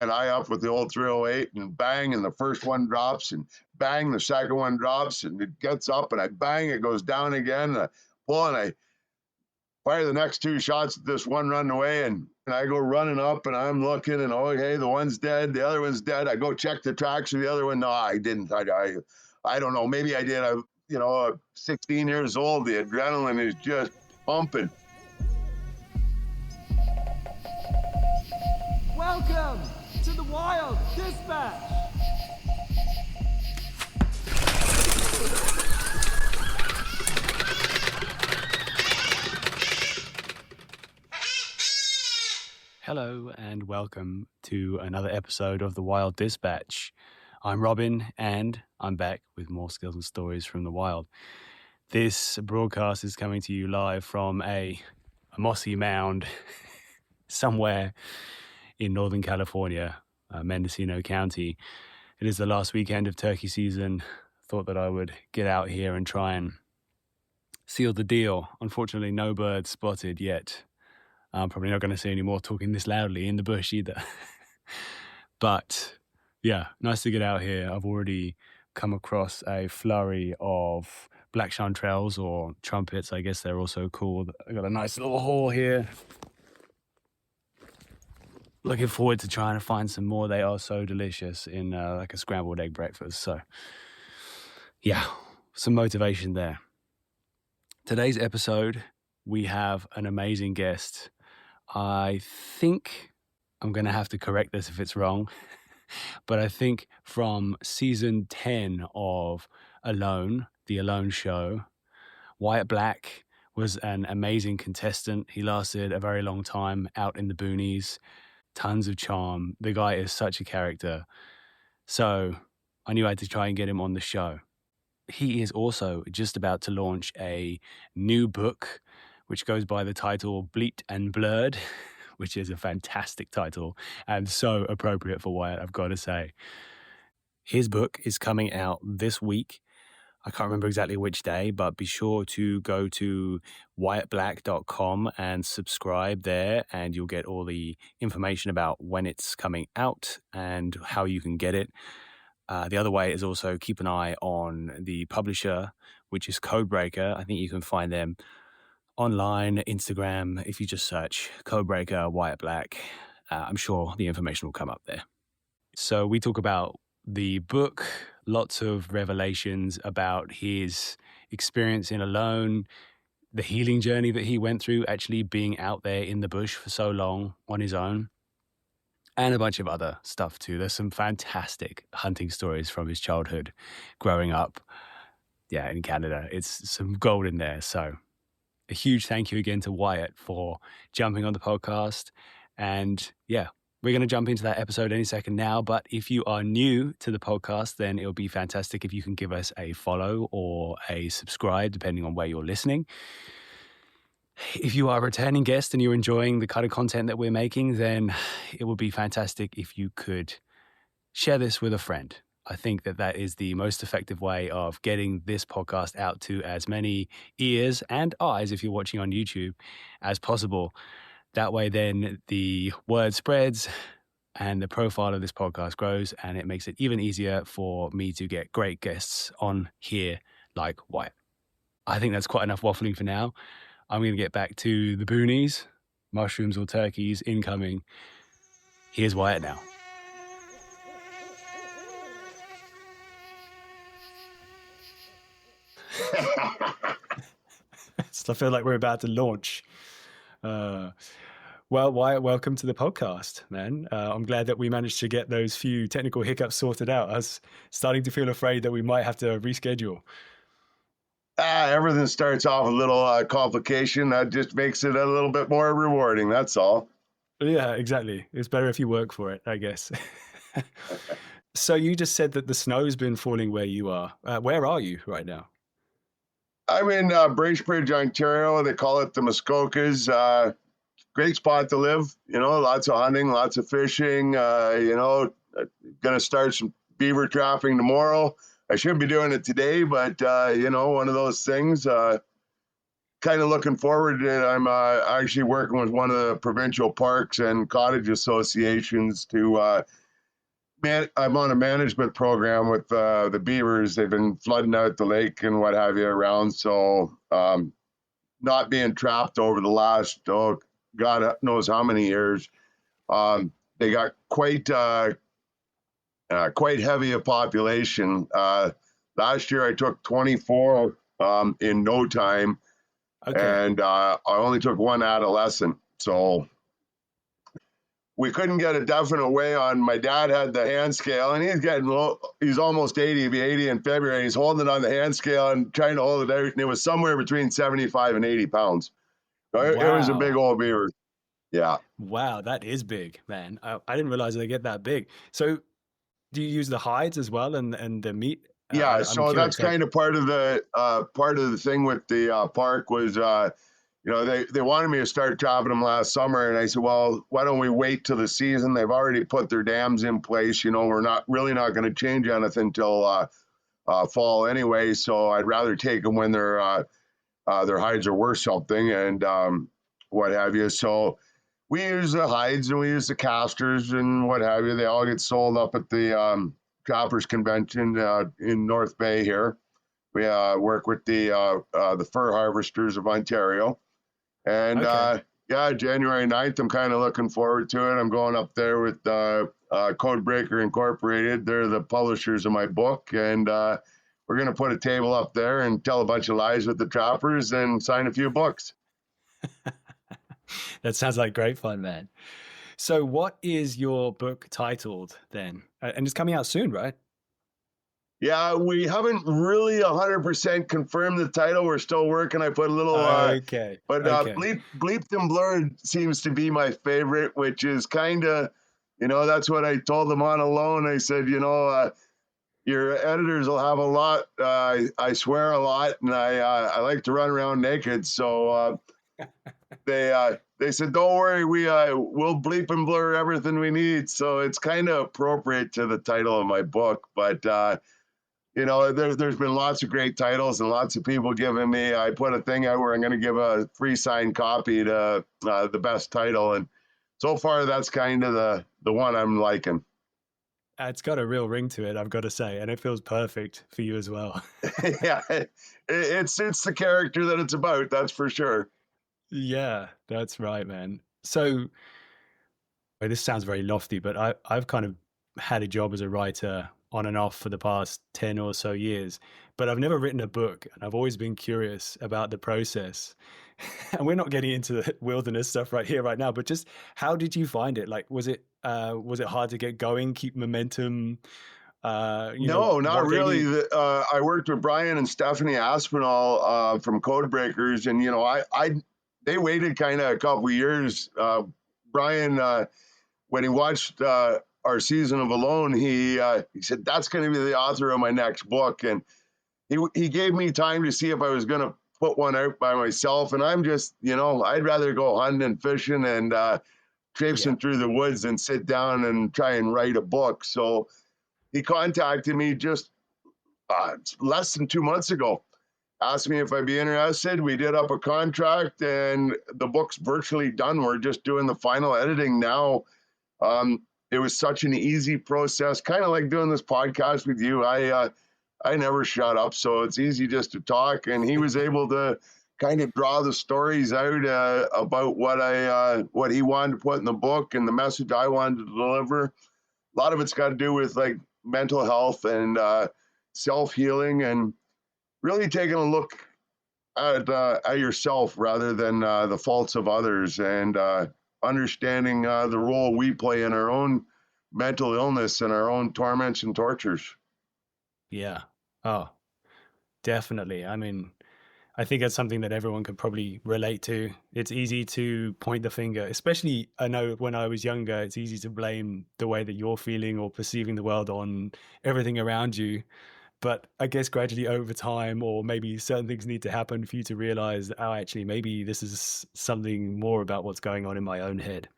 and I up with the old 308 and bang, and the first one drops and bang, the second one drops and it gets up and I bang, it goes down again. And I pull and I fire the next two shots at this one running away and I go running up and I'm looking and okay, the one's dead, the other one's dead. I go check the tracks of the other one. No, I didn't. I don't know. Maybe I did. 16 years old. The adrenaline is just pumping. Welcome to the Wild Dispatch. Hello and welcome to another episode of the Wild Dispatch. I'm Robin and I'm back with more skills and stories from the wild. This broadcast is coming to you live from a mossy mound somewhere in Northern California, Mendocino County. It is the last weekend of turkey season. Thought that I would get out here and try and seal the deal. Unfortunately, no birds spotted yet. I'm probably not going to say any more talking this loudly in the bush either. But yeah, nice to get out here. I've already come across a flurry of black chanterelles or trumpets. I guess they're also called. I got a nice little haul here. Looking forward to trying to find some more. They are so delicious in like a scrambled egg breakfast. So yeah, some motivation there. Today's episode, we have an amazing guest. I think I'm going to have to correct this if it's wrong, but I think from season 10 of Alone, the Alone show, Wyatt Black was an amazing contestant. He lasted a very long time out in the boonies, tons of charm. The guy is such a character. So I knew I had to try and get him on the show. He is also just about to launch a new book, which goes by the title Bleeped and Blurred, which is a fantastic title and so appropriate for Wyatt, I've got to say. His book is coming out this week. I can't remember exactly which day, but be sure to go to wyattblack.com and subscribe there, and you'll get all the information about when it's coming out and how you can get it. The other way is also keep an eye on the publisher, which is Codebreaker. I think you can find them online, Instagram, if you just search Codebreaker, Wyatt Black. I'm sure the information will come up there. So we talk about the book, lots of revelations about his experience in Alone, the healing journey that he went through, actually being out there in the bush for so long on his own, and a bunch of other stuff too. There's some fantastic hunting stories from his childhood growing up, in Canada. It's some gold in there. So a huge thank you again to Wyatt for jumping on the podcast. And yeah, we're going to jump into that episode any second now. But if you are new to the podcast, then it'll be fantastic if you can give us a follow or a subscribe, depending on where you're listening. If you are a returning guest and you're enjoying the kind of content that we're making, then it would be fantastic if you could share this with a friend. I think that is the most effective way of getting this podcast out to as many ears and eyes, if you're watching on YouTube, as possible. That way, then the word spreads and the profile of this podcast grows, and it makes it even easier for me to get great guests on here like Wyatt. I think that's quite enough waffling for now. I'm going to get back to the boonies, mushrooms or turkeys incoming. Here's Wyatt now. I feel like we're about to launch. Well, Wyatt, welcome to the podcast, man. I'm glad that we managed to get those few technical hiccups sorted out. I was starting to feel afraid that we might have to reschedule. Everything starts off a little complication. That just makes it a little bit more rewarding. That's all. Yeah, exactly. It's better if you work for it, I guess. So you just said that the snow's been falling where you are. Where are you right now? I'm in Bracebridge, Ontario. They call it the Muskokas. Great spot to live. Lots of hunting, lots of fishing. Going to start some beaver trapping tomorrow. I shouldn't be doing it today, but, one of those things. kind of looking forward to it. I'm actually working with one of the provincial parks and cottage associations to I'm on a management program with the beavers. They've been flooding out the lake and what have you around. So not being trapped over the last, God knows how many years. They got quite heavy a population. Last year I took 24 in no time. Okay. And I only took one adolescent. So we couldn't get a definite weigh on. My dad had the hand scale, and he's getting low. He's almost 80. He'll be 80 in February. He's holding it on the hand scale and trying to hold it out, and it was somewhere between 75 and 80 pounds. So it was a big old beaver. Yeah. Wow, that is big, man. I didn't realize they get that big. So do you use the hides as well and the meat? Yeah, so that's kind of part of the thing with the park was they wanted me to start trapping them last summer, and I said, well, why don't we wait till the season? They've already put their dams in place. We're not going to change anything until fall anyway. So I'd rather take them when their hides are worth something and what have you. So we use the hides and we use the casters and what have you. They all get sold up at the Trappers Convention in North Bay here. We work with the fur harvesters of Ontario. And January 9th, I'm kind of looking forward to it. I'm going up there with Codebreaker Incorporated. They're the publishers of my book. And we're going to put a table up there and tell a bunch of lies with the trappers and sign a few books. That sounds like great fun, man. So what is your book titled then? And it's coming out soon, right? Yeah, we haven't really 100% confirmed the title. We're still working. I put a little, Bleeped and Blurred seems to be my favorite, which is kind of, that's what I told them on Alone. I said, your editors will have a lot. I swear a lot, and I like to run around naked. So they said, don't worry, we'll bleep and blur everything we need. So it's kind of appropriate to the title of my book, but there's been lots of great titles and lots of people giving me. I put a thing out where I'm going to give a free signed copy to the best title, and so far that's kind of the one I'm liking. It's got a real ring to it, I've got to say, and it feels perfect for you as well. Yeah, it's the character that it's about, that's for sure. Yeah, that's right, man. So this sounds very lofty, but I've kind of had a job as a writer on and off for the past 10 or so years, but I've never written a book, and I've always been curious about the process. And we're not getting into the wilderness stuff right here, right now, but just how did you find it? Like, was it hard to get going, keep momentum? No, not really. I worked with Brian and Stephanie Aspinall from Codebreakers, and they waited kind of a couple years. Brian, when he watched our season of Alone, he said, that's going to be the author of my next book. And he gave me time to see if I was going to put one out by myself. And I'm just, I'd rather go hunting and fishing and traipsing through the woods than sit down and try and write a book. So he contacted me just less than 2 months ago, asked me if I'd be interested. We did up a contract, and the book's virtually done. We're just doing the final editing now. It was such an easy process, kind of like doing this podcast with you. I never shut up, so it's easy just to talk. And he was able to kind of draw the stories out about what he wanted to put in the book and the message I wanted to deliver. A lot of it's got to do with like mental health and self-healing, and really taking a look at yourself rather than the faults of others, and understanding the role we play in our own mental illness and our own torments and tortures. Yeah. Oh, definitely. I mean, I think that's something that everyone could probably relate to. It's easy to point the finger, especially I know when I was younger, it's easy to blame the way that you're feeling or perceiving the world on everything around you. But I guess gradually over time, or maybe certain things need to happen for you to realize that, oh, actually, maybe this is something more about what's going on in my own head.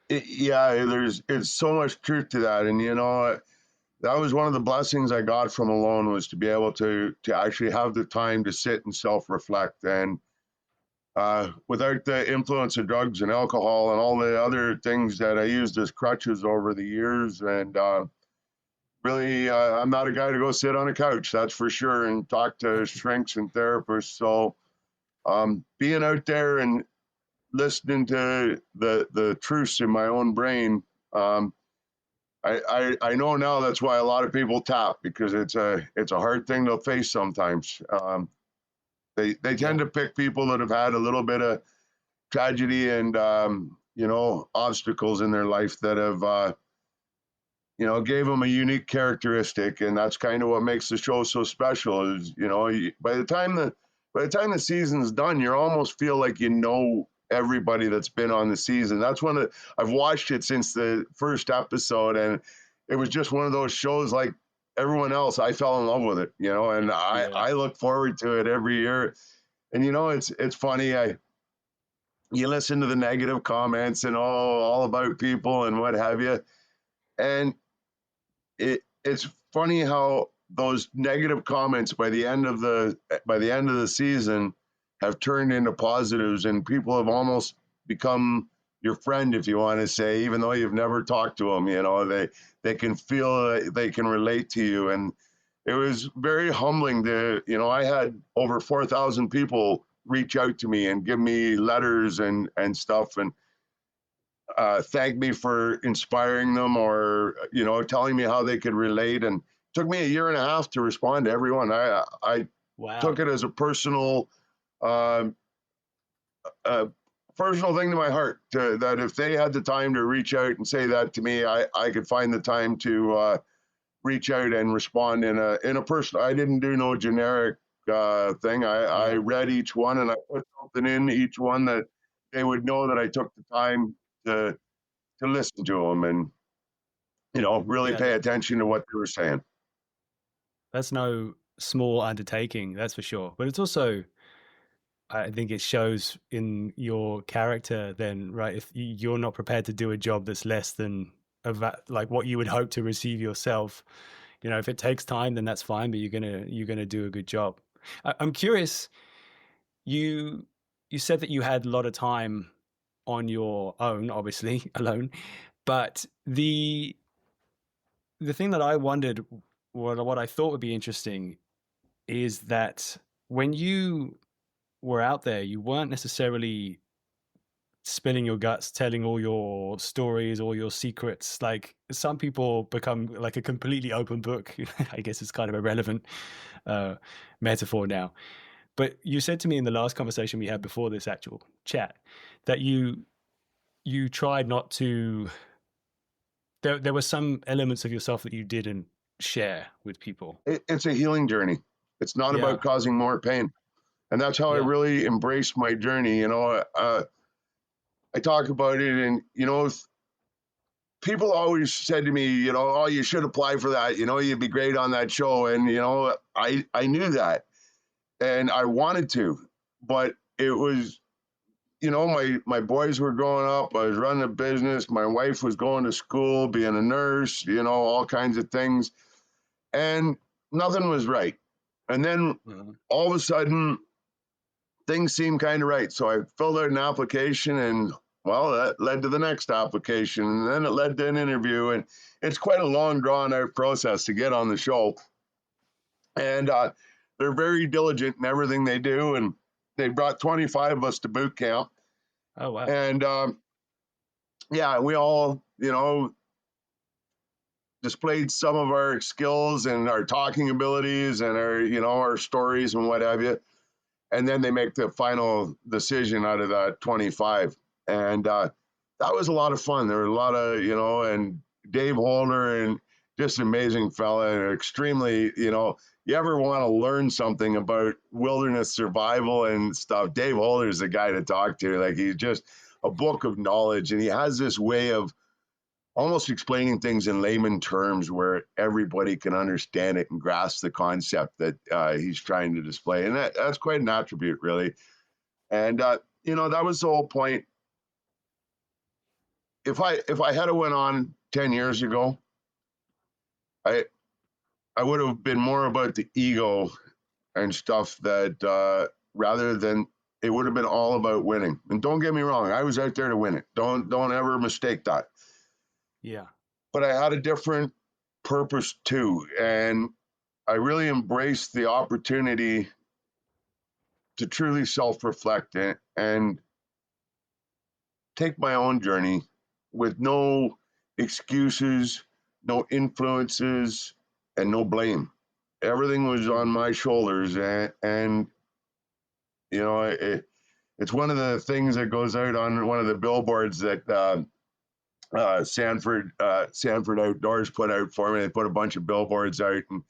It's so much truth to that. And, that was one of the blessings I got from Alone, was to be able to actually have the time to sit and self-reflect. And without the influence of drugs and alcohol and all the other things that I used as crutches over the years. And really, I'm not a guy to go sit on a couch, that's for sure, and talk to shrinks and therapists. So being out there and listening to the truths in my own brain, I know now that's why a lot of people tap, because it's a hard thing to face sometimes. They tend to pick people that have had a little bit of tragedy and obstacles in their life that have gave them a unique characteristic, and that's kind of what makes the show so special. Is by the time the season's done, you almost feel like everybody that's been on the season. That's I've watched it since the first episode, and it was just one of those shows like everyone else. I fell in love with it, and I look forward to it every year. And it's funny. You listen to the negative comments and all about people and what have you, and it's funny how those negative comments by the end of the season have turned into positives, and people have almost become your friend, if you want to say, even though you've never talked to them. They can feel, they can relate to you, and it was very humbling to, I had over 4,000 people reach out to me and give me letters and stuff, and thank me for inspiring them, or telling me how they could relate. And it took me a year and a half to respond to everyone. I took it as a personal personal thing to my heart, that if they had the time to reach out and say that to me, I could find the time to reach out and respond in a personal. I didn't do no generic thing. I read each one, and I put something in each one that they would know that I took the time to listen to them and really pay attention to what they were saying. That's no small undertaking, that's for sure. But it's also, I think it shows in your character then, right? If you're not prepared to do a job that's less than like what you would hope to receive yourself, if it takes time, then that's fine, but you're gonna do a good job. I'm curious, you said that you had a lot of time on your own, obviously alone, but the thing that I wondered, what I thought would be interesting, is that when you were out there, you weren't necessarily spilling your guts, telling all your stories, all your secrets. Like some people become like a completely open book. I guess it's kind of a relevant metaphor now. But you said to me in the last conversation we had before this actual chat that you tried not to. There were some elements of yourself that you didn't share with people. It's a healing journey. It's not about causing more pain. And that's how I really embraced my journey. I talk about it, and, people always said to me, oh, you should apply for that. You'd be great on that show. And, I knew that, and I wanted to, but it was, my boys were growing up. I was running a business. My wife was going to school, being a nurse, all kinds of things. And nothing was right. And then all of a sudden, things seemed kind of right. So I filled out an application, and that led to the next application, and then it led to an interview, and it's quite a long, drawn out process to get on the show. And they're very diligent in everything they do, and they brought 25 of us to boot camp. Oh, wow. And we all, displayed some of our skills and our talking abilities and our stories and what have you. And then they make the final decision out of that 25. And that was a lot of fun. There were a lot of, and Dave Holder, and just an amazing fella, and extremely, you ever want to learn something about wilderness survival and stuff, Dave Holder is the guy to talk to. Like, he's just a book of knowledge, and he has this way of almost explaining things in layman terms where everybody can understand it and grasp the concept that he's trying to display. And that's quite an attribute, really. And, that was the whole point. If I had went on 10 years ago, I would have been more about the ego and stuff, that rather than it would have been all about winning. And don't get me wrong, I was out there to win it. Don't ever mistake that. Yeah. But I had a different purpose too. And I really embraced the opportunity to truly self-reflect and take my own journey with no excuses, no influences, and no blame. Everything was on my shoulders, and you know, it's one of the things that goes out on one of the billboards that Sanford Outdoors put out for me. They put a bunch of billboards out, and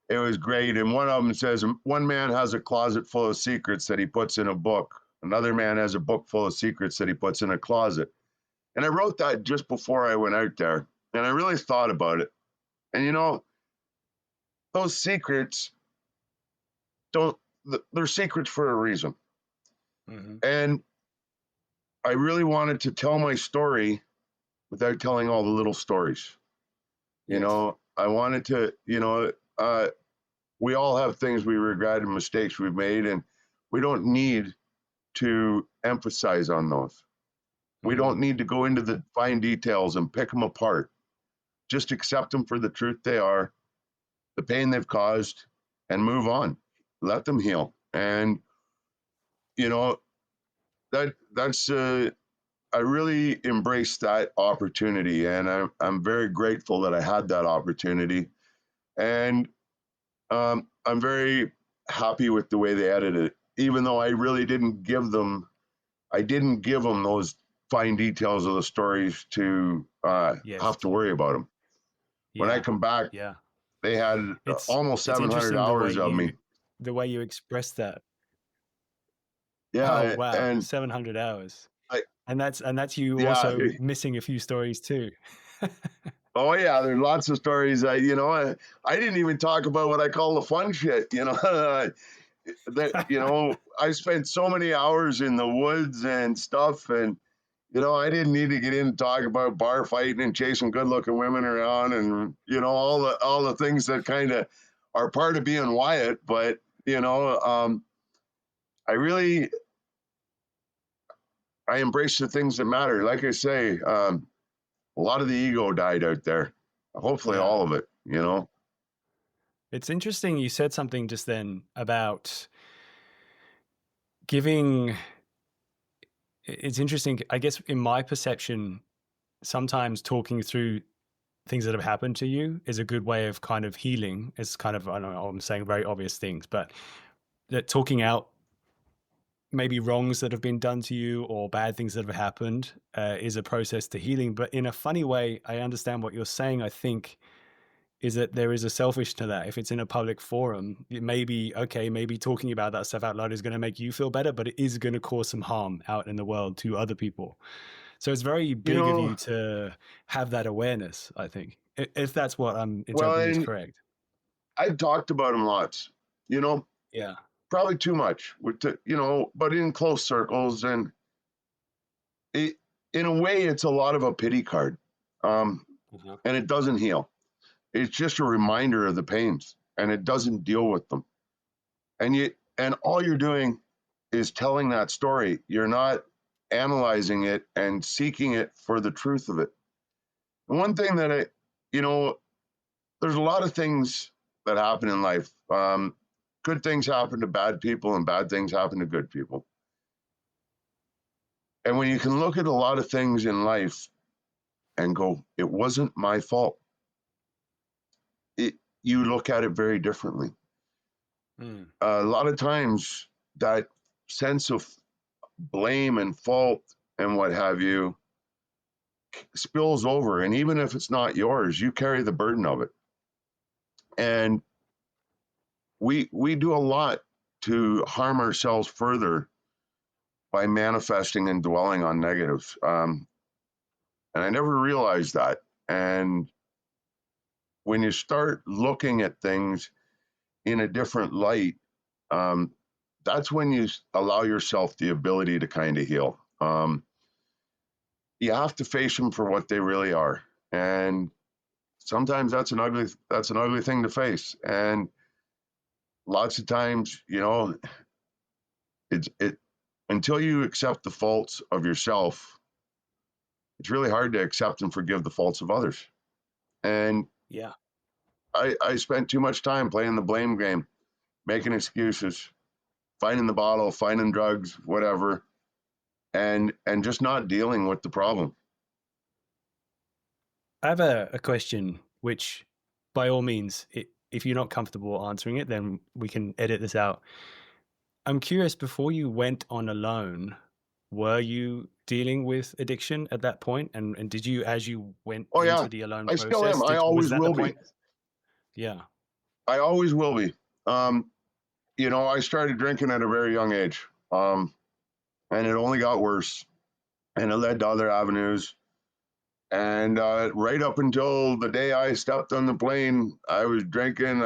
it was great. And one of them says, "One man has a closet full of secrets that he puts in a book. Another man has a book full of secrets that he puts in a closet." And I wrote that just before I went out there, and I really thought about it. And you know, those secrets they're secrets for a reason. Mm-hmm. And I really wanted to tell my story without telling all the little stories. You know, I wanted to, we all have things we regret and mistakes we've made, and we don't need to emphasize on those. We don't need to go into the fine details and pick them apart. Just accept them for the truth they are, the pain they've caused, and move on. Let them heal. And, you know, that's I really embraced that opportunity, and I'm very grateful that I had that opportunity. And I'm very happy with the way they edited it, even though I really didn't give them those fine details of the stories to have to worry about them. When I come back, they had almost 700 hours of me. The way you express that. Yeah. Oh, wow. And 700 hours. And that's you also missing a few stories too. Oh yeah, there's lots of stories. I didn't even talk about what I call the fun shit. I spent so many hours in the woods and stuff, and I didn't need to get in and talk about bar fighting and chasing good-looking women around, and all the things that kind of are part of being Wyatt. But I embrace the things that matter. Like I say, a lot of the ego died out there. Hopefully all of it, It's interesting. You said something just then about giving. It's interesting. I guess in my perception, sometimes talking through things that have happened to you is a good way of kind of healing. It's kind of, I don't know, I'm saying very obvious things, but that talking out maybe wrongs that have been done to you or bad things that have happened is a process to healing. But in a funny way, I understand what you're saying, I think, is that there is a selfish to that. If it's in a public forum, it may be, okay, maybe talking about that stuff out loud is going to make you feel better, but it is going to cause some harm out in the world to other people. So it's very big of you to have that awareness, I think, if that's what I'm interpreting is correct. I've talked about them lots, Yeah. Probably too much, but in close circles. And in a way, it's a lot of a pity card. And it doesn't heal. It's just a reminder of the pains, and it doesn't deal with them. And all you're doing is telling that story. You're not analyzing it and seeking it for the truth of it. And one thing that there's a lot of things that happen in life. Good things happen to bad people, and bad things happen to good people. And when you can look at a lot of things in life and go, it wasn't my fault, you look at it very differently. A lot of times that sense of blame and fault and what have you spills over. And even if it's not yours, you carry the burden of it. And we do a lot to harm ourselves further by manifesting and dwelling on negatives. And I never realized that. And when you start looking at things in a different light, that's when you allow yourself the ability to kind of heal. You have to face them for what they really are. And sometimes that's an ugly thing to face. And lots of times, until you accept the faults of yourself, it's really hard to accept and forgive the faults of others. And Yeah. I spent too much time playing the blame game, making excuses, finding the bottle, finding drugs, whatever, and just not dealing with the problem. I have a question, which by all means, if you're not comfortable answering it, then we can edit this out. I'm curious, before you went on alone, were you dealing with addiction at that point? And did you, as you went Oh yeah, into the alone I still process, am. I was always that the will be. point? Yeah. I always will be. You know, I started drinking at a very young age, and it only got worse, and it led to other avenues. And right up until the day I stepped on the plane, I was drinking.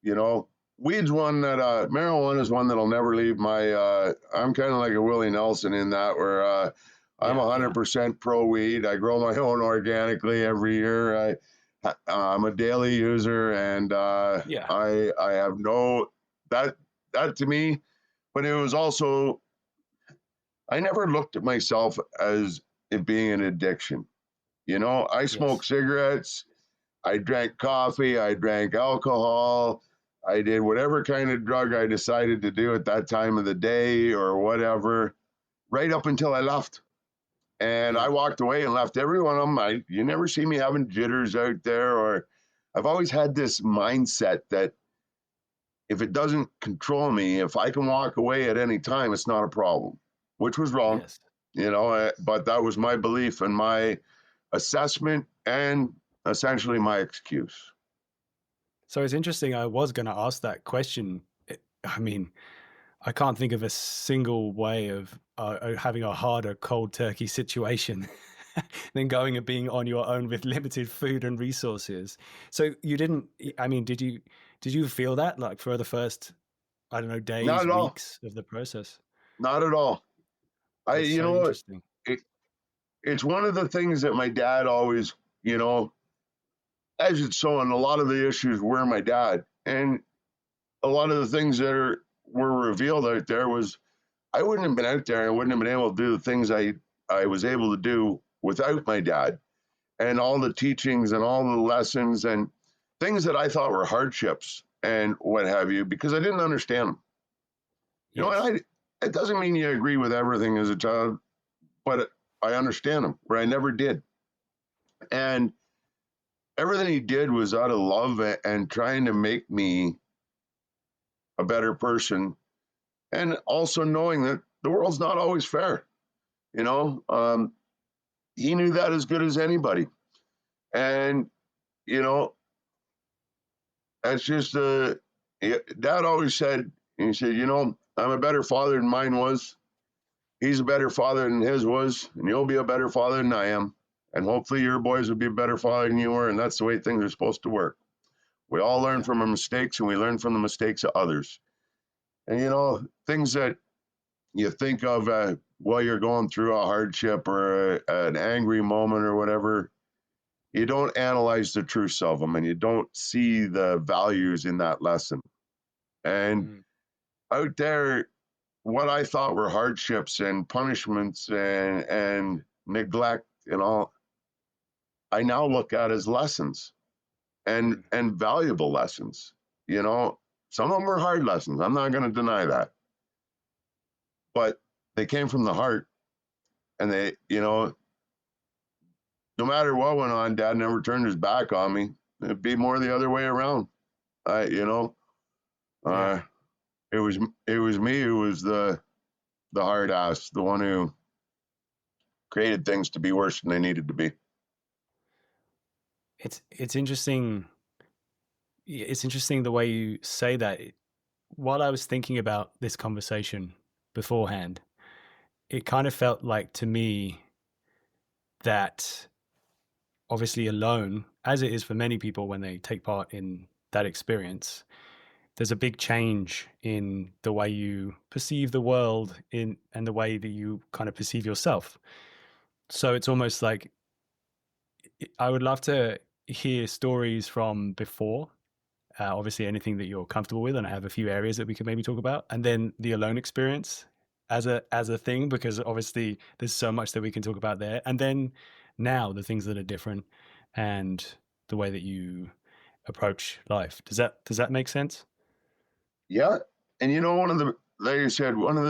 You know, weed's one that marijuana is one that'll never leave my. I'm kind of like a Willie Nelson in that, where I'm 100% pro weed. I grow my own organically every year. I'm a daily user, and I have no that to me. But it was also, I never looked at myself as it being an addiction. You know, I smoked cigarettes, I drank coffee, I drank alcohol, I did whatever kind of drug I decided to do at that time of the day or whatever, right up until I left. And I walked away and left every one of them. You never see me having jitters out there, or I've always had this mindset that if it doesn't control me, if I can walk away at any time, it's not a problem, which was wrong, you know, but that was my belief and my assessment and essentially my excuse. So it's interesting. I was going to ask that question. I mean, I can't think of a single way of having a harder cold turkey situation than going and being on your own with limited food and resources. So you didn't, I mean, did you feel that like for the first, I don't know, days, weeks of the process? Not at all. You know, interesting. It's one of the things that my dad always, you know, as it's so, and a lot of the issues were my dad. And a lot of the things that were revealed out there was I wouldn't have been out there. I wouldn't have been able to do the things I was able to do without my dad, and all the teachings and all the lessons and things that I thought were hardships and what have you, because I didn't understand them. You know, and it doesn't mean you agree with everything as a child, but I understand them, where I never did. And everything he did was out of love and trying to make me a better person, and also knowing that the world's not always fair. You know, he knew that as good as anybody. And, you know, that's just, Dad always said, he said, you know, I'm a better father than mine was. He's a better father than his was, and you'll be a better father than I am. And hopefully your boys will be a better father than you were. And that's the way things are supposed to work. We all learn from our mistakes, and we learn from the mistakes of others. And, you know, things that you think of while you're going through a hardship or an angry moment or whatever, you don't analyze the truths of them, and you don't see the values in that lesson. And out there, what I thought were hardships and punishments and neglect and all, I now look at as lessons and valuable lessons. You know, some of them were hard lessons. I'm not going to deny that. But they came from the heart, and they, you know, no matter what went on, Dad never turned his back on me. It'd be more the other way around. You know, it was me who was the hard ass, the one who created things to be worse than they needed to be. It's interesting. It's interesting the way you say that. While I was thinking about this conversation beforehand, it kind of felt like to me that obviously alone, as it is for many people when they take part in that experience, there's a big change in the way you perceive the world and the way that you kind of perceive yourself. So it's almost like I would love to hear stories from before, obviously anything that you're comfortable with, and I have a few areas that we could maybe talk about, and then the alone experience, as a thing, because obviously there's so much that we can talk about there. And then now the things that are different and the way that you approach life. Does that make sense? Yeah. And like I said, one of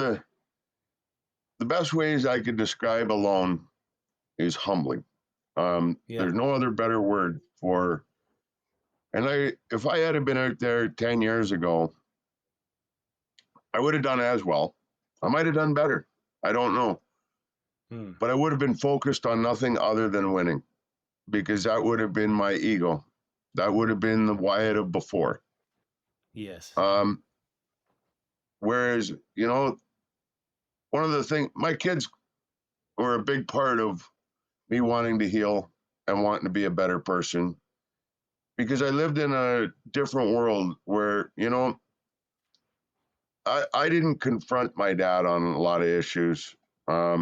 the best ways I could describe alone is humbling. Yeah. There's no other better word for, and if I had been out there 10 years ago, I would have done as well. I might have done better. I don't know. But I would have been focused on nothing other than winning, because that would have been my ego. That would have been the Wyatt of before. Yes. Whereas, one of the things, my kids were a big part of me wanting to heal and wanting to be a better person, because I lived in a different world where, I didn't confront my dad on a lot of issues. I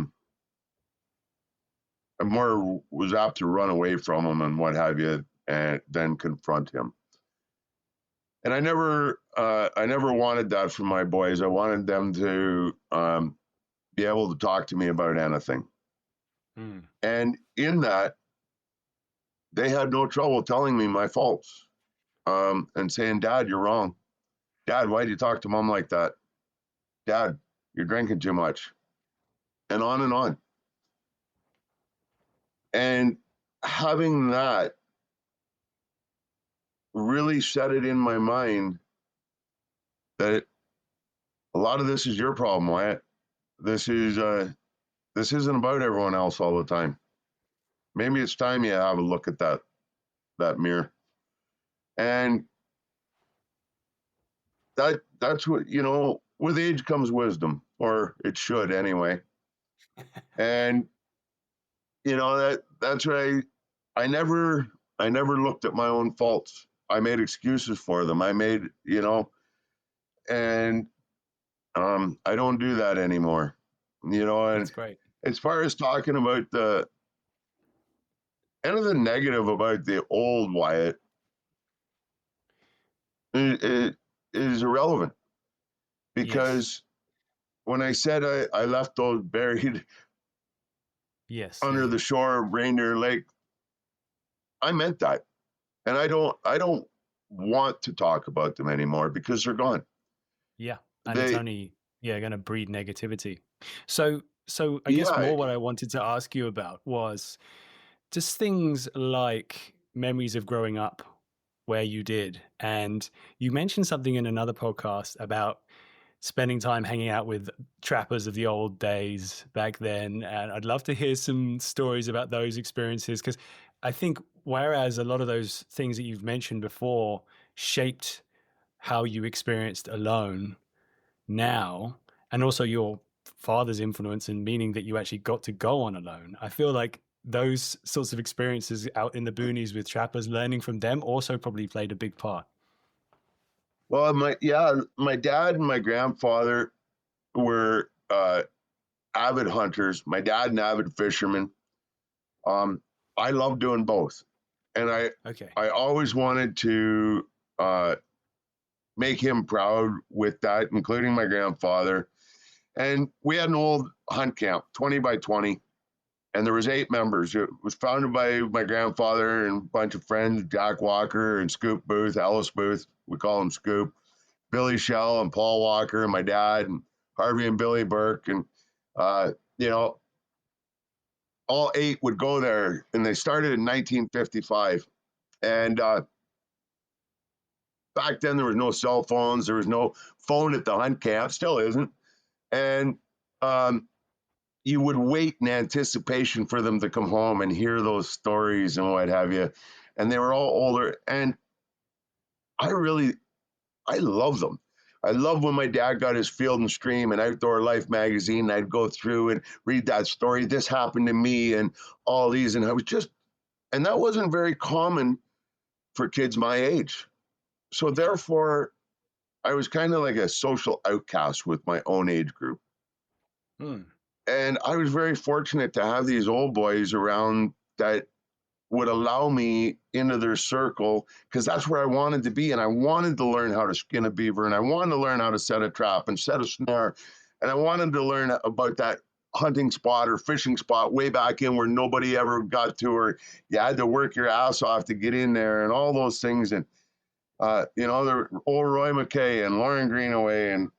more was apt to run away from him and what have you, and then confront him. And I never wanted that from my boys. I wanted them to be able to talk to me about anything. And in that, they had no trouble telling me my faults, and saying, "Dad, you're wrong. Dad, why do you talk to Mom like that? Dad, you're drinking too much," and on and on. And having that really set it in my mind that a lot of this is your problem, Wyatt. This isn't about everyone else all the time. Maybe it's time you have a look at that mirror. And that's what, with age comes wisdom, or it should anyway. And that's what I never looked at my own faults. I made excuses for them. I made, and I don't do that anymore. And That's great. As far as talking about anything negative about the old Wyatt, it is irrelevant, because when I said I left those buried under the shore of Reindeer Lake, I meant that. And I don't want to talk about them anymore, because they're gone. Yeah. And it's only going to breed negativity. So I guess more what I wanted to ask you about was just things like memories of growing up where you did. And you mentioned something in another podcast about spending time hanging out with trappers of the old days back then. And I'd love to hear some stories about those experiences, because I think whereas a lot of those things that you've mentioned before shaped how you experienced alone now, and also your father's influence, and meaning that you actually got to go on alone, I feel like those sorts of experiences out in the boonies with trappers, learning from them, also probably played a big part. Well, my dad and my grandfather were avid hunters. My dad, an avid fisherman. I love doing both, and I always wanted to make him proud with that, including my grandfather. And we had an old hunt camp, 20 by 20, and there was 8 members. It was founded by my grandfather and a bunch of friends, Jack Walker and Scoop Booth, Ellis Booth, we call him Scoop, Billy Shell and Paul Walker, and my dad, and Harvey and Billy Burke. And, all 8 would go there, and they started in 1955. And back then, there was no cell phones. There was no phone at the hunt camp, still isn't. And you would wait in anticipation for them to come home and hear those stories and what have you. And they were all older. And I love them. I love when my dad got his Field and Stream and Outdoor Life magazine. I'd go through and read that story. This happened to me and all these. And and that wasn't very common for kids my age. So therefore, I was kind of like a social outcast with my own age group. And I was very fortunate to have these old boys around that would allow me into their circle, because that's where I wanted to be. And I wanted to learn how to skin a beaver, and I wanted to learn how to set a trap and set a snare And I wanted to learn about that hunting spot or fishing spot way back in where nobody ever got to, or you had to work your ass off to get in there and all those things. And, there old Roy McKay and Lauren Greenaway and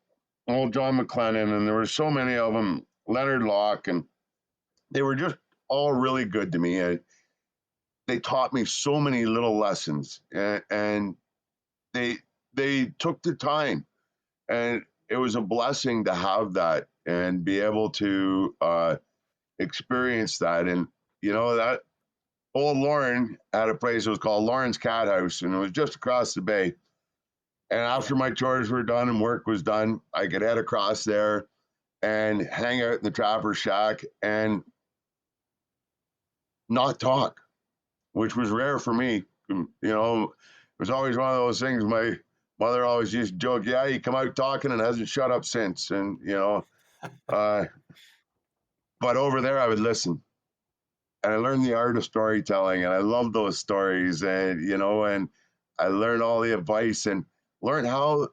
old John McLennan, and there were so many of them, Leonard Locke, and they were just all really good to me. They taught me so many little lessons, and they took the time, and it was a blessing to have that and be able to experience that. And that old Lauren had a place that was called Lauren's Cat House, and it was just across the bay. And after my chores were done and work was done, I could head across there and hang out in the trapper shack and not talk, which was rare for me. It was always one of those things. My mother always used to joke, yeah, you come out talking and hasn't shut up since. And, but over there I would listen. And I learned the art of storytelling, and I loved those stories. And, and I learned all the advice and learned how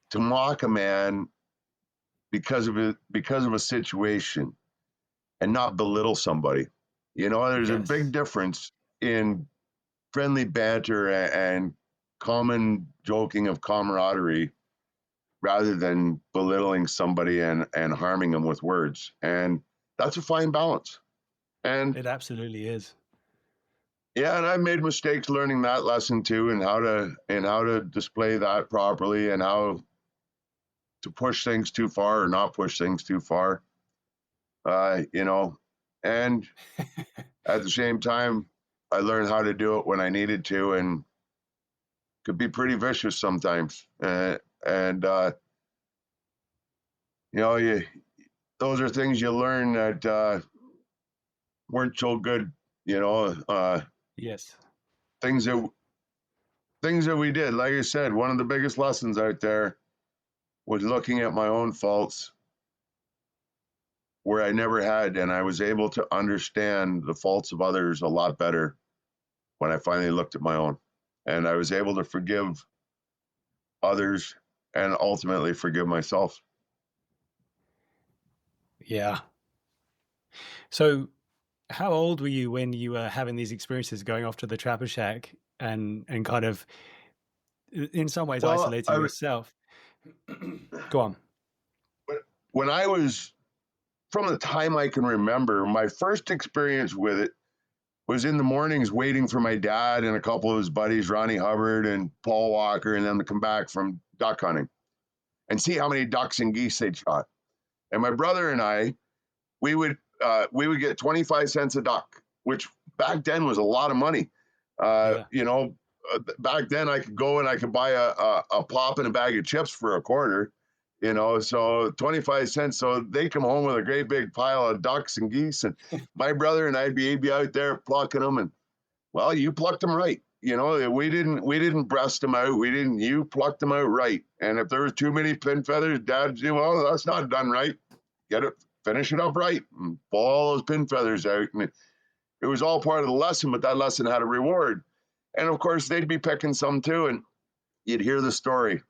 to mock a man because of a situation and not belittle somebody. There's a big difference in friendly banter and common joking of camaraderie rather than belittling somebody and harming them with words. And that's a fine balance. And it absolutely is. Yeah, and I made mistakes learning that lesson too, and how to display that properly, and how to push things too far or not push things too far. And at the same time, I learned how to do it when I needed to, and could be pretty vicious sometimes. Those are things you learn that weren't so good. Yes. Things that we did. Like I said, one of the biggest lessons out there was looking at my own faults where I never had, and I was able to understand the faults of others a lot better when I finally looked at my own. And I was able to forgive others and ultimately forgive myself. Yeah. So how old were you when you were having these experiences, going off to the trapper shack and kind of in some ways isolating yourself? Go on. When I was, from the time I can remember, my first experience with it was in the mornings waiting for my dad and a couple of his buddies, Ronnie Hubbard and Paul Walker, and them to come back from duck hunting and see how many ducks and geese they'd shot. And my brother and I, we would get 25 cents a duck, which back then was a lot of money. Back then I could go and I could buy a pop and a bag of chips for $0.25, so 25 cents. So they come home with a great big pile of ducks and geese, and my brother and I'd be out there plucking them. And well, you plucked them right. We didn't breast them out. You plucked them out right. And if there was too many pin feathers, Dad'd say, well, that's not done right. Finish it up right and pull all those pin feathers out. And it was all part of the lesson, but that lesson had a reward. And of course, they'd be picking some too, and you'd hear the story.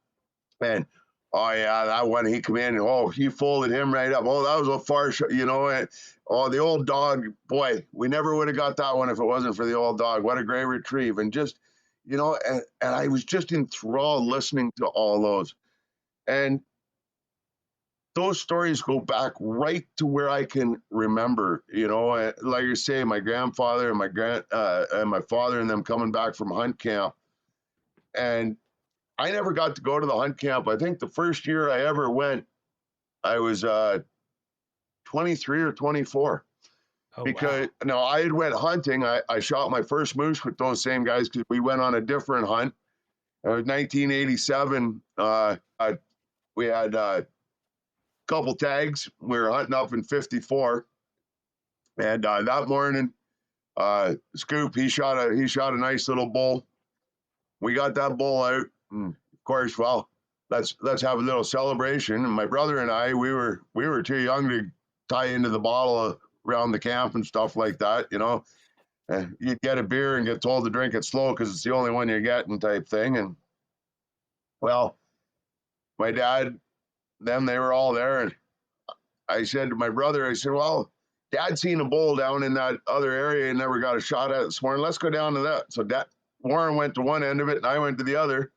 And, oh yeah, that one, he come in, and oh, he folded him right up. Oh, that was a far shot, and, oh, the old dog, boy, we never would have got that one if it wasn't for the old dog. What a great retrieve. And just, and I was just enthralled listening to all those. And those stories go back right to where I can remember, like you say, my grandfather and my father and them coming back from hunt camp. And I never got to go to the hunt camp. I think the first year I ever went, I was 23 or 24. Because wow. Now I had went hunting. I shot my first moose with those same guys because we went on a different hunt. It was 1987. We had couple tags. We were hunting up in 54, and that morning, Scoop he shot a nice little bull. We got that bull out, and of course, well, let's have a little celebration. And my brother and I, we were too young to tie into the bottle around the camp and stuff like that. You'd get a beer and get told to drink it slow because it's the only one you're getting, type thing. And well, my dad, them, they were all there. And I said to my brother, I said, well, Dad seen a bull down in that other area and never got a shot at it this morning. Let's go down to that. So Warren went to one end of it and I went to the other.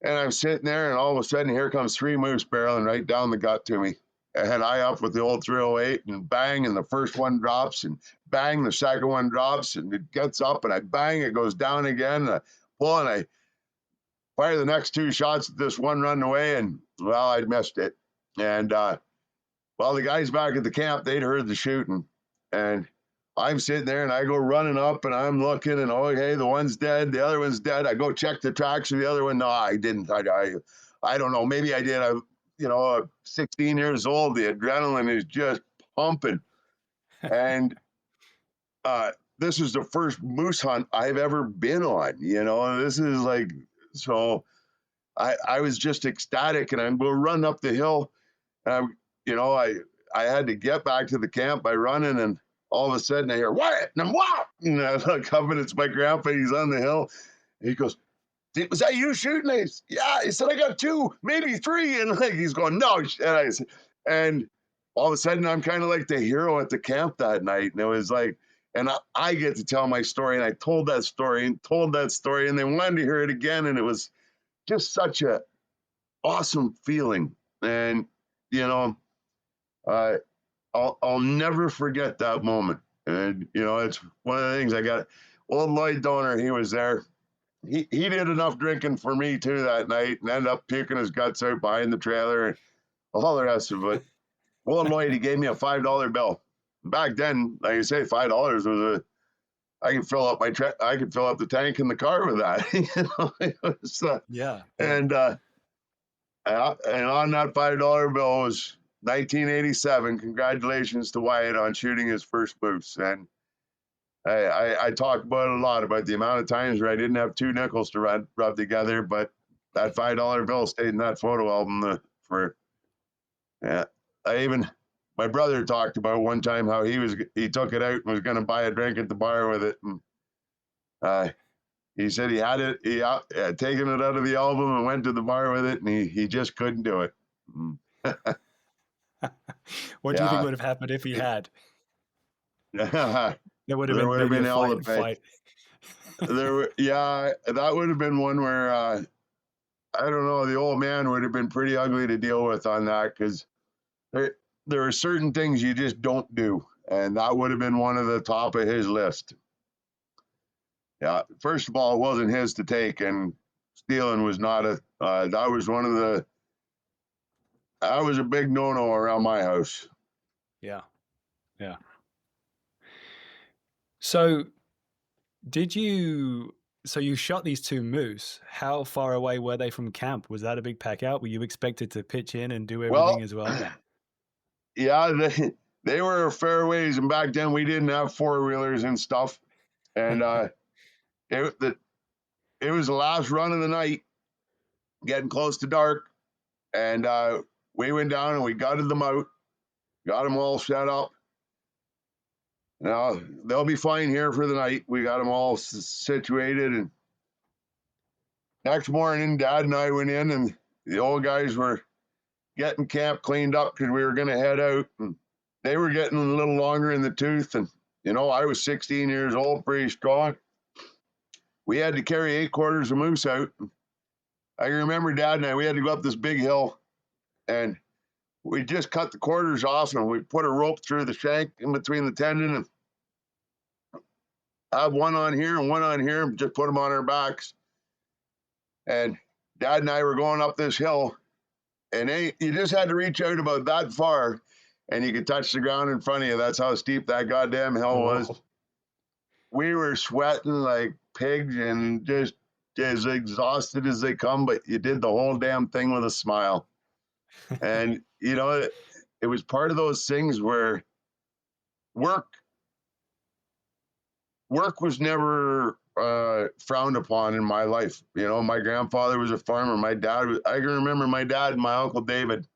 And I'm sitting there and all of a sudden here comes 3 moose barreling right down the gut to me. And I up with the old 308 and bang, and the first one drops, and bang, the second one drops, and it gets up and I bang, it goes down again. And I pull and I fire the next 2 shots at this one running away, and well, I'd missed it. And well, the guys back at the camp, they'd heard the shooting, and I'm sitting there and I go running up and I'm looking and okay, the one's dead, the other one's dead. I go check the tracks of the other one. No, I didn't. I don't know. Maybe I did. 16 years old. The adrenaline is just pumping, and this is the first moose hunt I've ever been on. This is like so. I was just ecstatic, and I'm going to run up the hill, and I had to get back to the camp by running, and all of a sudden I hear Wyatt, and I'm what? And I look up and it's my grandpa. He's on the hill. He goes, was that you shooting? Yeah. He said, I got 2, maybe 3. And like he's going, no. And all of a sudden I'm kind of like the hero at the camp that night. And it was like, and I get to tell my story. And I told that story and told that story, and they wanted to hear it again. And it was just such a awesome feeling. And I'll never forget that moment. And, it's one of the things I got. Old Lloyd Donor, he was there. He did enough drinking for me, too, that night, and ended up puking his guts out behind the trailer and all the rest of it. Old Lloyd, he gave me a $5 bill. Back then, like you say, $5 was I could fill up I could fill up the tank in the car with that. It was, yeah. And on that $5 bill was 1987. Congratulations to Wyatt on shooting his first moose. And I talk about it a lot, about the amount of times where I didn't have 2 nickels to rub together, but that $5 bill stayed in that photo album my brother talked about one time how he took it out and was going to buy a drink at the bar with it. And he said he had taken it out of the album and went to the bar with it, and he just couldn't do it. What do you think would have happened if he had? There would have been a fight. That would have been one where I don't know, the old man would have been pretty ugly to deal with on that, because there are certain things you just don't do, and that would have been one of the top of his list. Yeah, first of all, it wasn't his to take, and stealing was not that was a big no-no around my house. Yeah. So you shot these 2 moose. How far away were they from camp? Was that a big pack out? Were you expected to pitch in and do everything as well? Yeah, they were a fair ways, and back then we didn't have 4-wheelers and stuff. And it was the last run of the night, getting close to dark, and we went down and we gutted them out, got them all set up. Now, they'll be fine here for the night. We got them all situated, and next morning, Dad and I went in, and the old guys were getting camp cleaned up because we were going to head out, and they were getting a little longer in the tooth, and I was 16 years old, pretty strong. We had to carry 8 quarters of moose out. I remember Dad and we had to go up this big hill, and we just cut the quarters off, and we put a rope through the shank in between the tendon, and have one on here and one on here, and just put them on our backs. And Dad and I were going up this hill, and you just had to reach out about that far, and you could touch the ground in front of you. That's how steep that goddamn hill was. We were sweating like pigs and just as exhausted as they come, but you did the whole damn thing with a smile. And, it was part of those things where work was never frowned upon in my life. My grandfather was a farmer. I can remember my dad and my Uncle David.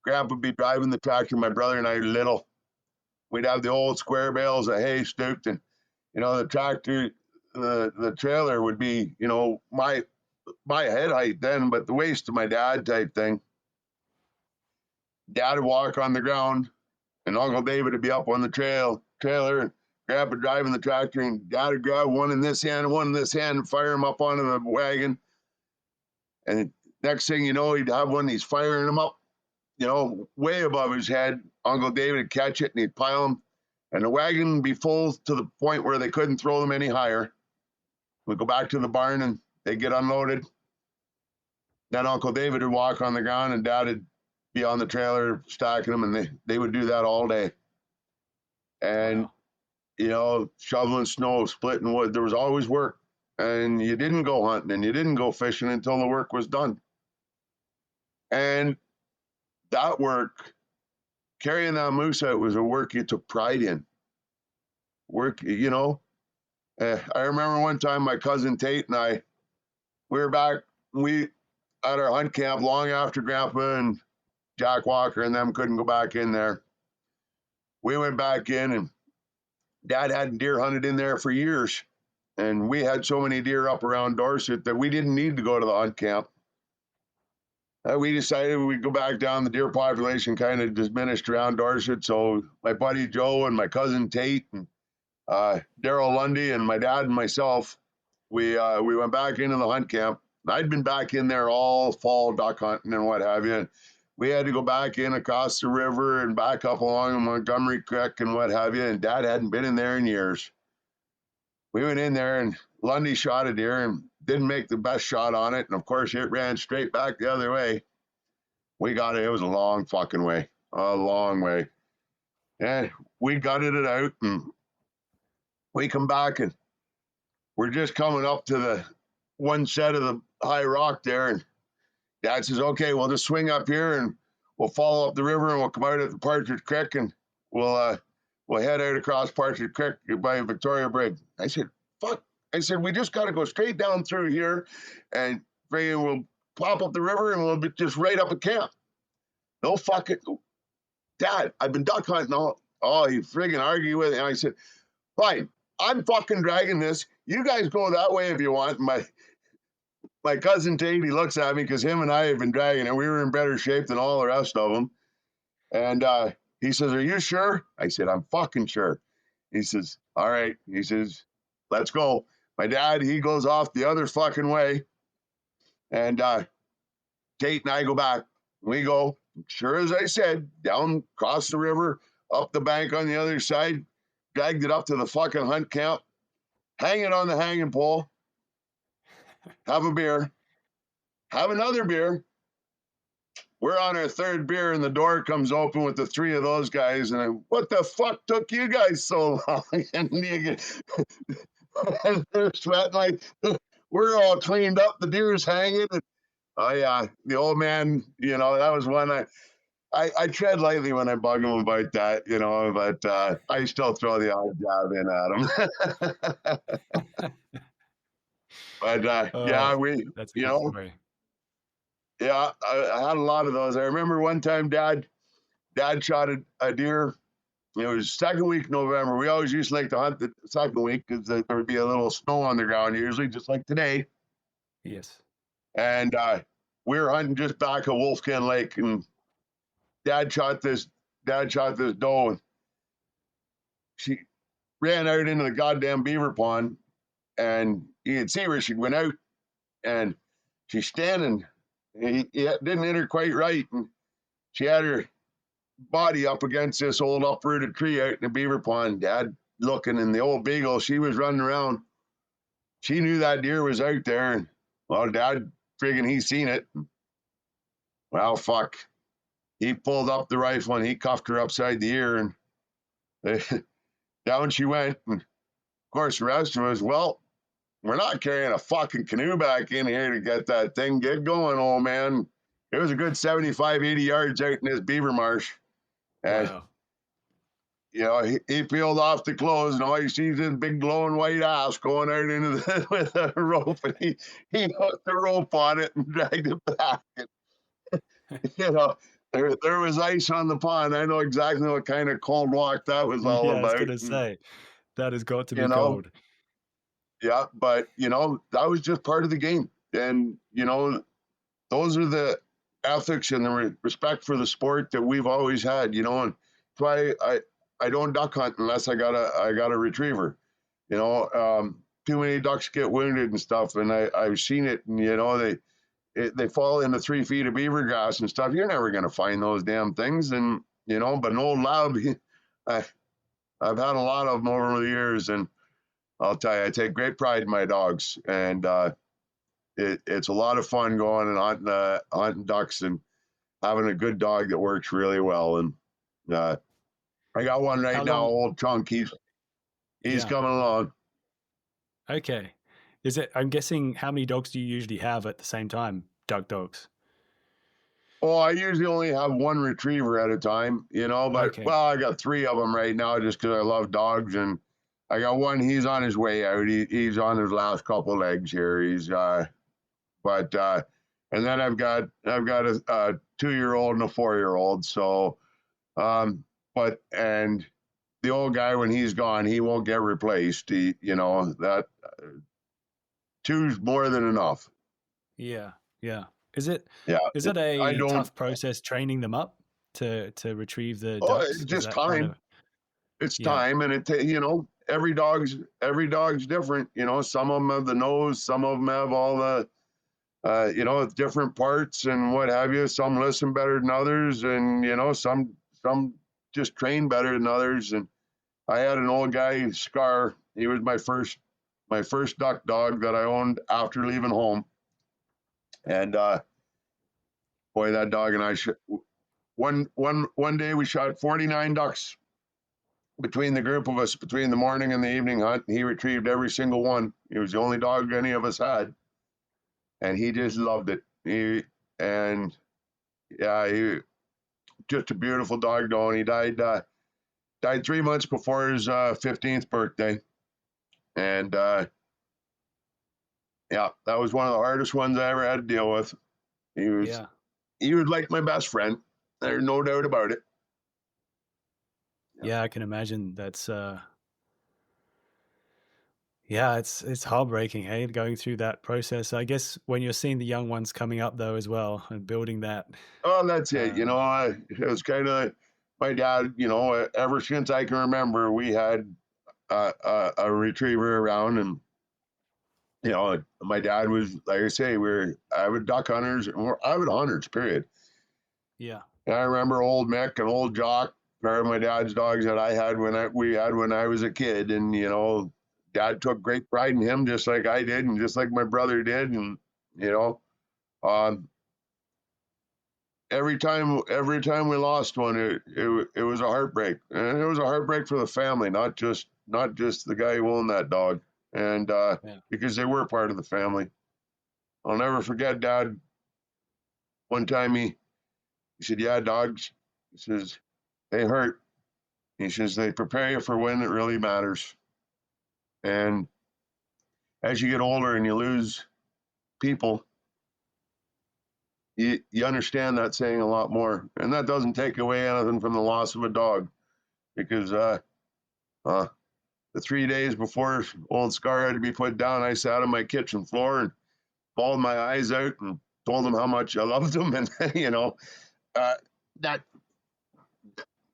Grandpa would be driving the tractor. My brother and I were little. We'd have the old square bales of hay stooped, and, the tractor, the trailer would be, my head height then, but the waist of my dad type thing. Dad would walk on the ground, and Uncle David would be up on the trailer, Grandpa driving the tractor, and Dad would grab one in this hand, one in this hand, and fire him up onto the wagon. And next thing you know, he'd have one, he's firing them up, way above his head. Uncle David would catch it, and he'd pile them, and the wagon would be full to the point where they couldn't throw them any higher. We'd go back to the barn, and they'd get unloaded. Then Uncle David would walk on the ground, and Dad would be on the trailer stacking them, and they would do that all day. And, shoveling snow, splitting wood, there was always work. And you didn't go hunting and you didn't go fishing until the work was done. And that work, carrying that moose out, was a work you took pride in. Work, I remember one time my cousin Tate and I, we were back, at our hunt camp long after Grandpa and Jack Walker and them couldn't go back in there. We went back in, and Dad hadn't deer hunted in there for years. And we had so many deer up around Dorset that we didn't need to go to the hunt camp. We decided we'd go back down. The deer population kind of diminished around Dorset. So my buddy Joe and my cousin Tate and Daryl Lundy and my dad and myself, we went back into the hunt camp. I'd been back in there all fall duck hunting and what have you. And we had to go back in across the river and back up along Montgomery Creek and what have you. And Dad hadn't been in there in years. We went in there, and Lundy shot a deer and didn't make the best shot on it. And of course, it ran straight back the other way. We got it. It was a long fucking way, a long way. And we gutted it out, and we come back, and we're just coming up to the one set of the high rock there. And Dad says, okay, we'll just swing up here and we'll follow up the river and we'll come out at the Partridge Creek and we'll head out across Partridge Creek by Victoria Bridge. I said, fuck. I said, we just got to go straight down through here and we'll pop up the river and we'll be just right up at camp. No fucking, Dad, I've been duck hunting all. He friggin' argued with me. And I said, fine, I'm fucking dragging this. You guys go that way if you want. My cousin Tate, he looks at me because him and I have been dragging it. We were in better shape than all the rest of them. And he says, are you sure? I said, I'm fucking sure. He says, all right. He says, let's go. My dad, he goes off the other fucking way. And Tate and I go back. We go, sure as I said, down, across the river, up the bank on the other side, dragged it up to the fucking hunt camp, hang it on the hanging pole, have a beer, have another beer. We're on our third beer, and the door comes open with the three of those guys. And what the fuck took you guys so long? And they're sweating like we're all cleaned up. The deer's hanging. And, oh yeah, the old man. That was one I tread lightly when I bug him about that. But I still throw the odd jab in at him. But yeah, that's story. Yeah, I had a lot of those. I remember one time Dad shot a deer. It was second week November. We always used to like to hunt the second week because there would be a little snow on the ground usually, just like today. Yes. And we were hunting just back of Wolfkin Lake, and Dad shot this doe, and she ran out into the goddamn beaver pond, and you could see where she went out, and she's standing. It didn't hit her quite right, and she had her body up against this old uprooted tree out in the beaver pond. Dad looking, and the old beagle, she was running around. She knew that deer was out there, and well, Dad friggin' he seen it. Well, fuck. He pulled up the rifle and he cuffed her upside the ear, and down she went. And of course, the rest of us, well, we're not carrying a fucking canoe back in here to get that thing. Get going, old man. It was a good 75, 80 yards out in this beaver marsh. And, wow. He peeled off the clothes, and all you see is this big glowing white ass going out into with a rope. And he hooked the rope on it and dragged it back. And, there was ice on the pond. I know exactly what kind of cold walk that was all about. I was going to say, that has got to be cold. Yeah, but, that was just part of the game. And, those are the ethics and the respect for the sport that we've always had, you know, and that's why I don't duck hunt unless I got a retriever, you know. Too many ducks get wounded and stuff, and I've seen it, and you know they fall into 3 feet of beaver grass and stuff. You're never going to find those damn things, and you know. But an old lab, I've had a lot of them over the years, and I'll tell you, I take great pride in my dogs, and it's a lot of fun going and hunting ducks and having a good dog that works really well. And I got one right now, old Chunk. He's coming along. Okay. Is it? I'm guessing. How many dogs do you usually have at the same time? Duck dogs. Oh, I usually only have one retriever at a time, you know. But well, I got 3 of them right now just because I love dogs, and I got one. He's on his way out. He's on his last couple legs here. He's but and then I've got a 2-year-old and a 4-year-old. So, but and the old guy, when he's gone, he won't get replaced. He, you know, that 2's more than enough. Yeah, yeah. Is it? Yeah. Is it a tough process training them up to retrieve the ducks? Oh, it's just time. It's time, and you know, every dog's different. You know, some of them have the nose, some of them have all the you know, different parts and what have you. Some listen better than others, and you know, some just train better than others. And I had an old guy, Scar. He was my first duck dog that I owned after leaving home. And boy, that dog and I one day we shot 49 ducks between the group of us, between the morning and the evening hunt. He retrieved every single one. He was the only dog any of us had, and he just loved it. He just a beautiful dog though, and he died 3 months before his 15th birthday. And yeah, that was one of the hardest ones I ever had to deal with. He was like my best friend. There's no doubt about it. Yeah, I can imagine. That's it's heartbreaking, hey, going through that process. I guess when you're seeing the young ones coming up though as well and building that. Oh, that's it. You know, it was kind of my dad. You know, ever since I can remember, we had a retriever around, and you know, my dad was, like I say, we're avid duck hunters, and we're avid hunters, period. Yeah. And I remember old Mick and old Jock, part of my dad's dogs that I had when I was a kid, and you know, Dad took great pride in him, just like I did, and just like my brother did, and you know, every time we lost one, it was a heartbreak, and it was a heartbreak for the family, not just the guy who owned that dog, and because they were part of the family. I'll never forget Dad. One time he said, "Yeah, dogs," he says, "they hurt." He says, "They prepare you for when it really matters." And as you get older and you lose people, you understand that saying a lot more. And that doesn't take away anything from the loss of a dog, because the 3 days before old Scar had to be put down, I sat on my kitchen floor and bawled my eyes out and told him how much I loved him. And, you know, that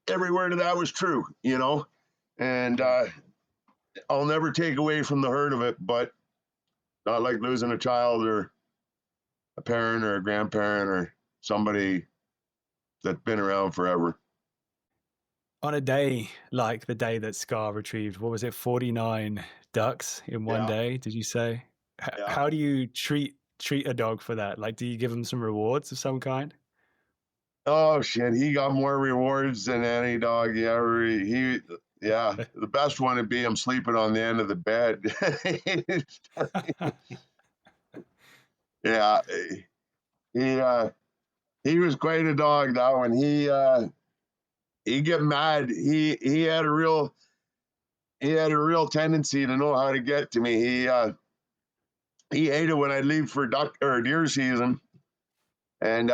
every word of that was true, you know. And I'll never take away from the hurt of it, but not like losing a child or a parent or a grandparent or somebody that's been around forever. On a day like the day that Scar retrieved, what was it, 49 ducks in one day, did you say? How do you treat a dog for that? Like, do you give him some rewards of some kind? Oh, shit. He got more rewards than any dog ever. The best one would be him sleeping on the end of the bed. Yeah. He was quite a dog, though, and he get mad. He had a real tendency to know how to get to me. He hated when I'd leave for duck or deer season, and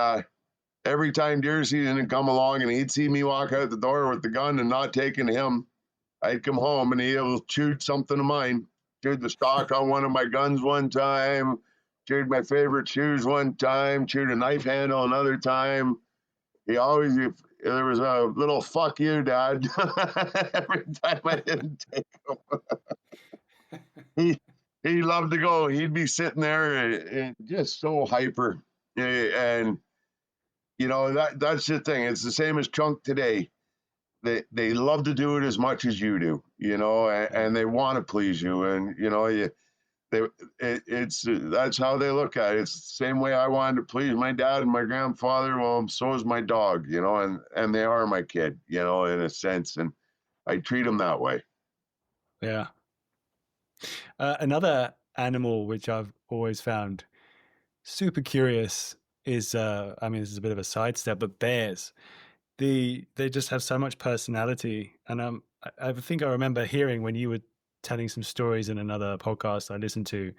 every time deer season would come along and he'd see me walk out the door with the gun and not taking him, I'd come home and he'll shoot something of mine. Chewed the stock on one of my guns one time, chewed my favorite shoes one time, chewed a knife handle another time. He always, if there was a little fuck you, Dad, every time I didn't take him. He loved to go. He'd be sitting there and just so hyper. And you know, that's the thing. It's the same as Chunk today. They love to do it as much as you do, you know, and they want to please you. And you know, it's that's how they look at it. It's the same way I wanted to please my dad and my grandfather. Well, so is my dog, you know, and they are my kid, you know, in a sense, and I treat them that way. Yeah. Another animal which I've always found super curious is, I mean, this is a bit of a sidestep, but bears. They just have so much personality, and I think I remember hearing when you were telling some stories in another podcast I listened to,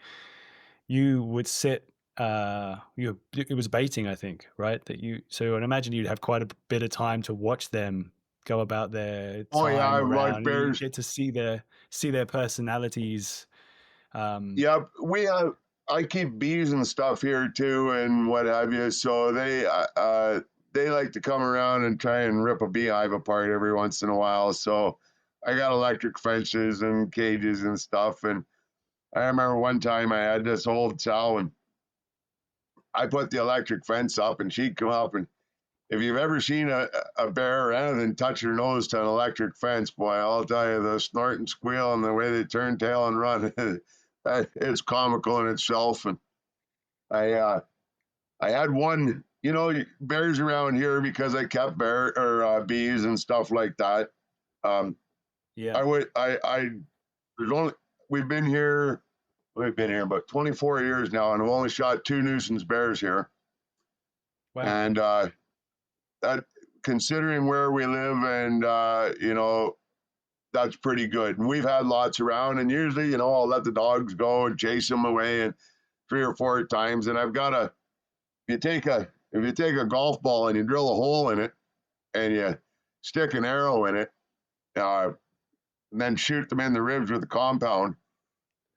you would sit. It was baiting, I think, right? So I'd imagine you'd have quite a bit of time to watch them go about their Oh time yeah, I around. like bears. You get to see their personalities. Yep, I keep bees and stuff here too, and what have you. So they like to come around and try and rip a beehive apart every once in a while. So I got electric fences and cages and stuff. And I remember one time I had this old sow, and I put the electric fence up, and she'd come up. And if you've ever seen a bear or anything touch her nose to an electric fence, boy, I'll tell you, the snort and squeal and the way they turn tail and run, it's comical in itself. And I had one, you know, bears around here because I kept bees and stuff like that. Yeah. We've been here about 24 years now, and I've only shot 2 nuisance bears here. Wow. And that, considering where we live, and you know, that's pretty good. And we've had lots around, and usually, you know, I'll let the dogs go and chase them away, and 3 or 4 times. And I've got if you take a golf ball and you drill a hole in it, and you stick an arrow in it, and then shoot them in the ribs with a compound,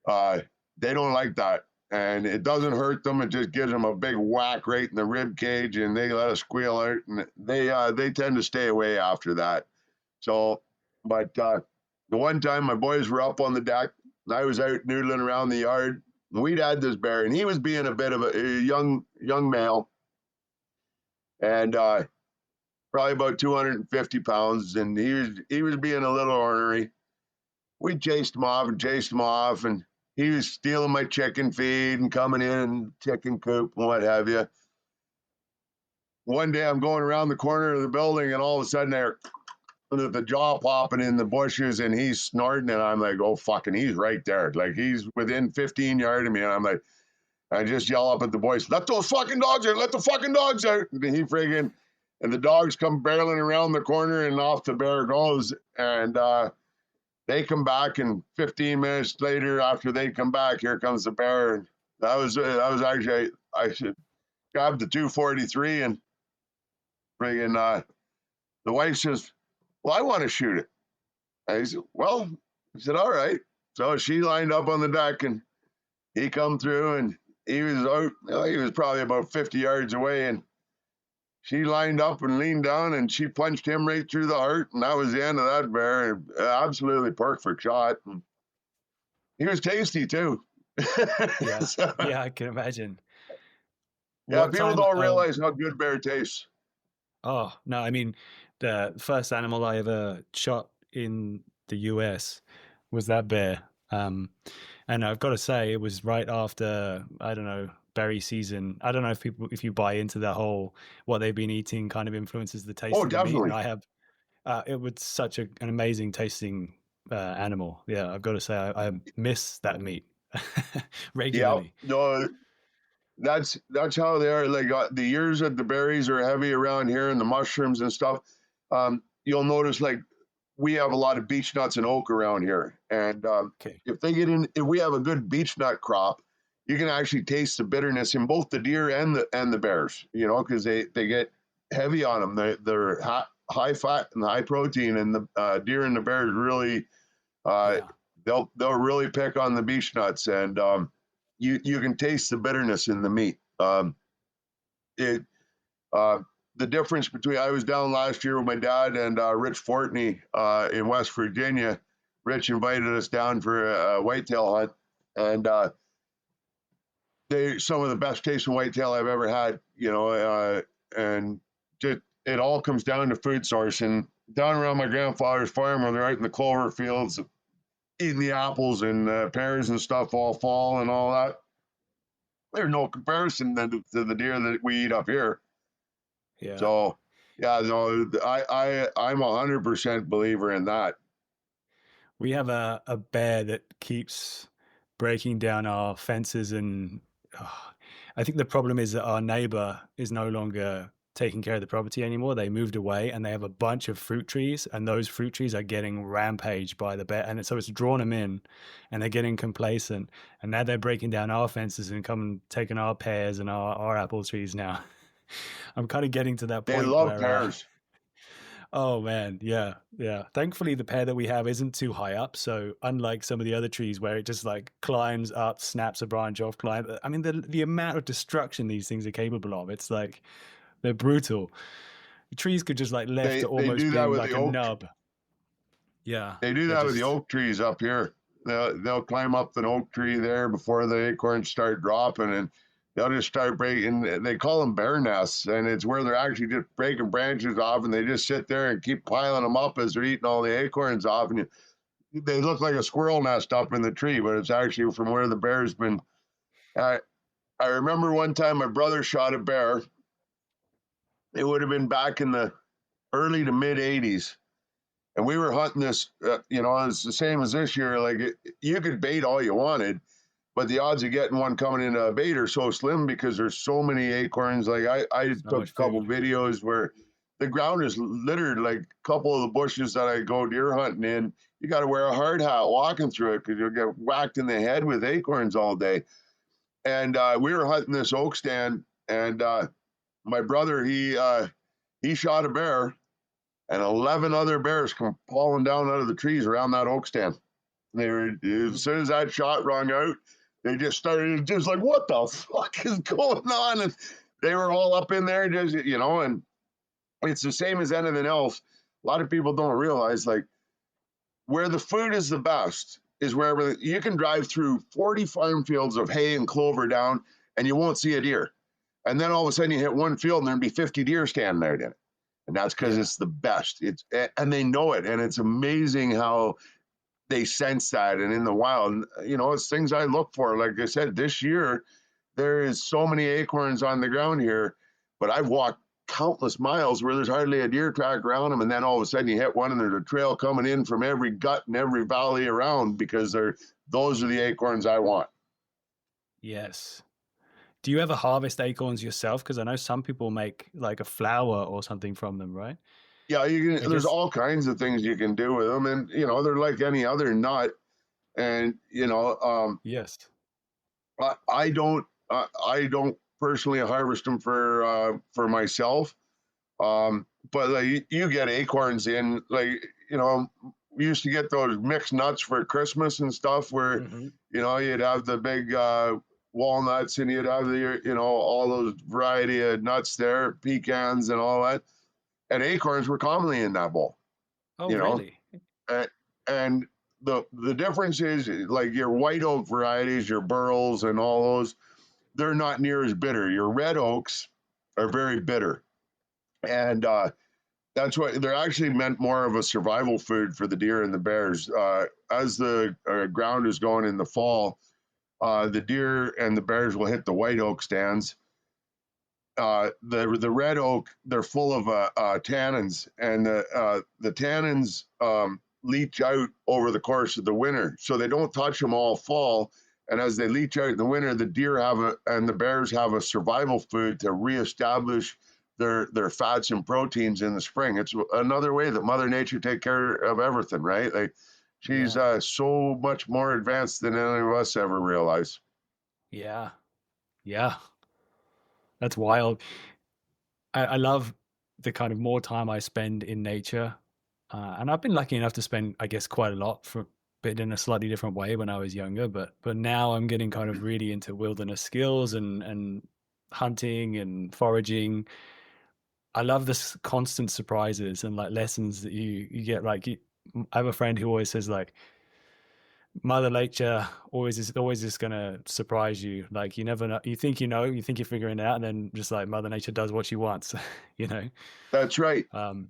they don't like that. And it doesn't hurt them. It just gives them a big whack right in the rib cage, and they let us squeal out, and they tend to stay away after that. So, but the one time my boys were up on the deck, and I was out noodling around the yard, and we'd had this bear, and he was being a bit of a young male, and probably about 250 pounds, and he was being a little ornery. We chased him off, and he was stealing my chicken feed and coming in and chicken coop and what have you. One day I'm going around the corner of the building, and all of a sudden the jaw popping in the bushes, and he's snorting, and I'm like, oh, fucking, he's right there. Like, he's within 15 yards of me, and I'm like, I just yell up at the boys, let those fucking dogs out, let the fucking dogs out. And and the dogs come barreling around the corner, and off the bear goes. And they come back, and 15 minutes later, after they come back, here comes the bear. And that was actually, I should grab the 243, and the wife says, well, I want to shoot it. I said, all right. So she lined up on the deck, and he come through, and he was out, he was probably about 50 yards away, and she lined up and leaned down, and she punched him right through the heart, and that was the end of that bear. Absolutely perfect shot. And he was tasty too. Yeah, so, yeah, I can imagine. Yeah, people don't realize how good bear tastes. Oh no, I mean, the first animal I ever shot in the US was that bear. And I've got to say, it was right after, I don't know, berry season. I don't know if you buy into that whole what they've been eating kind of influences the taste of the meat. And I have. It was such an amazing tasting animal. Yeah, I've got to say, I miss that meat regularly. Yeah, no, that's how they are. Like the ears of the berries are heavy around here, and the mushrooms and stuff. You'll notice, like, we have a lot of beech nuts and oak around here, and if we have a good beech nut crop, you can actually taste the bitterness in both the deer and the bears. You know, because they get heavy on them. They're high fat and high protein, and the deer and the bears really they'll really pick on the beech nuts. And you can taste the bitterness in the meat. It the difference between, I was down last year with my dad and Rich Fortney in West Virginia. Rich invited us down for a whitetail hunt, and they some of the best tasting whitetail I've ever had. And just it all comes down to food source. And down around my grandfather's farm, where they're out in the clover fields, eating the apples and pears and stuff all fall and all that. There's no comparison then to the deer that we eat up here. Yeah. So, yeah, no, I'm 100% believer in that. We have a bear that keeps breaking down our fences, and I think the problem is that our neighbor is no longer taking care of the property anymore. They moved away, and they have a bunch of fruit trees, and those fruit trees are getting rampaged by the bear, and so it's drawn them in, and they're getting complacent, and now they're breaking down our fences and taking our pears and our apple trees now. I'm kind of getting to that point. They love pears. Oh man, yeah. Thankfully, the pear that we have isn't too high up, so unlike some of the other trees where it just like climbs up, snaps a branch off, I mean, the amount of destruction these things are capable of, it's like they're brutal. The trees could just like left to almost be like a nub. Yeah, they do that with the oak trees up here. They'll climb up an oak tree there before the acorns start dropping, and they'll just start breaking. They call them bear nests, and it's where they're actually just breaking branches off, and they just sit there and keep piling them up as they're eating all the acorns off. And they look like a squirrel nest up in the tree, but it's actually from where the bear's been. I remember one time my brother shot a bear. It would have been back in the early to mid 80s. And we were hunting this, it's the same as this year. Like you could bait all you wanted, but the odds of getting one coming into a bait are so slim because there's so many acorns. Like I took a couple videos where the ground is littered, like a couple of the bushes that I go deer hunting in. You got to wear a hard hat walking through it because you'll get whacked in the head with acorns all day. And we were hunting this oak stand, and my brother, he shot a bear, and 11 other bears come falling down out of the trees around that oak stand. They were, as soon as that shot rung out, they just started just like, what the fuck is going on? And they were all up in there, just, and it's the same as anything else. A lot of people don't realize, like, where the food is the best is wherever you can drive through 40 farm fields of hay and clover down, and you won't see a deer. And then all of a sudden you hit one field and there'd be 50 deer standing there in it. And that's because it's the best. And they know it. And it's amazing how they sense that. And in the wild, it's things I look for. Like I said, this year, there is so many acorns on the ground here, but I've walked countless miles where there's hardly a deer track around them. And then all of a sudden you hit one and there's a trail coming in from every gut and every valley around because those are the acorns I want. Yes. Do you ever harvest acorns yourself? Because I know some people make like a flour or something from them, right? Yeah, you can. There's all kinds of things you can do with them, and they're like any other nut. And yes, I don't personally harvest them for myself. But like you get acorns in, like we used to get those mixed nuts for Christmas and stuff, where you'd have the big walnuts, and you'd have all those variety of nuts there, pecans and all that, and acorns were commonly in that bowl. Oh, really? And the difference is, like, your white oak varieties, your burls and all those, they're not near as bitter. Your red oaks are very bitter, and that's why they're actually meant more of a survival food for the deer and the bears. As the ground is going in the fall, the deer and the bears will hit the white oak stands. The red oak, they're full of tannins, and the tannins leach out over the course of the winter, so they don't touch them all fall. And as they leach out in the winter, the deer and the bears have a survival food to reestablish their fats and proteins in the spring. It's another way that Mother Nature take care of everything, right? Like, she's so much more advanced than any of us ever realize. Yeah. That's wild. I love the kind of more time I spend in nature. And I've been lucky enough to spend, I guess, quite a lot fit in a slightly different way when I was younger, but now I'm getting kind of really into wilderness skills and hunting and foraging. I love this constant surprises and like lessons that you get. Like I have a friend who always says like Mother Nature always just gonna surprise you. Like you never know. You think you think you're figuring it out, and then just like Mother Nature does what she wants. You know. That's right. And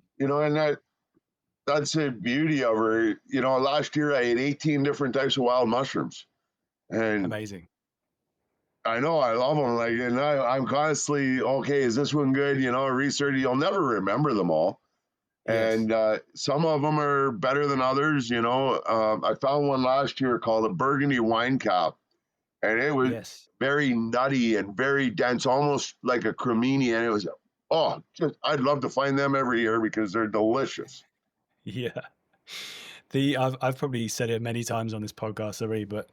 that's the beauty of her. Last year I ate 18 different types of wild mushrooms, and amazing. I know I love them. Like, and I'm constantly okay. Is this one good? Research. You'll never remember them all. Yes. And some of them are better than others. I found one last year called a Burgundy wine cap, and it was very nutty and very dense, almost like a cremini. And it was, I'd love to find them every year because they're delicious. Yeah. I've probably said it many times on this podcast already, but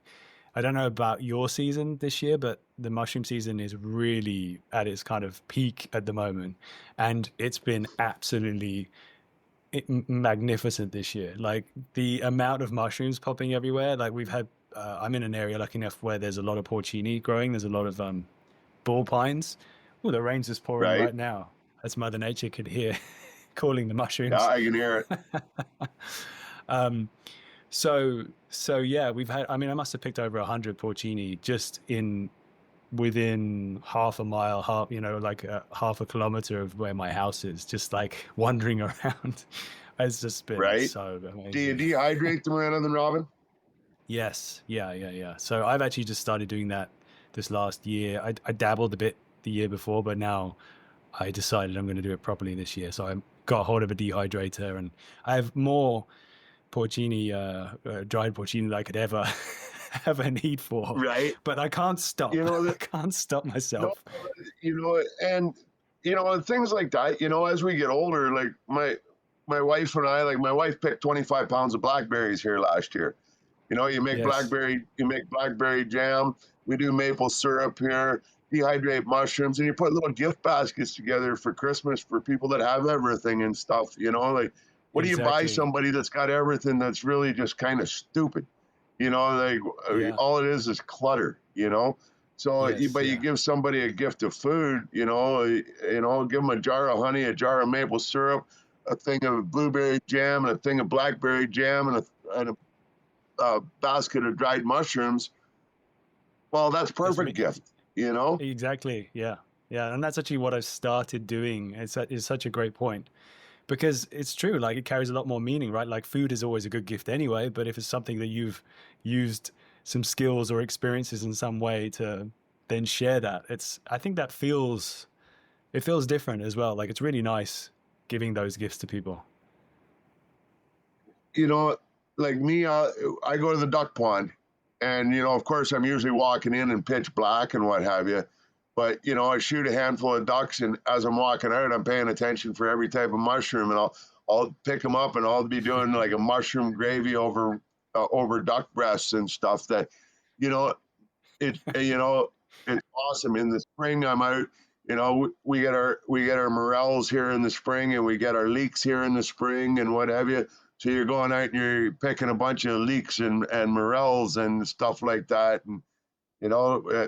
I don't know about your season this year, but the mushroom season is really at its kind of peak at the moment. And it's been absolutely magnificent this year. Like the amount of mushrooms popping everywhere. Like we've had, I'm in an area lucky enough where there's a lot of porcini growing. There's a lot of bull pines. Oh, the rain's just pouring right now. As Mother Nature could hear calling the mushrooms. Yeah, I can hear it. So yeah, we've had, I must have picked over 100 porcini just within half a mile, half a kilometer of where my house is, just like wandering around. It's just been so amazing. Do you dehydrate them or anything, Robin? Yes. Yeah. So I've actually just started doing that this last year. I dabbled a bit the year before, but now I decided I'm going to do it properly this year. So I got hold of a dehydrator, and I have more porcini, dried porcini than I could ever have a need for. Right. But I can't stop. I can't stop myself. And things like that, as we get older, like my wife and I, like my wife picked 25 pounds of blackberries here last year. You make blackberry jam. We do maple syrup here, dehydrate mushrooms, and you put little gift baskets together for Christmas for people that have everything and stuff. Like, what do you buy somebody that's got everything that's really just kind of stupid? All it is clutter. So, you give somebody a gift of food. Give them a jar of honey, a jar of maple syrup, a thing of blueberry jam, and a thing of blackberry jam, and a basket of dried mushrooms. Well, that's perfect gift. Exactly. Yeah. And that's actually what I've started doing. It's such a great point. Because it's true, like it carries a lot more meaning, right? Like food is always a good gift anyway, but if it's something that you've used some skills or experiences in some way to then share that, I think that feels different as well. Like it's really nice giving those gifts to people. Like me, I go to the duck pond, and of course I'm usually walking in pitch black and what have you. But, I shoot a handful of ducks, and as I'm walking out, I'm paying attention for every type of mushroom, and I'll pick them up, and I'll be doing like a mushroom gravy over duck breasts and stuff that, it's awesome. In the spring, I'm out, we get our morels here in the spring, and we get our leeks here in the spring and what have you. So you're going out and you're picking a bunch of leeks and morels and stuff like that. And,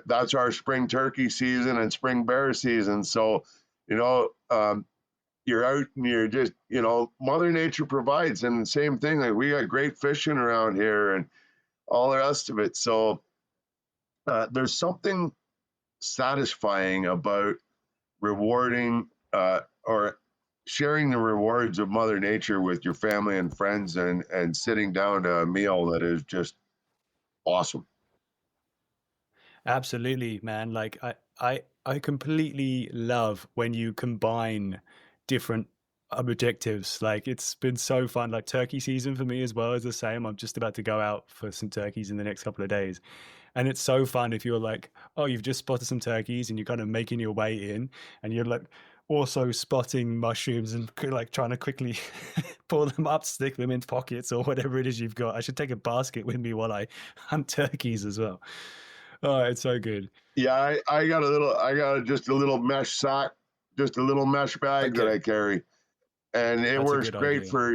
that's our spring turkey season and spring bear season. So, you're out and you're just, Mother Nature provides. And the same thing, like we got great fishing around here and all the rest of it. So there's something satisfying about rewarding or sharing the rewards of Mother Nature with your family and friends and sitting down to a meal that is just awesome. Absolutely, man. Like I completely love when you combine different objectives. Like it's been so fun. Like turkey season for me as well is the same. I'm just about to go out for some turkeys in the next couple of days. And it's so fun if you're like, oh, you've just spotted some turkeys and you're kind of making your way in and you're like also spotting mushrooms and like trying to quickly pull them up, stick them in pockets or whatever it is you've got. I should take a basket with me while I hunt turkeys as well. Oh, it's so good. Yeah, I got just a little mesh sack, just a little mesh bag that I carry. And it works great for,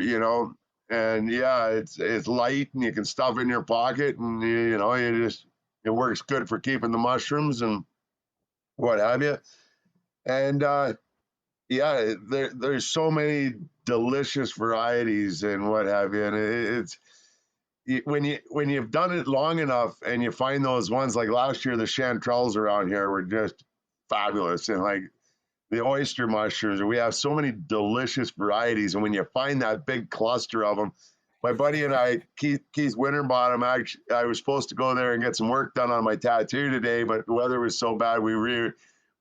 And yeah, it's light and you can stuff in your pocket, and it works good for keeping the mushrooms and what have you. And yeah, there's so many delicious varieties and what have you, and when you've done it long enough and you find those ones, like last year, the chanterelles around here were just fabulous, and like the oyster mushrooms, we have so many delicious varieties. And when you find that big cluster of them, my buddy and I, Keith Winterbottom, actually, I was supposed to go there and get some work done on my tattoo today, but the weather was so bad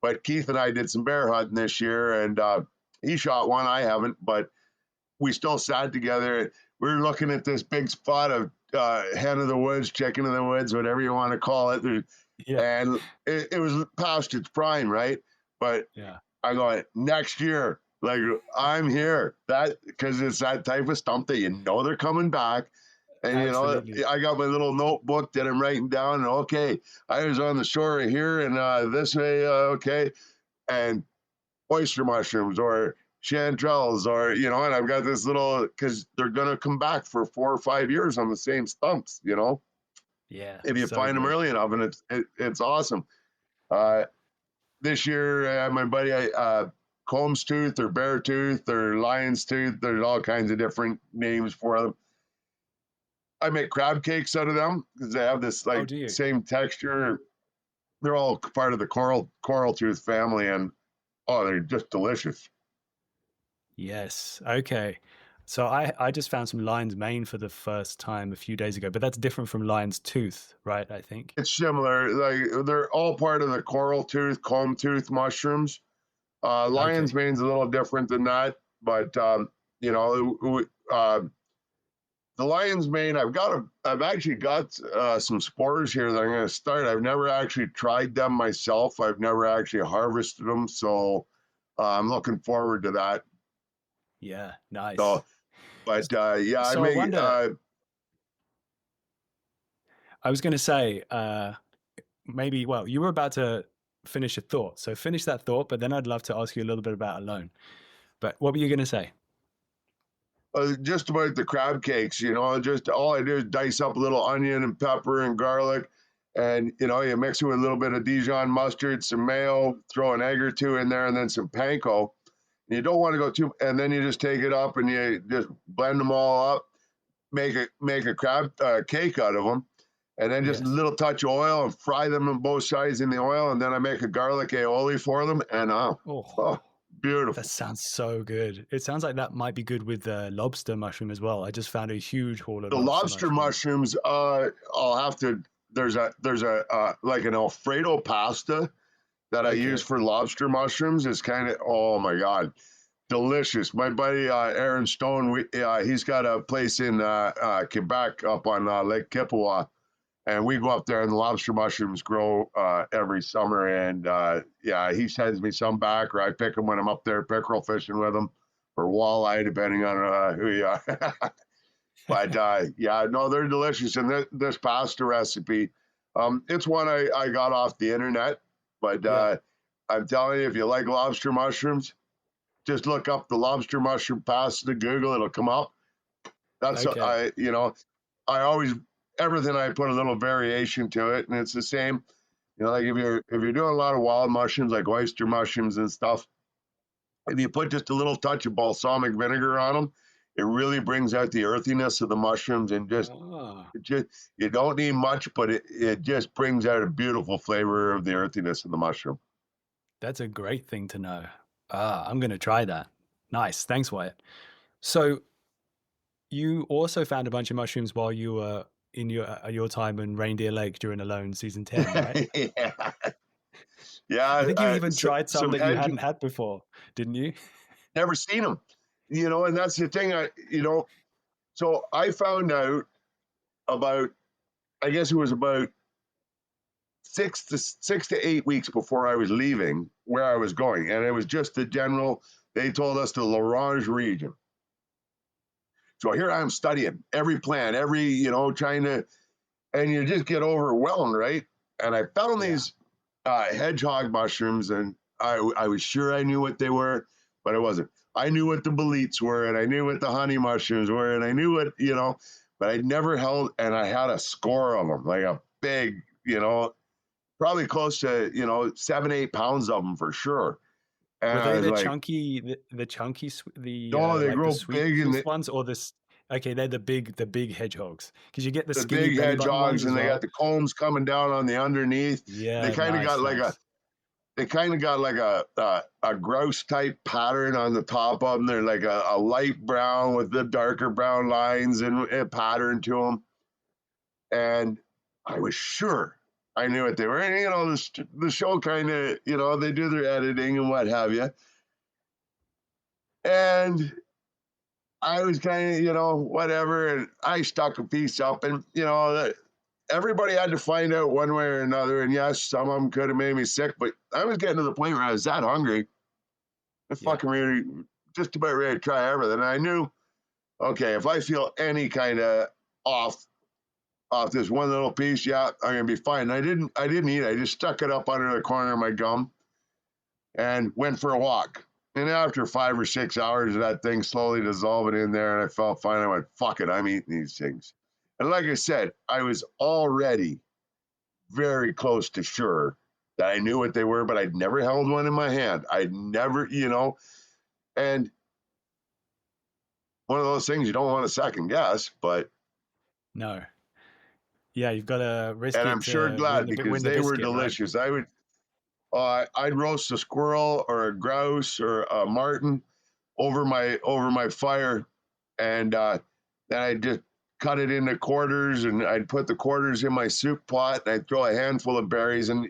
but Keith and I did some bear hunting this year, and he shot one, I haven't, but we still sat together. We were looking at this big spot of hen of the woods, chicken of the woods, whatever you want to call it. Yeah. And it was past its prime, right? But Yeah. I go, next year, like I'm here. Because it's that type of stump that they're coming back. And Absolutely. I got my little notebook that I'm writing down. And okay, I was on the shore here, and this way, okay, and oyster mushrooms or chanterelles, or and I've got this little, because they're gonna come back for 4 or 5 years on the same stumps. Yeah. If you so find them good. early enough, and it's awesome. This year, my buddy, Combs tooth or bear tooth or lion's tooth. There's all kinds of different names for them. I make crab cakes out of them because they have this Oh, do you? same texture. They're all part of the coral tooth family, and they're just delicious. Yes. Okay. So I just found some lion's mane for the first time a few days ago, but that's different from lion's tooth, right? I think. It's similar. Like they're all part of the coral tooth, comb tooth mushrooms. Lion's mane's a little different than that, but the lion's mane, I've actually got some spores here that I'm going to start. I've never actually tried them myself. I've never actually harvested them, so I'm looking forward to that. Yeah, nice. So, but yeah, So I wonder. I was going to say, maybe. Well, you were about to finish a thought, so finish that thought. But then I'd love to ask you a little bit about Alone. But what were you going to say? Just about the crab cakes, just all I do is dice up a little onion and pepper and garlic, and you mix it with a little bit of Dijon mustard, some mayo, throw an egg or two in there, and then some panko. And you don't want to go too, and then you just take it up and you just blend them all up, make a crab cake out of them, and then just a little touch of oil and fry them on both sides in the oil, and then I make a garlic aioli for them, and beautiful. That sounds so good. It sounds like that might be good with lobster mushroom as well. I just found a huge haul of the lobster mushrooms. I'll have to. There's a like an Alfredo pasta that I use for lobster mushrooms. It's kind of, oh my god, delicious. My buddy Aaron Stone, he's got a place in Quebec up on Lake Kippawa. And we go up there, and the lobster mushrooms grow every summer. And he sends me some back, or I pick them when I'm up there pickerel fishing with them, or walleye, depending on who you are. But no, they're delicious. And this pasta recipe, it's one I got off the internet. But I'm telling you, if you like lobster mushrooms, just look up the lobster mushroom pasta. Google, it'll come up. That's I always. Everything I put a little variation to it, and it's the same. Like if you're doing a lot of wild mushrooms, like oyster mushrooms and stuff, if you put just a little touch of balsamic vinegar on them, it really brings out the earthiness of the mushrooms, and you don't need much, but it just brings out a beautiful flavor of the earthiness of the mushroom. That's a great thing to know. I'm going to try that. Nice, thanks, Wyatt. So you also found a bunch of mushrooms while you were in your time in Reindeer Lake during Alone season 10, right? Yeah. I think you even tried some that you hadn't had before, didn't you? Never seen them, and that's the thing. So I found out about, I guess it was about 6 to 8 weeks before I was leaving where I was going, and it was just the general. They told us the L'Orange region. So here I am studying every plant, trying to, and you just get overwhelmed, right? And I found these hedgehog mushrooms, and I was sure I knew what they were. but it wasn't. I knew what the boletes were, and I knew what the honey mushrooms were, and I knew what, but I never held, and I had a score of them, like a big, probably close to, 7-8 pounds of them for sure. And Were I they was the like, chunky, no, they like the grow sweet big, and tooth ones, or this? Okay, they're the big hedgehogs, because you get the the skinny big belly button ones hedgehogs, as and they got well. the combs coming down on the underneath. They Yeah, kind of got nice. a grouse type pattern on the top of them. They're like a light brown with the darker brown lines and a pattern to them. And I was sure I knew what they were. And, the show kind of, they do their editing and what have you. And I was kind of, whatever. And I stuck a piece up, and, everybody had to find out one way or another. And yes, some of them could have made me sick, but I was getting to the point where I was that hungry. I fucking really just about ready to try everything. And I knew, okay, if I feel any kind of off this one little piece, I'm gonna be fine. And I didn't eat it. I just stuck it up under the corner of my gum and went for a walk. And after 5 or 6 hours of that thing slowly dissolving in there, and I felt fine, I went, fuck it, I'm eating these things. And like I said, I was already very close to sure that I knew what they were, but I'd never held one in my hand. I'd never, and one of those things you don't want to second guess, but No. Yeah, you've got to risk and it I'm sure to glad win because the they were biscuit, right? delicious. I'd roast a squirrel or a grouse or a marten over my fire, and then I'd just cut it into quarters, and I'd put the quarters in my soup pot, and I'd throw a handful of berries, and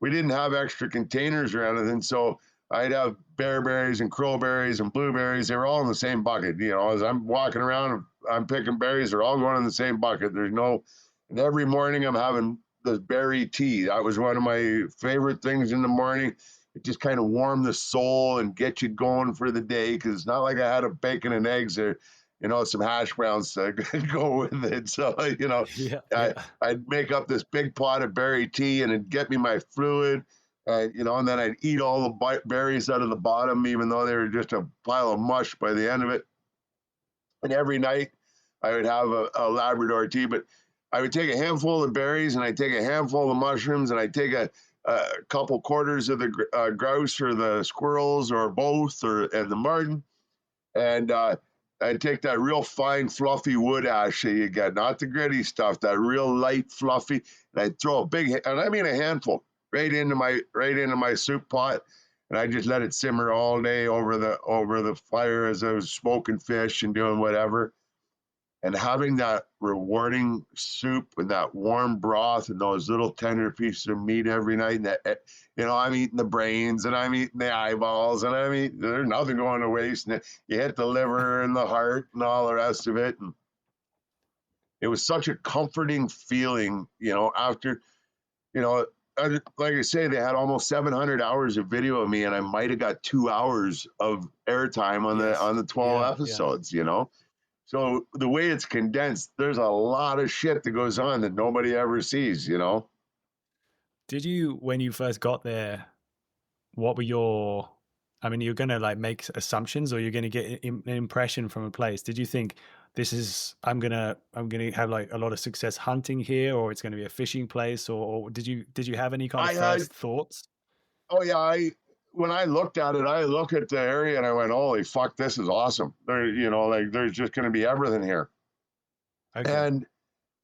we didn't have extra containers or anything, so I'd have bearberries and crowberries and blueberries. They were all in the same bucket. As I'm walking around, I'm picking berries. They're all going in the same bucket. And every morning I'm having the berry tea. That was one of my favorite things in the morning. It just kind of warmed the soul and get you going for the day, because it's not like I had a bacon and eggs or, some hash browns to go with it. So, I'd make up this big pot of berry tea, and it'd get me my fluid. And then I'd eat all the berries out of the bottom, even though they were just a pile of mush by the end of it. And every night I would have a Labrador tea, but I would take a handful of berries, and I'd take a handful of mushrooms, and I'd take a couple quarters of the grouse or the squirrels or both, and the marten. And I'd take that real fine, fluffy wood ash that you get, not the gritty stuff, that real light, fluffy. And I'd throw and I mean a handful, right into my soup pot, and I just let it simmer all day over the fire as I was smoking fish and doing whatever. And having that rewarding soup and that warm broth and those little tender pieces of meat every night, and that, I'm eating the brains and I'm eating the eyeballs, and there's nothing going to waste. And you hit the liver and the heart and all the rest of it. And it was such a comforting feeling, after, like I say, they had almost 700 hours of video of me, and I might have got 2 hours of airtime on the 12 episodes, So the way it's condensed, there's a lot of shit that goes on that nobody ever sees, Did you, when you first got there, what were you're going to make assumptions, or you're going to get an impression from a place? Did you think I'm going to have a lot of success hunting here, or it's going to be a fishing place, or did you have any kind of first thoughts? Oh yeah, when I looked at it, I looked at the area and I went, holy fuck, this is awesome. There's just going to be everything here. Okay. And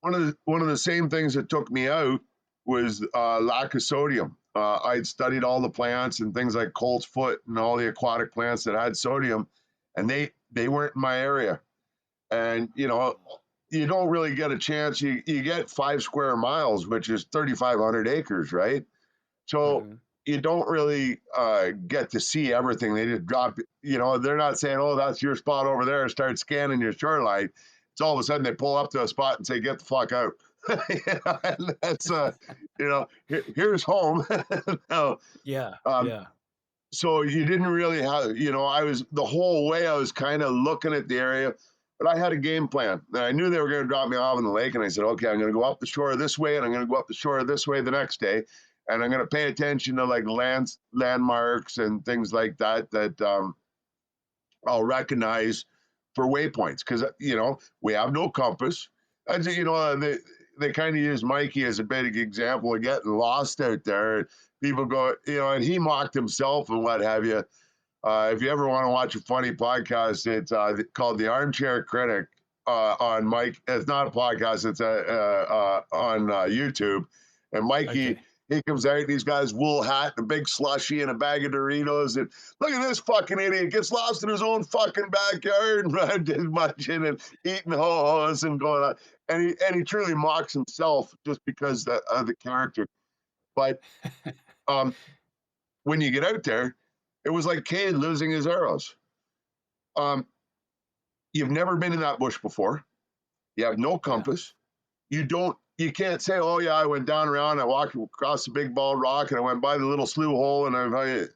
one of the same things that took me out was lack of sodium. I'd studied all the plants and things like colt's foot and all the aquatic plants that had sodium, and they weren't in my area. And, you don't really get a chance. You get 5 square miles, which is 3,500 acres, right? So you don't really get to see everything. They just drop, they're not saying, oh, that's your spot over there, start scanning your shoreline. It's all of a sudden they pull up to a spot and say, get the fuck out. And that's, here's home. No, so you didn't really have, the whole way I was kind of looking at the area, but I had a game plan. And I knew they were going to drop me off in the lake, and I said, okay, I'm going to go up the shore this way, and I'm going to go up the shore this way the next day. And I'm going to pay attention to landmarks and things like that I'll recognize for waypoints because, we have no compass. And, they kind of use Mikey as a big example of getting lost out there. People go, and he mocked himself and what have you. If you ever want to watch a funny podcast, it's called The Armchair Critic on Mike. It's not a podcast. It's on YouTube. And Mikey, Okay. he comes out and he's got his wool hat and a big slushie and a bag of Doritos. And look at this fucking idiot. Gets lost in his own fucking backyard and just munching and eating ho-hos and going on. And he truly mocks himself just because of the character. But when you get out there, it was like Cade losing his arrows. You've never been in that bush before. You have no compass. You can't say, oh yeah, I went down around, I walked across the big bald rock and I went by the little slough hole and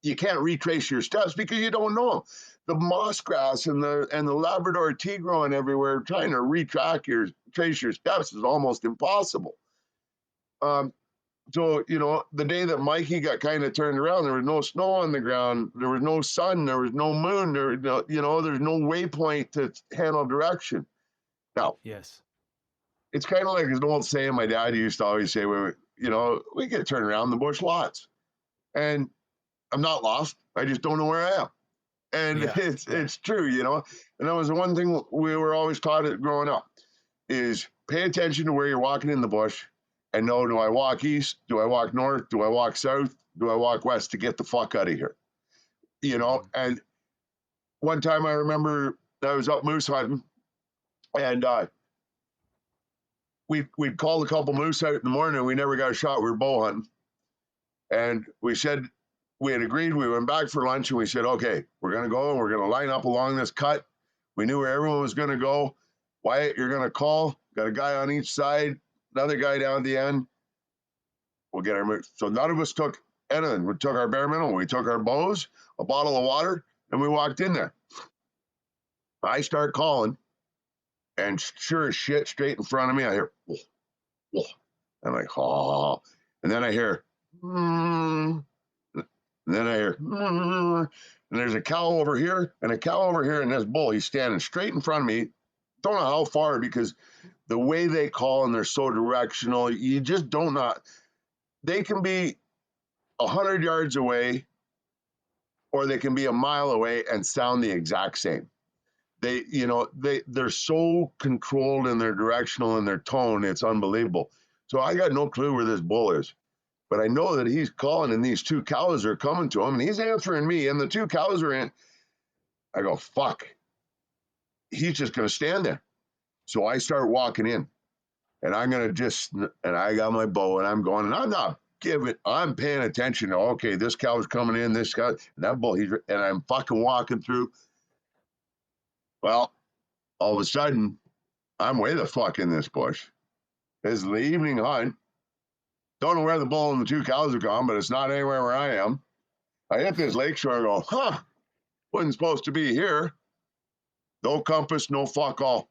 you can't retrace your steps because you don't know them. The moss grass and the Labrador tea growing everywhere, trying to trace your steps is almost impossible. So, the day that Mikey got kind of turned around, there was no snow on the ground. There was no sun. There was no moon. There's no waypoint to handle direction. Now, Yes. it's kind of like an old saying my dad used to always say, we get turned around in the bush lots. And I'm not lost. I just don't know where I am. And it's true, And that was the one thing we were always taught it growing up is pay attention to where you're walking in the bush. And know, do I walk east? Do I walk north? Do I walk south? Do I walk west to get the fuck out of here? And one time I remember I was up moose hunting and we'd called a couple moose out in the morning and we never got a shot. We were bow hunting. And we said, we had agreed, we went back for lunch and we said, okay, we're going to go and we're going to line up along this cut. We knew where everyone was going to go. Wyatt, you're going to call. Got a guy on each side. Another guy down at the end, we'll get our moose. So none of us took anything. We took our bare minimum. We took our bows, a bottle of water, and we walked in there. I start calling, and sure as shit, straight in front of me, I hear, whoa, whoa. I'm like, oh. And then I hear, and then I hear, and there's a cow over here and a cow over here, and this bull, he's standing straight in front of me. Don't know how far because the way they call and they're so directional, you just don't know. They can be 100 yards away, or they can be a mile away and sound the exact same. They're so controlled in their directional and their tone, it's unbelievable. So I got no clue where this bull is, but I know that he's calling and these two cows are coming to him and he's answering me and the two cows are in. I go, fuck. He's just going to stand there. So I start walking in and I'm going to and I got my bow and I'm going, and I'm paying attention to, okay, this cow's coming in, this cow, and that bull, and I'm fucking walking through. Well, all of a sudden, I'm way the fuck in this bush. It's the evening hunt. Don't know where the bull and the two cows have gone, but it's not anywhere where I am. I hit this lakeshore and go, wasn't supposed to be here. No compass, no fuck all.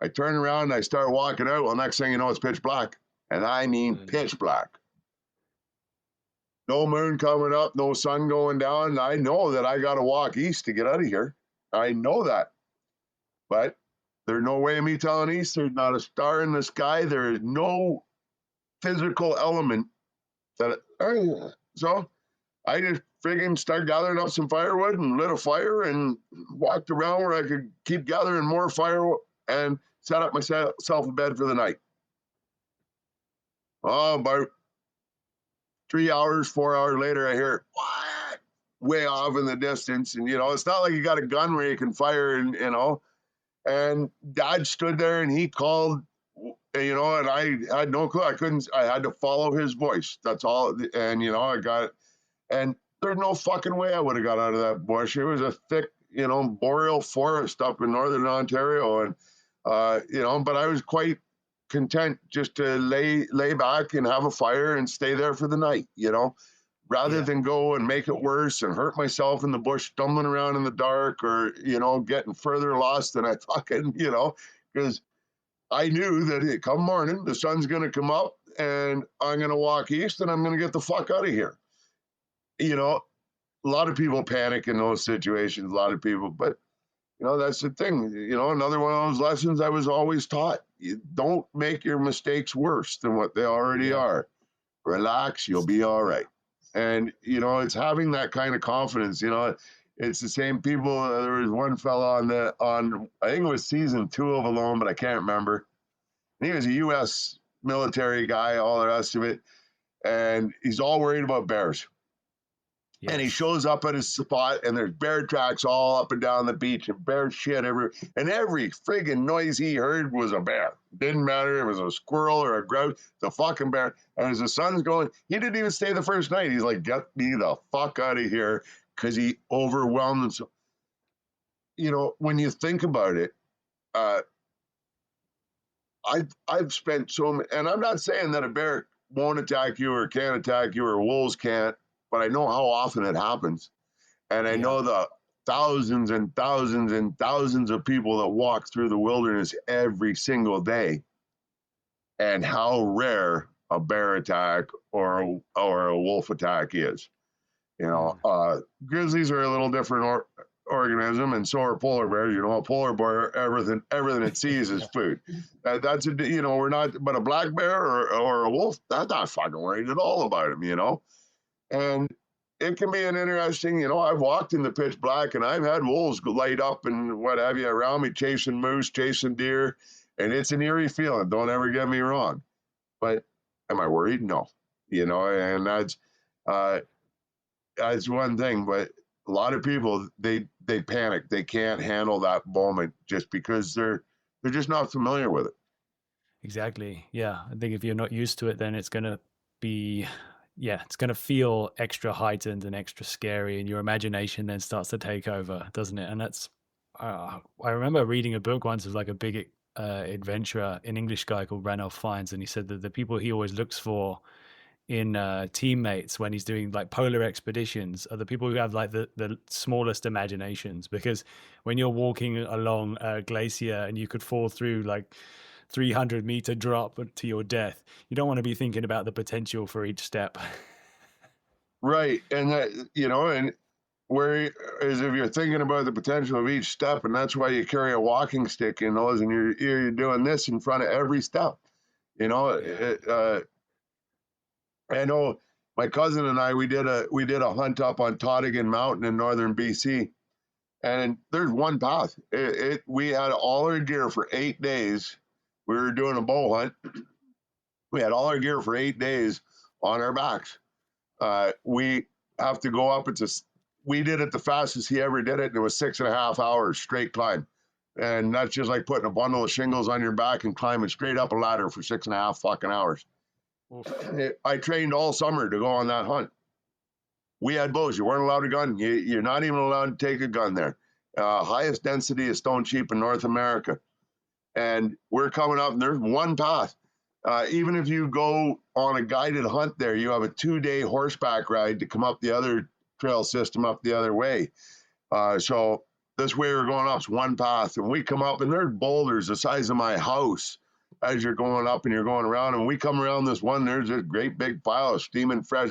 I turn around and I start walking out. Well, next thing you know, it's pitch black. And I mean pitch black. No moon coming up, no sun going down. I know that I got to walk east to get out of here. I know that. But there's no way of me telling east. There's not a star in the sky. There is no physical element so I just friggin' started gathering up some firewood and lit a fire and walked around where I could keep gathering more firewood and set up myself a bed for the night. About 4 hours later, I hear what way off in the distance, and it's not like you got a gun where you can fire, and and Dad stood there and he called, and I had no clue. I had to follow his voice. That's all. And I got it. And there's no fucking way I would have got out of that bush. It was a thick, boreal forest up in northern Ontario, and but I was quite content just to lay back and have a fire and stay there for the night, rather than go and make it worse and hurt myself in the bush, stumbling around in the dark, or getting further lost than I fucking, because I knew that come morning the sun's going to come up and I'm going to walk east and I'm going to get the fuck out of here. a lot of people panic in those situations. A lot of people, but that's the thing. Another one of those lessons I was always taught: you don't make your mistakes worse than what they already are. Relax, you'll be all right. And it's having that kind of confidence. It's the same people. There was one fella on I think it was season 2 of Alone, but I can't remember. And he was a U.S. military guy, all the rest of it, and he's all worried about bears. Yes. And he shows up at his spot, and there's bear tracks all up and down the beach, and bear shit everywhere. And every friggin' noise he heard was a bear. Didn't matter if it was a squirrel or a grouse, the fucking bear. And as the sun's going, he didn't even stay the first night. He's like, get me the fuck out of here, because he overwhelmed himself. When you think about it, I've spent so many, and I'm not saying that a bear won't attack you or can't attack you or wolves can't, but I know how often it happens. And I know the thousands and thousands and thousands of people that walk through the wilderness every single day, and how rare a bear attack or a wolf attack is. Grizzlies are a little different organism, and so are polar bears. A polar bear, everything it sees is food. That's we're not, but a black bear or a wolf, that's not fucking worried at all about him. And it can be an interesting, I've walked in the pitch black, and I've had wolves light up and what have you around me, chasing moose, chasing deer, and it's an eerie feeling. Don't ever get me wrong, but am I worried? No, and that's one thing. But a lot of people, they panic. They can't handle that moment just because they're just not familiar with it. Exactly. Yeah, I think if you're not used to it, then it's gonna be. Yeah, it's going to feel extra heightened and extra scary, and your imagination then starts to take over, doesn't it? And that's, I remember reading a book once of like a big adventurer, an English guy called Ranulph Fiennes, and he said that the people he always looks for in teammates when he's doing like polar expeditions are the people who have like the smallest imaginations, because when you're walking along a glacier and you could fall through like 300-meter drop to your death, you don't want to be thinking about the potential for each step. Right. And that, and whereas if you're thinking about the potential of each step, and that's why you carry a walking stick in those, and you're doing this in front of every step. I know my cousin and I, we did a hunt up on Tottigan Mountain in northern BC, and there's one path. We had all our gear for 8 days. We were doing a bow hunt. We had all our gear for 8 days on our backs. We have to go up. We did it the fastest he ever did it, and it was 6.5 hours straight climb. And that's just like putting a bundle of shingles on your back and climbing straight up a ladder for 6.5 fucking hours. I trained all summer to go on that hunt. We had bows. You weren't allowed a gun. You're not even allowed to take a gun there. Highest density of stone sheep in North America. And we're coming up, and there's one path. Even if you go on a guided hunt there, you have a 2-day horseback ride to come up the other trail system up the other way. So this way we're going up is one path, and we come up, and there's boulders the size of my house as you're going up and you're going around. And we come around this one, there's this great big pile of steaming fresh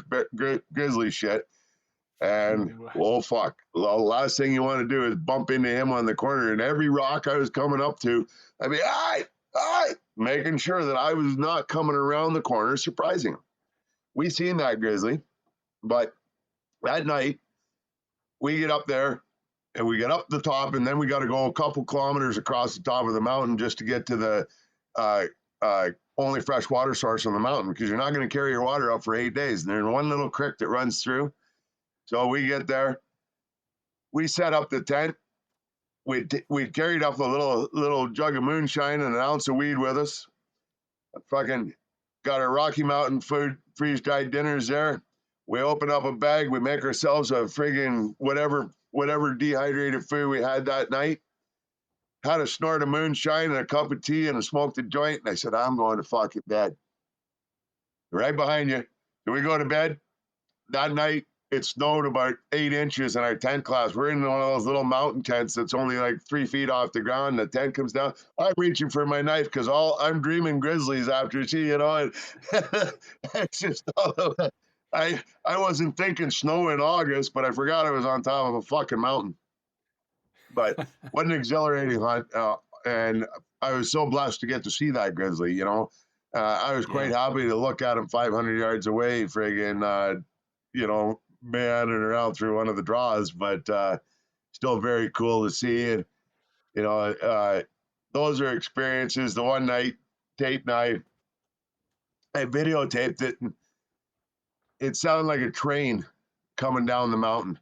grizzly shit. And well, fuck. The last thing you want to do is bump into him on the corner. And every rock I was coming up to, I'd be, making sure that I was not coming around the corner, surprising him. We seen that grizzly, but that night we get up there and we get up the top, and then we got to go a couple kilometers across the top of the mountain just to get to the only fresh water source on the mountain, because you're not going to carry your water up for 8 days. And there's one little creek that runs through. So we get there, we set up the tent. We carried up a little jug of moonshine and an ounce of weed with us. Fucking got our Rocky Mountain food, freeze-dried dinners there. We open up a bag. We make ourselves a friggin' whatever dehydrated food we had that night. Had a snort of moonshine and a cup of tea and a smoked a joint. And I said, I'm going to fucking bed. Right behind you. So we go to bed. That night, it snowed about 8 inches in our tent class. We're in one of those little mountain tents that's only like 3 feet off the ground. The tent comes down. I'm reaching for my knife because I'm dreaming grizzlies after and it's just all of it. I wasn't thinking snow in August, but I forgot I was on top of a fucking mountain. But what an exhilarating hunt. And I was so blessed to get to see that grizzly, you know. I was quite happy to look at him 500 yards away, friggin', you know, meandering around through one of the draws, but still very cool to see. And, you know, those are experiences. The one night, tape night, I videotaped it, and it sounded like a train coming down the mountain,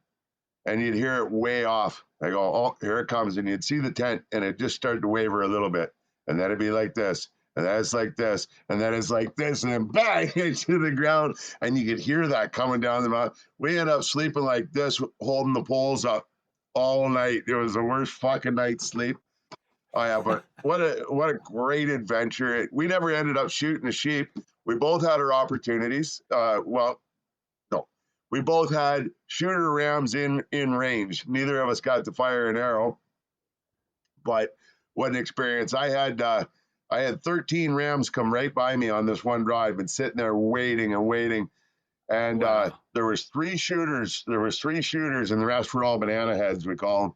and you'd hear it way off. I go, oh, here it comes, and you'd see the tent, and it just started to waver a little bit, and then it'd be like this, and then it's like this, and then it's like this, and then bang into the ground, and you could hear that coming down the mountain. We ended up sleeping like this, holding the poles up all night. It was the worst fucking night's sleep. Oh yeah, but what a great adventure! We never ended up shooting a sheep. We both had our opportunities. Well, no, we both had shooter rams in range. Neither of us got to fire an arrow, but what an experience! I had 13 rams come right by me on this one drive, and sitting there waiting and waiting. And Wow. there was 3 shooters. There was 3 shooters, and the rest were all banana heads, we call them.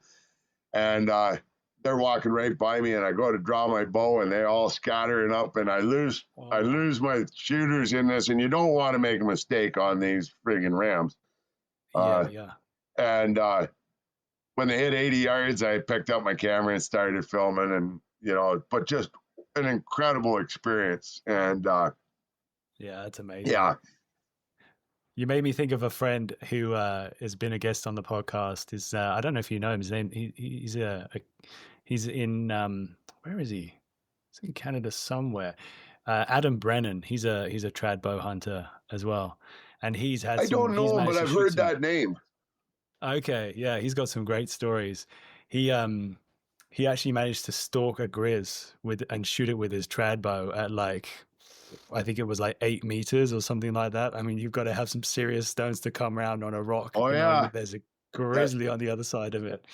And they're walking right by me, and I go to draw my bow, and they all scattering up, and I lose my shooters in this, and you don't want to make a mistake on these friggin' rams. Yeah. And when they hit 80 yards, I picked up my camera and started filming, and you know, but just an incredible experience. And Yeah, that's amazing. yeah, You made me think of a friend who has been a guest on the podcast. Is I don't know if you know him. His name he's in where is he? He's in Canada somewhere. Adam Brennan. He's a trad bow hunter as well, and he's had. I don't know him, but I've heard that name. Okay, yeah, he's got some great stories. He actually managed to stalk a grizz and shoot it with his trad bow at like, I think it was like 8 meters or something like that. I mean, you've got to have some serious stones to come around on a rock. Oh yeah, there's a grizzly on the other side of it.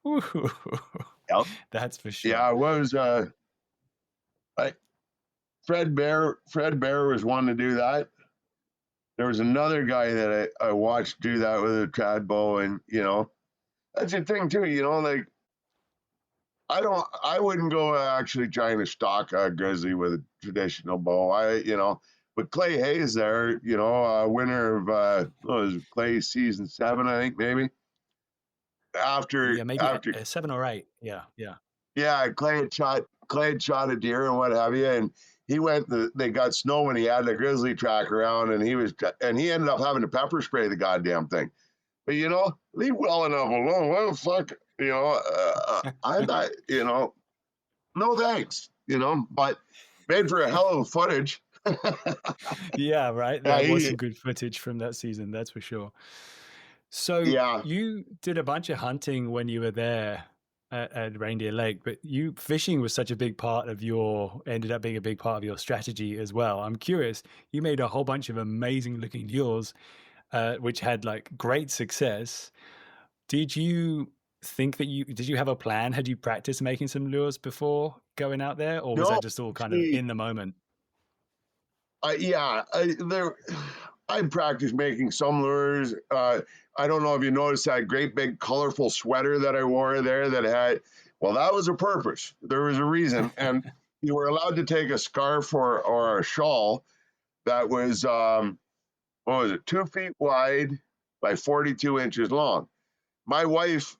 Yep. That's for sure. Yeah, it was like Fred Bear was one to do that. There was another guy that I watched do that with a trad bow, and you know, that's the thing too. You know, like I wouldn't go actually trying to stalk a grizzly with a traditional bow. You know, but Clay Hayes there, you know, winner of what was it, Clay season 7, I think maybe. After 7 or 8. Yeah. Yeah, Clay had shot a deer and what have you, and he went. They got snow, and he had the grizzly track around, and he ended up having to pepper spray the goddamn thing. But you know, leave well enough alone. What the fuck, you know? I'm not, you know, no thanks, you know. But made for a hell of footage. Yeah, right. There was some good footage from that season, that's for sure. So yeah, you did a bunch of hunting when you were there at Reindeer Lake, but fishing was such a big part of ended up being a big part of your strategy as well. I'm curious, you made a whole bunch of amazing looking lures, which had like great success. Did you think that did you have a plan? Had you practiced making some lures before going out there, or was that just all kind of in the moment? Yeah, I practiced making some lures. I don't know if you noticed that great big colorful sweater that I wore there that had, well, that was a purpose. There was a reason. And you were allowed to take a scarf or a shawl that was, what was it, 2 feet wide by 42 inches long. My wife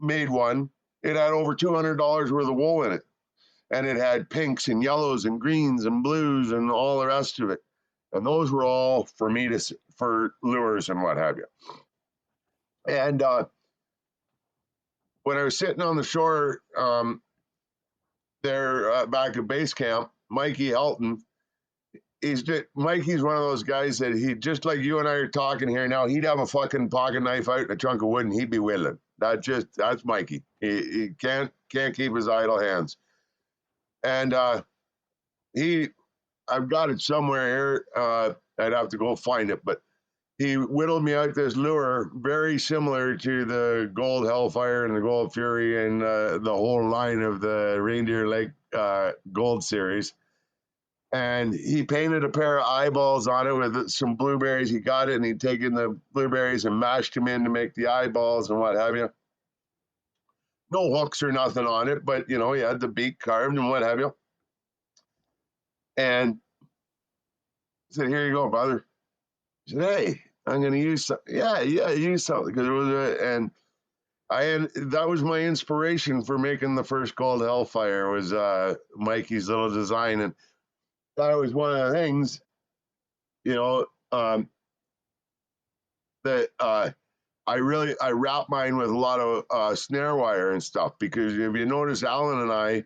made one. It had over $200 worth of wool in it. And it had pinks and yellows and greens and blues and all the rest of it. And those were all for me for lures and what have you. And when I was sitting on the shore there back at base camp, Mikey Helton, Mikey's one of those guys that he, just like you and I are talking here now, he'd have a fucking pocket knife out in a trunk of wood and he'd be whittling. That's Mikey. He can't keep his idle hands. And I've got it somewhere here. I'd have to go find it, but he whittled me out this lure very similar to the Gold Hellfire and the Gold Fury and the whole line of the Reindeer Lake Gold series. And he painted a pair of eyeballs on it with some blueberries. He got it, and he'd taken the blueberries and mashed them in to make the eyeballs and what have you. No hooks or nothing on it, but, you know, he had the beak carved and what have you. And I said, here you go, brother. He said, hey, I'm going to use some. Yeah, use something. Because it was that was my inspiration for making the first Gold Hellfire was Mikey's little design. And that was one of the things, you know, that I wrap mine with a lot of snare wire and stuff, because if you notice, Alan and I,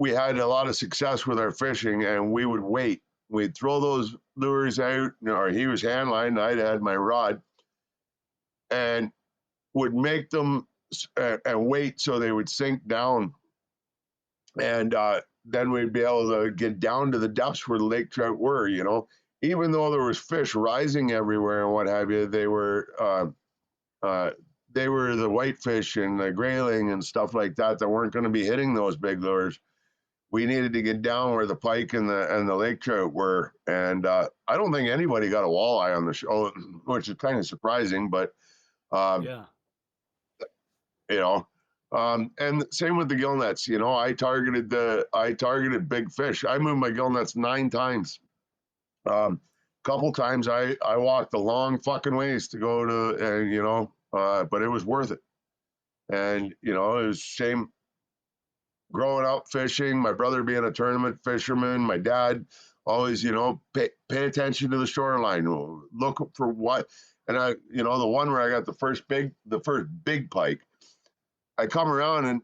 we had a lot of success with our fishing, and we would wait. We'd throw those lures out, or he was hand line, I'd had my rod, and would make them and wait so they would sink down. And then we'd be able to get down to the depths where the lake trout were, you know. Even though there was fish rising everywhere and what have you, they were the whitefish and the grayling and stuff like that weren't going to be hitting those big lures. We needed to get down where the pike and the lake trout were, and I don't think anybody got a walleye on the show, which is kind of surprising. But yeah, you know, and same with the gill nets. You know, I targeted big fish. I moved my gill nets 9 times. Couple times I walked a long fucking ways to go to, and you know, but it was worth it. And you know, it was same growing up fishing, my brother being a tournament fisherman, my dad always, you know, pay attention to the shoreline, look for what. And I, you know, the one where I got the first big pike, I come around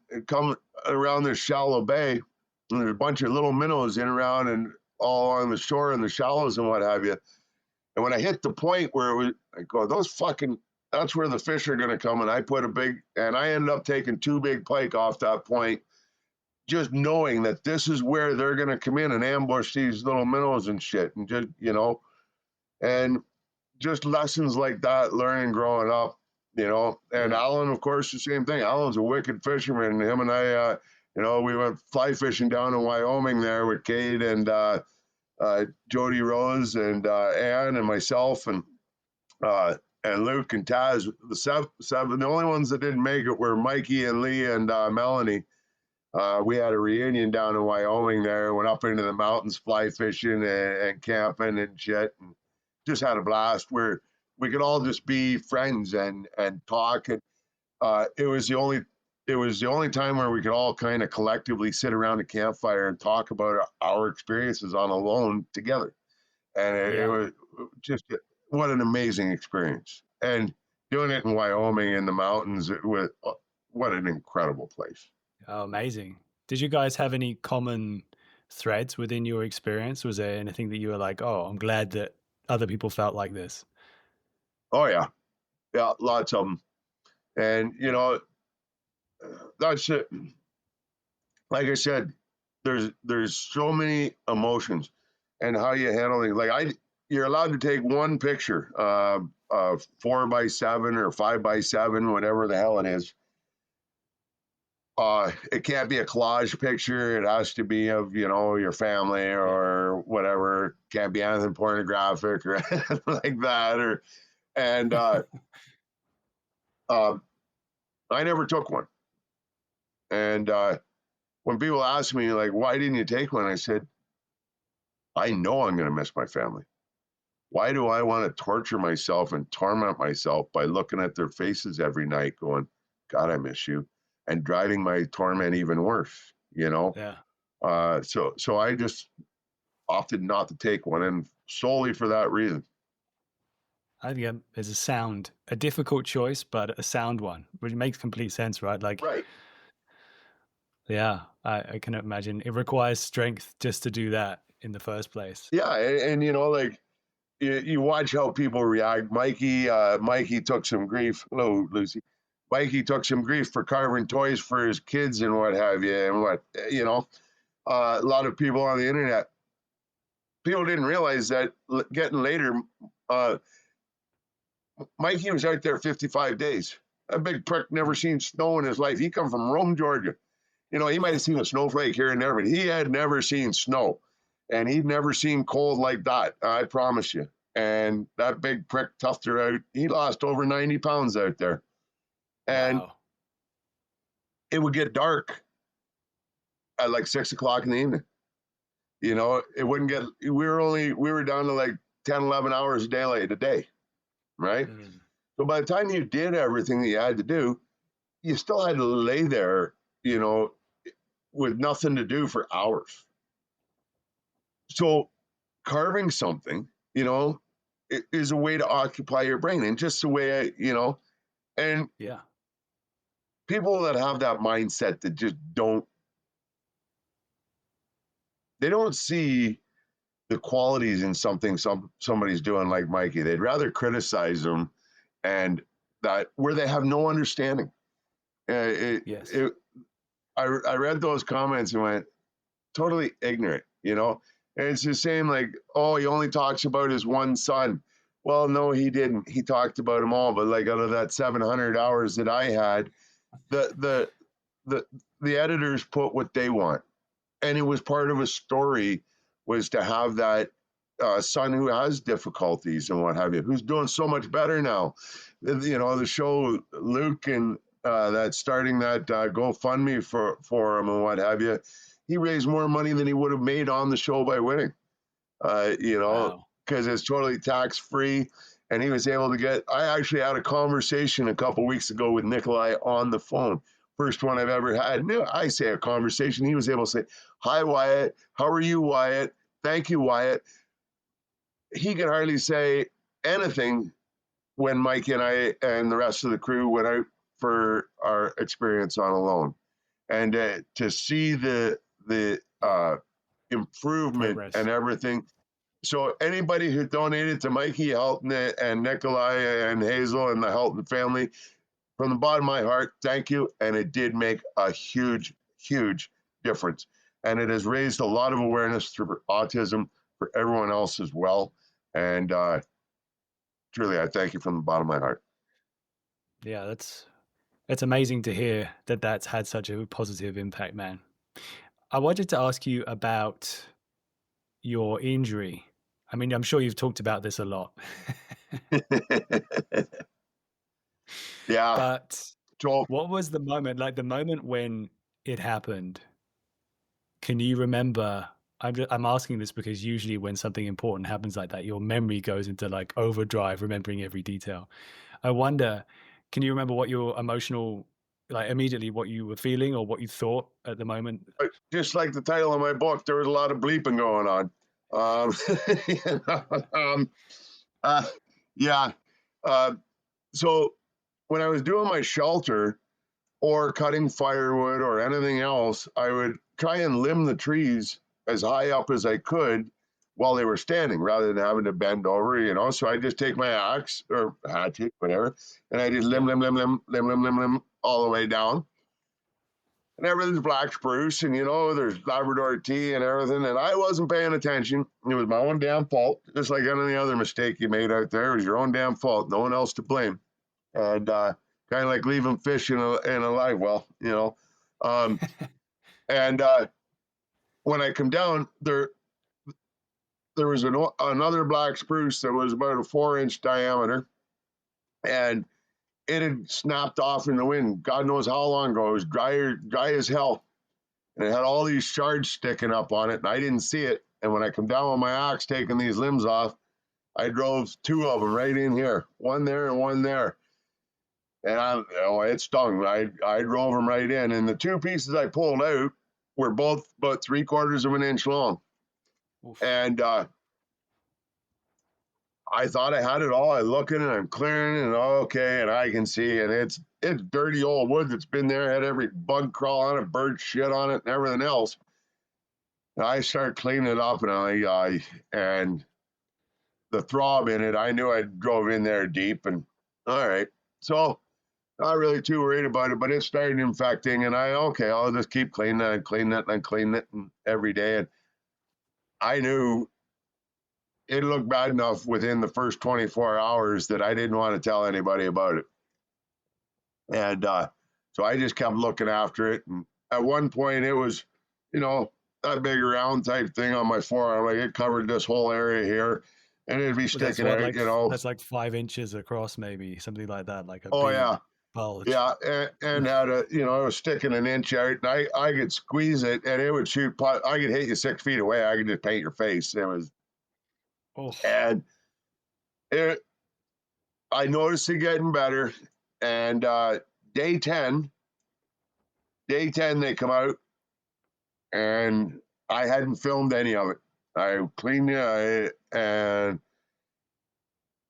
this shallow bay, and there's a bunch of little minnows in around and all on the shore and the shallows and what have you. And when I hit the point where it was, I go, that's where the fish are going to come. And I I ended up taking 2 big pike off that point, just knowing that this is where they're going to come in and ambush these little minnows and shit. And just, you know, and just lessons like that, learning growing up, you know. And Alan, of course, the same thing. Alan's a wicked fisherman. Him and I, you know, we went fly fishing down in Wyoming there with Kate and Jody Rose and Ann and myself and Luke and Taz. The seven, the only ones that didn't make it were Mikey and Lee and Melanie. We had a reunion down in Wyoming there, went up into the mountains fly fishing and camping and shit, and just had a blast where we could all just be friends and talk. And it was the only time where we could all kind of collectively sit around a campfire and talk about our experiences on a lone together. And it was just, what an amazing experience. And doing it in Wyoming in the mountains, what an incredible place. Oh, amazing. Did you guys have any common threads within your experience? Was there anything that you were like, oh, I'm glad that other people felt like this? Oh, yeah. Yeah, lots of them. And, you know, that's it. Like I said, there's so many emotions and how you handle it. Like you're allowed to take one picture, 4x7 or 5x7, whatever the hell it is. It can't be a collage picture. It has to be of, you know, your family or whatever. Can't be anything pornographic or anything like that. I never took one. And when people ask me, like, why didn't you take one? I said, I know I'm going to miss my family. Why do I want to torture myself and torment myself by looking at their faces every night going, God, I miss you, and driving my torment even worse, you know? Yeah. So I just opted not to take one, and solely for that reason. I think there's a difficult choice, but a sound one, which makes complete sense, right? Like, right. Yeah, I can imagine it requires strength just to do that in the first place. Yeah, and you know, like you watch how people react. Mikey took some grief. Hello, Lucy. Mikey took some grief for carving toys for his kids and what have you, and what, you know, a lot of people on the internet. People didn't realize that getting later, Mikey was out there 55 days. That big prick never seen snow in his life. He come from Rome, Georgia. You know, he might have seen a snowflake here and there, but he had never seen snow. and he'd never seen cold like that. I promise you. And that big prick toughed her out. He lost over 90 pounds out there. And Wow. it would get dark at like 6 o'clock in the evening. You know, it wouldn't get, we were down to like 10, 11 hours of daylight a day, right? So by the time you did everything that you had to do, you still had to lay there, you know, with nothing to do for hours. So carving something, you know, is a way to occupy your brain, and just the way, you know, and Yeah. people that have that mindset that just they don't see the qualities in something somebody's doing like Mikey. They'd rather criticize them, and that where they have no understanding. Yes. I read those comments and went, totally ignorant, you know? And it's the same like, oh, he only talks about his one son. Well, no, he didn't. He talked about them all, but like out of that 700 hours that I had, the editors put what they want. And it was part of a story, was to have that son who has difficulties and what have you, who's doing so much better now. You know, the show, Luke, and that's starting that GoFundMe for him and what have you. He raised more money than he would have made on the show by winning, you know, because it's totally tax-free. And he was able to get, I actually had a conversation a couple weeks ago with Nikolai on the phone. First one I've ever had. No, I say a conversation. He was able to say, "Hi, Wyatt. How are you, Wyatt? Thank you, Wyatt." He could hardly say anything when Mike and I and the rest of the crew went out for our experience on Alone. And to see the improvement Progress. and everything. So anybody who donated to Mikey, Helton, and Nikolai and Hazel and the Helton family, from the bottom of my heart, thank you. And it did make a huge, huge difference. And it has raised a lot of awareness for autism for everyone else as well. And truly, I thank you from the bottom of my heart. Yeah, it's amazing to hear that that's had such a positive impact, man. I wanted to ask you about your injury. I mean, I'm sure you've talked about this a lot. Yeah. But So, what was the moment, like the moment when it happened? Can you remember? I'm asking this because usually when something important happens like that, your memory goes into like overdrive, remembering every detail. I wonder, can you remember what your emotional, like immediately what you were feeling or what you thought at the moment? just like the title of my book, there was a lot of bleeping going on. Yeah. So when I was doing my shelter or cutting firewood or anything else, I would try and limb the trees as high up as I could while they were standing, rather than having to bend over, you know. So I just take my axe or hatchet, whatever, and I just limb all the way down. And everything's black spruce, and you know, there's Labrador tea and everything. And I wasn't paying attention. It was my own damn fault, just like any other mistake you made out there. It was your own damn fault, no one else to blame. And kind of like leaving fish in a live well, you know. And when I come down, there was another black spruce that was about a 4-inch diameter, and it had snapped off in the wind. God knows how long ago. It was dry as hell, and it had all these shards sticking up on it, and I didn't see it. And when I come down with my axe, taking these limbs off, I drove 2 of them right in here, one there and one there. And it stung. I drove them right in, and the 2 pieces I pulled out were both about 3/4 of an inch long. Oof. And I thought I had it all. I look at it, I'm clearing it, and okay, and I can see, and it's dirty old wood that's been there, had every bug crawl on it, bird shit on it, and everything else. And I start cleaning it up, and and the throb in it, I knew I drove in there deep, and all right, so not really too worried about it, but it started infecting, and I'll just keep cleaning it and cleaning it and cleaning it every day, and I knew it looked bad enough within the first 24 hours that I didn't want to tell anybody about it. And so I just kept looking after it. And at one point it was, you know, that big round type thing on my forearm. Like it covered this whole area here, and it'd be Well, that's sticking what, out, like you know. that's like 5 inches across, maybe something like that, like a Oh big yeah, bulge. yeah, and had a, you know, it was sticking an inch out, and I could squeeze it, and it would shoot. I could hit you 6 feet away. I could just paint your face. It was, Oh, and it. I noticed it getting better, and day 10, they come out, and I hadn't filmed any of it. I cleaned it, and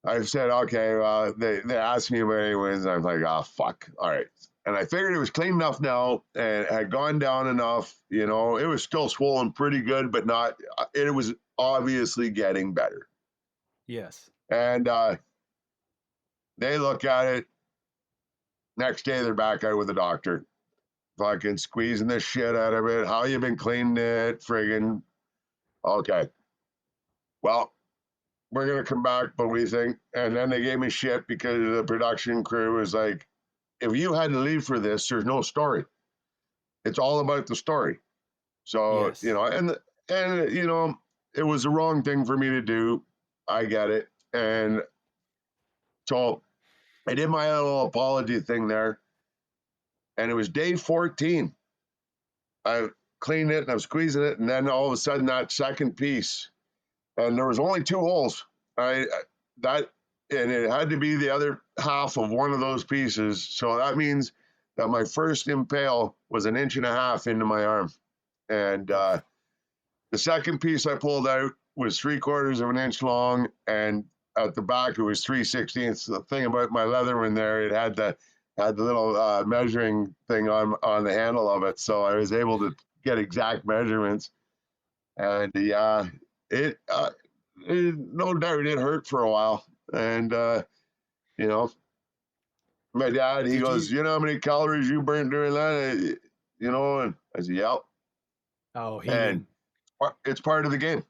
I said, okay, they asked me about anyways. I was like, oh, fuck. All right. And I figured it was clean enough now and had gone down enough. You know, it was still swollen pretty good, but not, it was obviously getting better. yes. And they look at it. Next day, they're back out with the doctor, fucking squeezing the shit out of it. How you been cleaning it? Friggin'. Okay. Well, we're going to come back, but we think. And then they gave me shit because the production crew was like, if you had to leave for this, there's no story. It's all about the story. So, Yes. you know, and you know, it was the wrong thing for me to do. I get it. And so I did my little apology thing there. And it was day 14. I cleaned it and I was squeezing it. And then all of a sudden that second piece, and there was only 2 holes. And it had to be the other half of one of those pieces. So that means that my first impale was 1.5 inches into my arm. And the second piece I pulled out was 3/4 of an inch long. And at the back, it was 3/16. The thing about my Leatherman there, it had the little measuring thing on the handle of it. So I was able to get exact measurements. And yeah, it no doubt it hurt for a while. And, you know, my dad, he goes, you know how many calories you burned during that? You know, and I said, yeah. Oh, he And it's part of the game.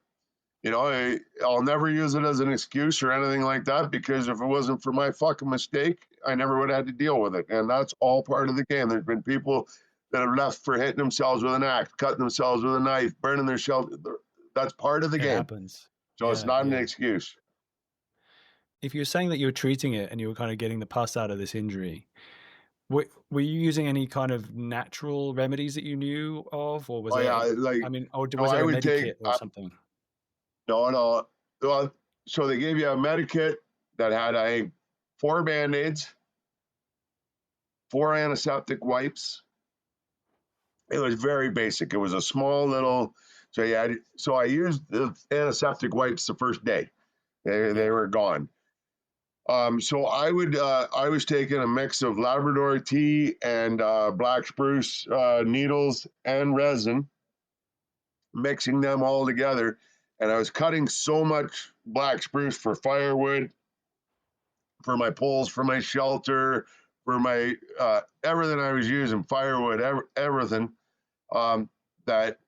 You know, I'll never use it as an excuse or anything like that, because if it wasn't for my fucking mistake, I never would have had to deal with it. And that's all part of the game. There's been people that have left for hitting themselves with an axe, cutting themselves with a knife, burning their shelter. That's part of the it game. happens. So it's not an excuse. If you're saying that you were treating it and you were kind of getting the pus out of this injury, were you using any kind of natural remedies that you knew of, or was Oh there? yeah, like I mean, or was there a medikit or something? No. Well, so they gave you a medikit that had, I think, 4 Band-Aids, 4 antiseptic wipes. It was very basic. It was a small little. So I used the antiseptic wipes the first day. They were gone. So I was taking a mix of Labrador tea and black spruce needles and resin, mixing them all together. And I was cutting so much black spruce for firewood, for my poles, for my shelter, for my everything I was using, firewood, everything, that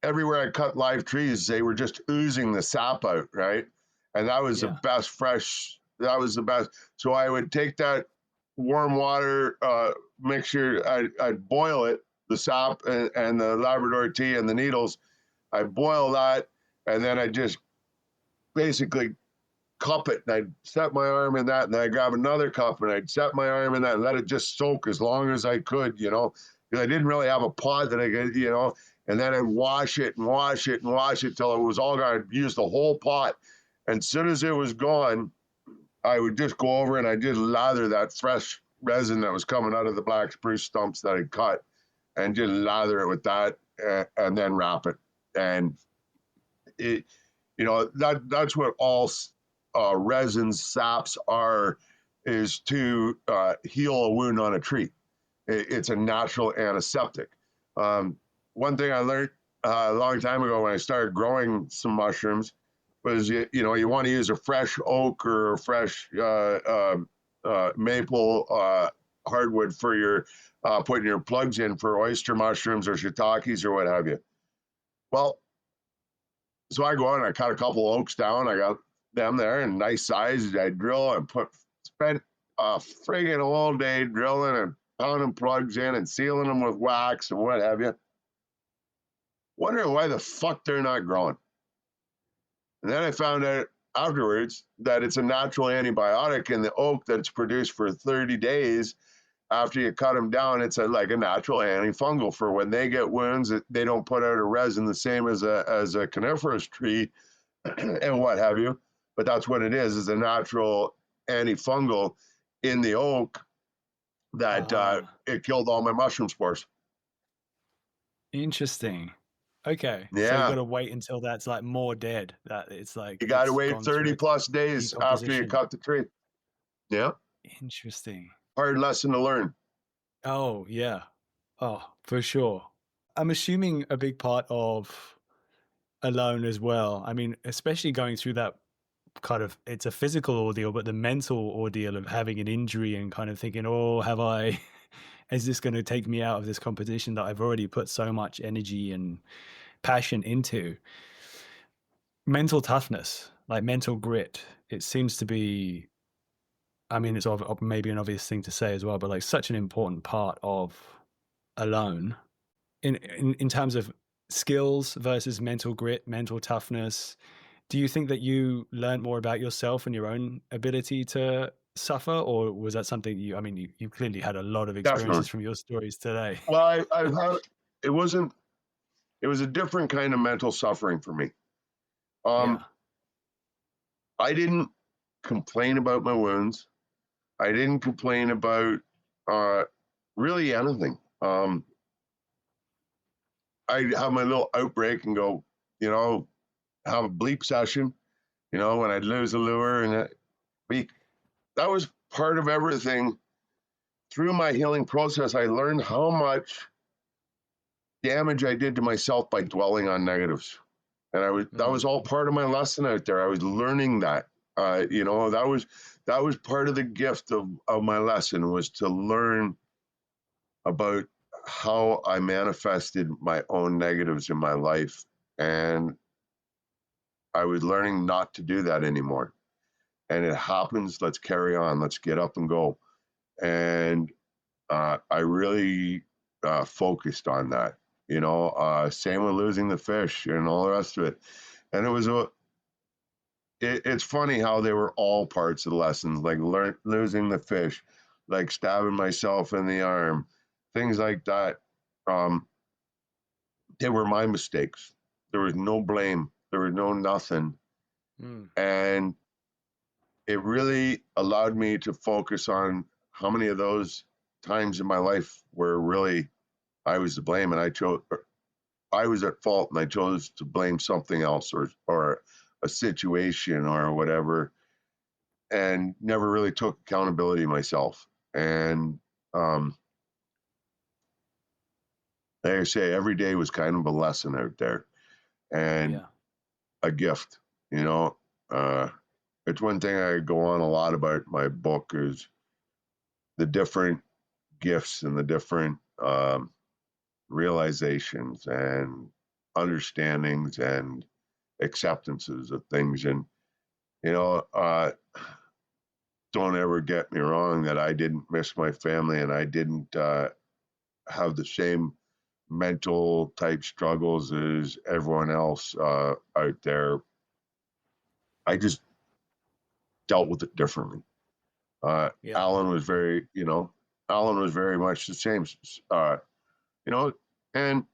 everywhere I cut live trees, they were just oozing the sap out, right? And that was the best fresh, that was the best. So I would take that warm water mixture, I'd boil it, the sap and the Labrador tea and the needles. I'd boil that, and then I just basically cup it, and I'd set my arm in that, and then I'd grab another cup, and I'd set my arm in that, and let it just soak as long as I could, you know, because I didn't really have a pot that I could, you know, and then I'd wash it and wash it and wash it till it was all gone. I'd use the whole pot, and as soon as it was gone, I would just go over and I'd just lather that fresh resin that was coming out of the black spruce stumps that I'd cut, and just lather it with that, and then wrap it. And it, you know, that's what all resins, saps are, is to heal a wound on a tree. It's a natural antiseptic. One thing I learned a long time ago when I started growing some mushrooms was, you know, you want to use a fresh oak or a fresh maple hardwood for your putting your plugs in for oyster mushrooms or shiitakes or what have you. Well, so I go out and I cut a couple oaks down. I got them there in nice size. I drill and spent a friggin' all day drilling and pounding plugs in and sealing them with wax and what have you. wondering why the fuck they're not growing. And then I found out afterwards that it's a natural antibiotic in the oak that's produced for 30 days after you cut them down. It's like a natural antifungal for when they get wounds. They don't put out a resin the same as a coniferous tree and what have you. But that's what it is a natural antifungal in the oak that it killed all my mushroom spores. Interesting. Okay. Yeah. So you got to wait until that's like more dead. That it's like you got to wait 30 plus days after you cut the tree. Yeah. Interesting. Hard lesson to learn. Oh, yeah. Oh, for sure. I'm assuming a big part of Alone as well. I mean, especially going through that kind of, it's a physical ordeal, but the mental ordeal of having an injury and kind of thinking, oh, is this going to take me out of this competition that I've already put so much energy and passion into? Mental toughness, like mental grit, it seems to be, I mean, it's maybe an obvious thing to say as well, but like such an important part of Alone in terms of skills versus mental grit, mental toughness. Do you think that you learned more about yourself and your own ability to suffer, or was that something you clearly had a lot of experiences from your stories today? Well, it was a different kind of mental suffering for me. I didn't complain about my wounds. I didn't complain about really anything. I'd have my little outbreak and go, have a bleep session, when I'd lose a lure. And that was part of everything. Through my healing process, I learned how much damage I did to myself by dwelling on negatives. And that was all part of my lesson out there. I was learning that, that was part of the gift of my lesson, was to learn about how I manifested my own negatives in my life. And I was learning not to do that anymore. And it happens, let's carry on, let's get up and go. And I really focused on that, same with losing the fish and all the rest of it. And it was it's funny how they were all parts of the lessons, like losing the fish, like stabbing myself in the arm, things like that. They were my mistakes. There was no blame. There was no nothing. And it really allowed me to focus on how many of those times in my life where really I was to blame, and I was at fault, and I chose to blame something else or a situation or whatever, and never really took accountability myself. And like I say, every day was kind of a lesson out there, and a gift. It's one thing I go on a lot about my book is the different gifts and the different realizations and understandings and acceptances of things. And don't ever get me wrong that I didn't miss my family, and I didn't have the same mental type struggles as everyone else out there. I just dealt with it differently. Alan was very much the same, and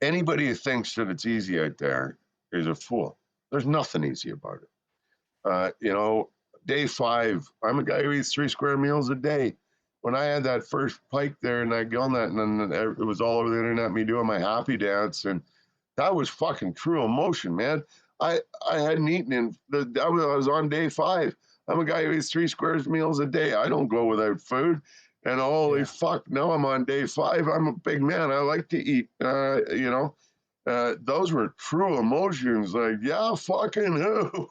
anybody who thinks that it's easy out there is a fool. There's nothing easy about it. Day 5, I'm a guy who eats 3 square meals a day. When I had that first pike there and I got on that, and then it was all over the internet, me doing my happy dance, and that was fucking true emotion, man. I hadn't eaten I was on day 5. I'm a guy who eats 3 square meals a day. I don't go without food. And holy fuck, now I'm on day 5. I'm a big man. I like to eat. Those were true emotions. Like, yeah, fucking who?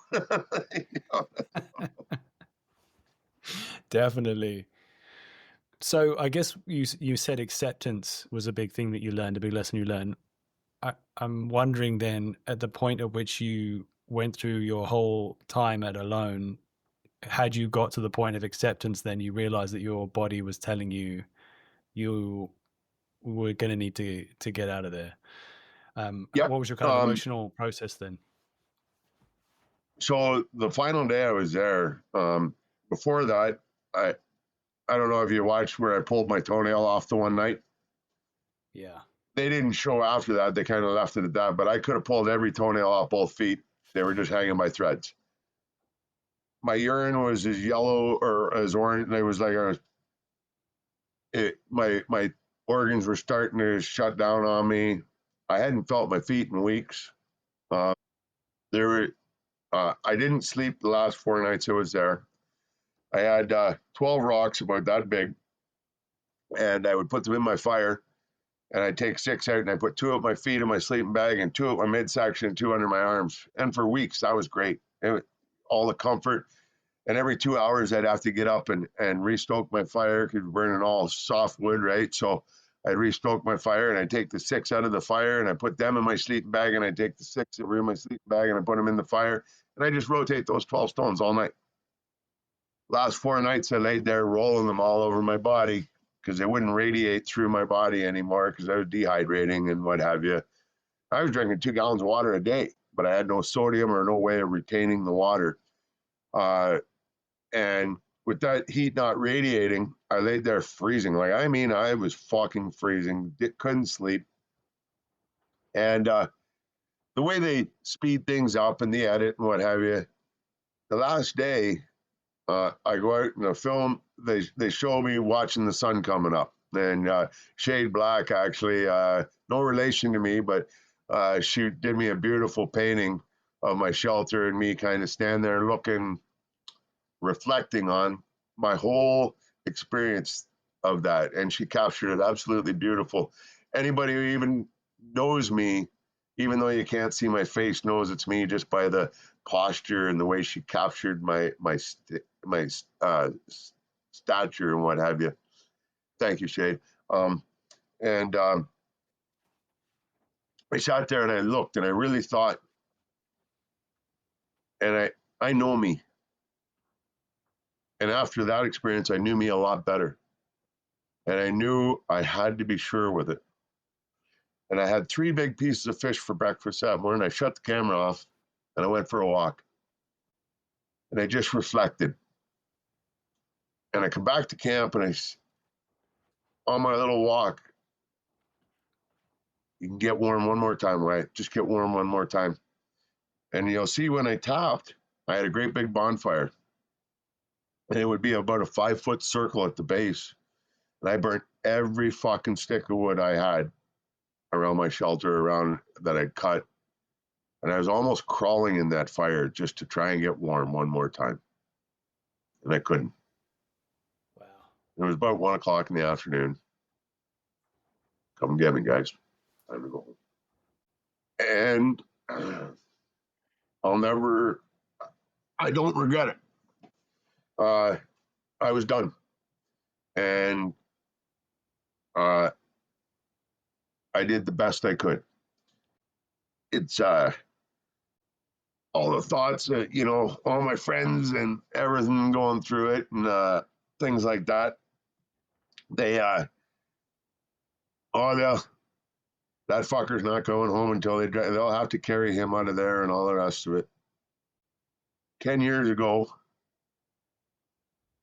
Definitely. So I guess you said acceptance was a big thing that you learned, a big lesson you learned. I'm wondering then, at the point at which you went through your whole time at Alone, had you got to the point of acceptance, then you realized that your body was telling you we're going to need to get out of there. Yep. What was your kind of emotional process then? So the final day I was there, before that, I don't know if you watched where I pulled my toenail off the one night. Yeah. They didn't show after that. They kind of left it at that, but I could have pulled every toenail off both feet. They were just hanging by threads. My urine was as yellow or as orange. And it was like my organs were starting to shut down on me. I hadn't felt my feet in weeks. I didn't sleep the last 4 nights I was there. I had 12 rocks about that big, and I would put them in my fire, and I'd take 6 out, and I put 2 at my feet in my sleeping bag, and 2 at my midsection, and 2 under my arms. And for weeks, that was great. All the comfort. And every 2 hours, I'd have to get up and restoke my fire because we're burning all soft wood, right? So I'd restoke my fire, and I'd take the 6 out of the fire, and I put them in my sleeping bag, and I'd take the 6 that were in my sleeping bag, and I put them in the fire, and I just rotate those 12 stones all night. Last 4 nights, I laid there rolling them all over my body because they wouldn't radiate through my body anymore because I was dehydrating and what have you. I was drinking 2 gallons of water a day, but I had no sodium or no way of retaining the water. And with that heat not radiating, I laid there freezing. I was fucking freezing. Couldn't sleep. And the way they speed things up in the edit and what have you, the last day, I go out in the film, they show me watching the sun coming up. And Shade Black, actually, no relation to me, but she did me a beautiful painting of my shelter and me kind of stand there looking, reflecting on my whole experience of that. And she captured it absolutely beautiful. Anybody who even knows me, even though you can't see my face, knows it's me just by the posture and the way she captured my stature and what have you. Thank you, Shade. And I sat there and I looked and I really thought, and I know me. And after that experience, I knew me a lot better. And I knew I had to be sure with it. And I had 3 big pieces of fish for breakfast that morning. I shut the camera off and I went for a walk. And I just reflected. And I come back to camp and on my little walk, you can get warm one more time, Wyatt. Just get warm one more time. And you'll see when I tapped, I had a great big bonfire. And it would be about a 5-foot circle at the base. And I burnt every fucking stick of wood I had around my shelter, around that I'd cut. And I was almost crawling in that fire just to try and get warm one more time. And I couldn't. Wow. It was about 1 o'clock in the afternoon. Come get me, guys. Time to go home. And I don't regret it. I was done. And I did the best I could. It's all the thoughts, all my friends and everything going through it and things like that. That fucker's not going home until they'll have to carry him out of there and all the rest of it. 10 years ago,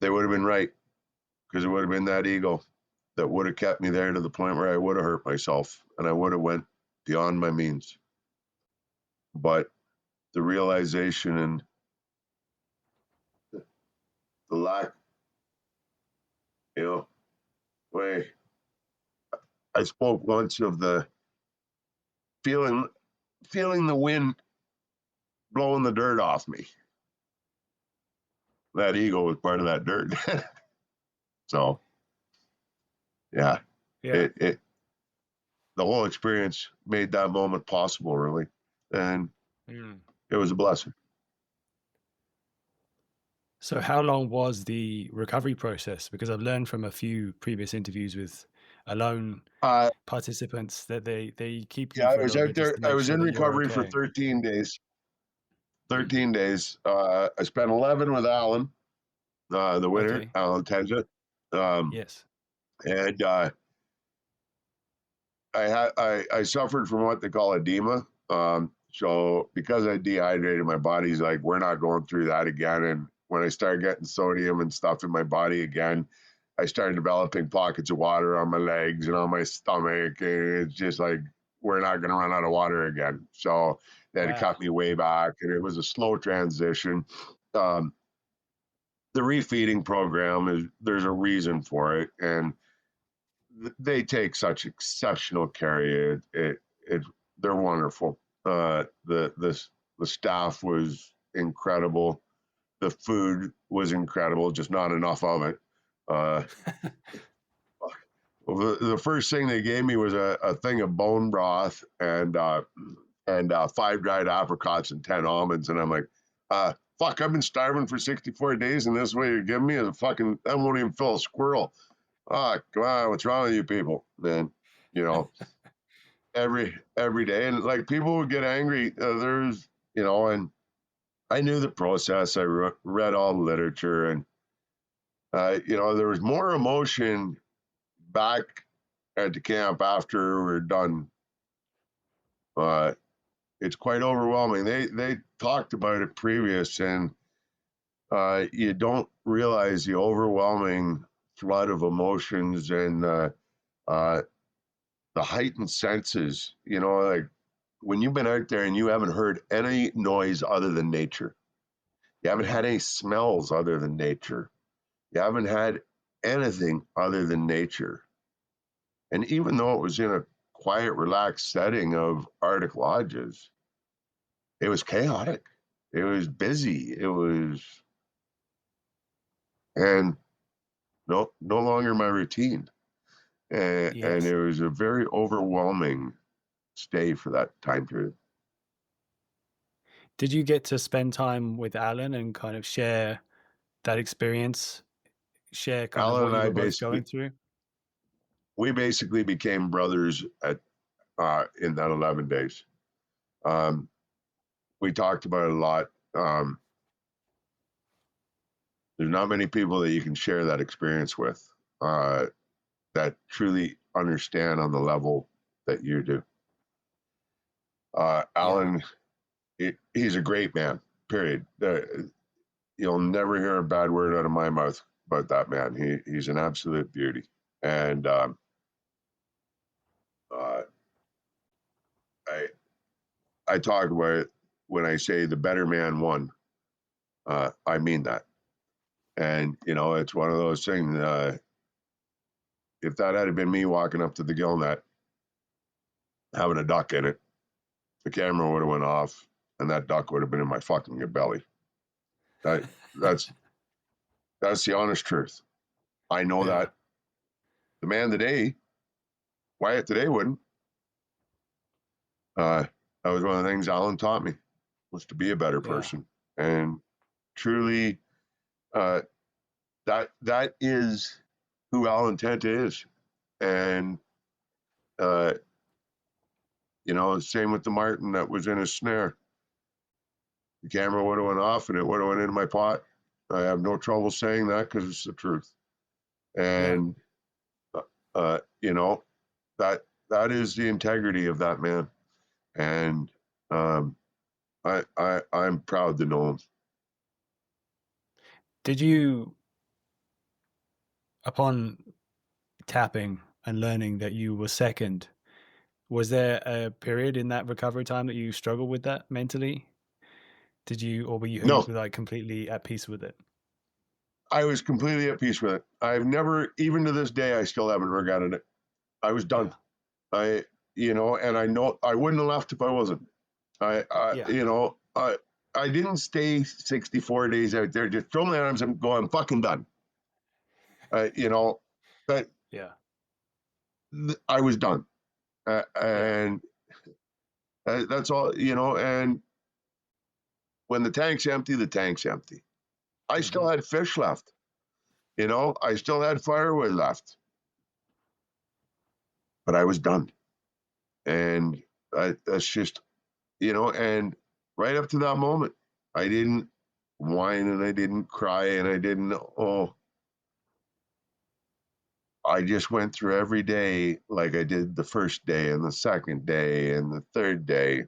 they would have been right because it would have been that ego that would have kept me there to the point where I would have hurt myself and I would have went beyond my means. But the realization and the lack, way I spoke once of the feeling the wind blowing the dirt off me. That ego was part of that dirt. So, yeah. The whole experience made that moment possible, really. And it was a blessing. So how long was the recovery process? Because I've learned from a few previous interviews with alone participants that they keep you. Yeah, for I was out there. I was in recovery for 13 days. 13 days. I spent 11 with Alan, the winner, Alan Tenja. Yes. And I suffered from what they call edema. So because I dehydrated, my body's like, we're not going through that again. And when I started getting sodium and stuff in my body again, I started developing pockets of water on my legs and on my stomach. And it's just like, we're not going to run out of water again. So they had to cut me way back, and it was a slow transition. The refeeding program there's a reason for it, and they take such exceptional care. They're wonderful. The staff was incredible. The food was incredible, just not enough of it. The first thing they gave me was a thing of bone broth and 5 dried apricots and 10 almonds, and I'm like, fuck, I've been starving for 64 days, and this is what you're giving me is a fucking, that won't even fill a squirrel. Oh, come on, what's wrong with you people? Then, you know, every day, and like people would get angry. There's, you know, and I knew the process. I read all the literature, and you know, there was more emotion back at the camp after we're done. It's quite overwhelming. They talked about it previous, and you don't realize the overwhelming flood of emotions and the heightened senses. You know, like when you've been out there and you haven't heard any noise other than nature, you haven't had any smells other than nature, you haven't had anything other than nature. And even though it was in a quiet, relaxed setting of Arctic lodges, it was chaotic. It was busy. It was, and no longer my routine. And, Yes. and it was a very overwhelming stay for that time period. Did you get to spend time with Alan and kind of share that experience? Share kind Alan of what and you I were both going through? We basically became brothers at in that 11 days. We talked about it a lot. There's not many people that you can share that experience with that truly understand on the level that you do. Alan, he's a great man, period. You'll never hear a bad word out of my mouth about that man. He's an absolute beauty. And I talk about it when I say the better man won. I mean that. And, you know, it's one of those things. If that had been me walking up to the gill net, having a duck in it, the camera would have went off, and that duck would have been in my fucking belly. That's the honest truth. I know that the man today, Wyatt today, wouldn't. That was one of the things Alan taught me, was to be a better person. And truly, that is who Alan Tenta is. And you know, same with the martin that was in his snare. The camera would have went off and it would have went into my pot. I have no trouble saying that because it's the truth. And you know, that is the integrity of that man. And I'm proud to know him. Did you, upon tapping and learning that you were second, was there a period in that recovery time that you struggled with that mentally? Did you, or were you like completely at peace with it? I was completely at peace with it. I've never, even to this day, I still haven't regretted it. I was done. You know, and I know I wouldn't have left if I wasn't. You know, I didn't stay 64 days out there. Just throw my arms and go, I'm fucking done. You know, but I was done. And that's all, you know, and when the tank's empty, the tank's empty. I still had fish left, you know, I still had firewood left, but I was done. And that's just, you know, and right up to that moment, I didn't whine and I didn't cry and I didn't, I just went through every day like I did the first day and the second day and the third day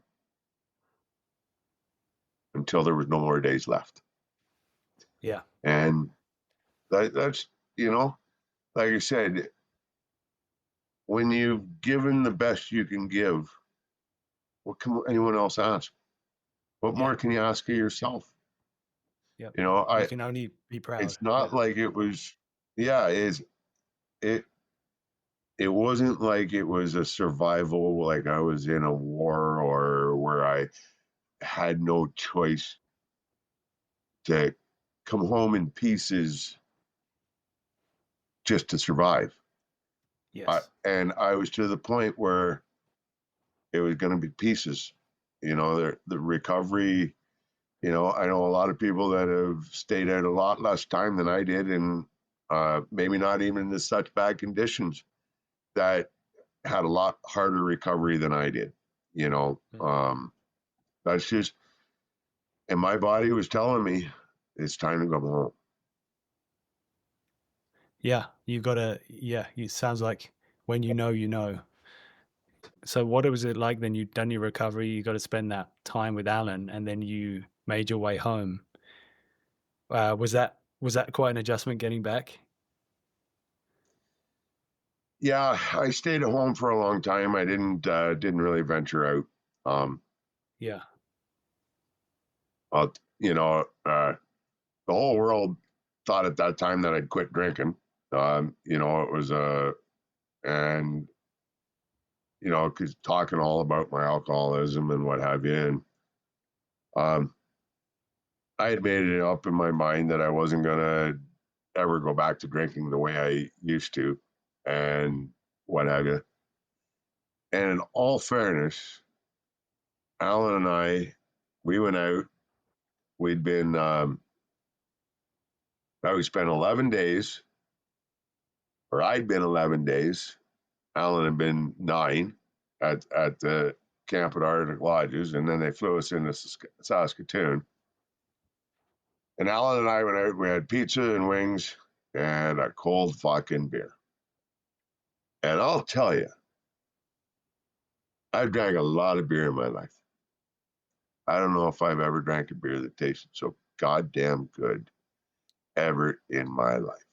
until there was no more days left. Yeah. And that's, you know, like I said, when you've given the best you can give, what can anyone else ask? What more can you ask of yourself? Yep. You know, You can only be proud. it's not like it was, yeah, it it wasn't like it was a survival, like I was in a war or where I had no choice to come home in pieces just to survive. Yes. And I was to the point where it was going to be pieces. You know, the recovery. You know, I know a lot of people that have stayed out a lot less time than I did, and maybe not even in such bad conditions, that had a lot harder recovery than I did. You know, that's just, and my body was telling me it's time to come home. Yeah, you gotta. Yeah, it sounds like when you know, you know. So what was it like then? You'd done your recovery, you got to spend that time with Alan, and then you made your way home. Was that quite an adjustment getting back? Yeah, I stayed at home for a long time. I didn't really venture out. Yeah. You know, the whole world thought at that time that I'd quit drinking. You know, it was and you know, because talking all about my alcoholism and what have you, and I had made it up in my mind that I wasn't gonna ever go back to drinking the way I used to, and what have you. And in all fairness, Alan and I, we went out. We'd been, we spent 11 days, or I'd been 11 days. Alan had been 9 at the camp at Arctic Lodges, and then they flew us into Saskatoon. And Alan and I went out. We had pizza and wings and a cold fucking beer. And I'll tell you, I've drank a lot of beer in my life. I don't know if I've ever drank a beer that tasted so goddamn good ever in my life.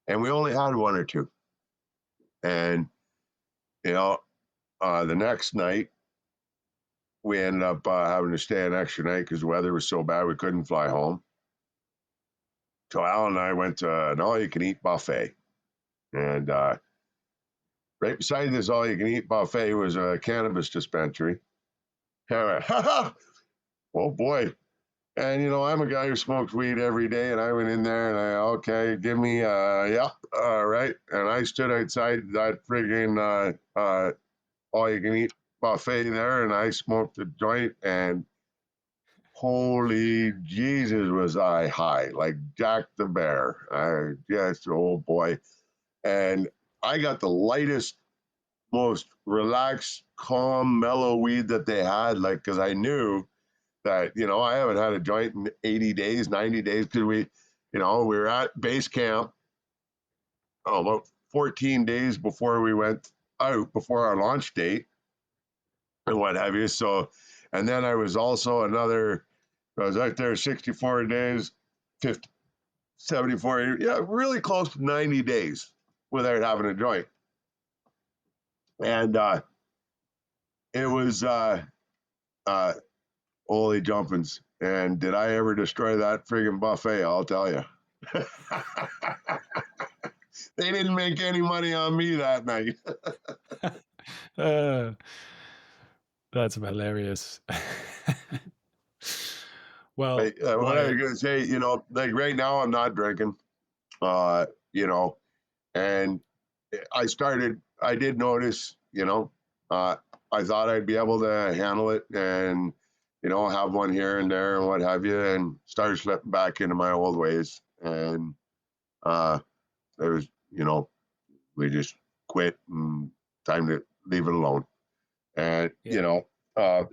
And we only had one or two. And, you know, the next night, we ended up having to stay an extra night because the weather was so bad we couldn't fly home. So Alan and I went to an all-you-can-eat buffet. And right beside this all-you-can-eat buffet was a cannabis dispensary. And I went, ha ha! Oh, boy. And, you know, I'm a guy who smokes weed every day, and I went in there and okay, give me, yeah, all right. And I stood outside that friggin' all-you-can-eat buffet there, and I smoked a joint, and holy Jesus was I high, like Jack the Bear. Oh boy. And I got the lightest, most relaxed, calm, mellow weed that they had, like, because I knew that, you know, I haven't had a joint in 80 days, 90 days, because we were at base camp about 14 days before we went out, before our launch date and what have you. So, and then I was also I was out there 64 days, 50, 74, yeah, really close to 90 days without having a joint. And it was holy jumpings. And did I ever destroy that friggin' buffet? I'll tell you. They didn't make any money on me that night. That's hilarious. Well, what I was going to say, you know, like right now I'm not drinking, you know, and I did notice, you know, I thought I'd be able to handle it and, you know, have one here and there and what have you, and started slipping back into my old ways. And it was, you know, we just quit and time to leave it alone. And, you know, like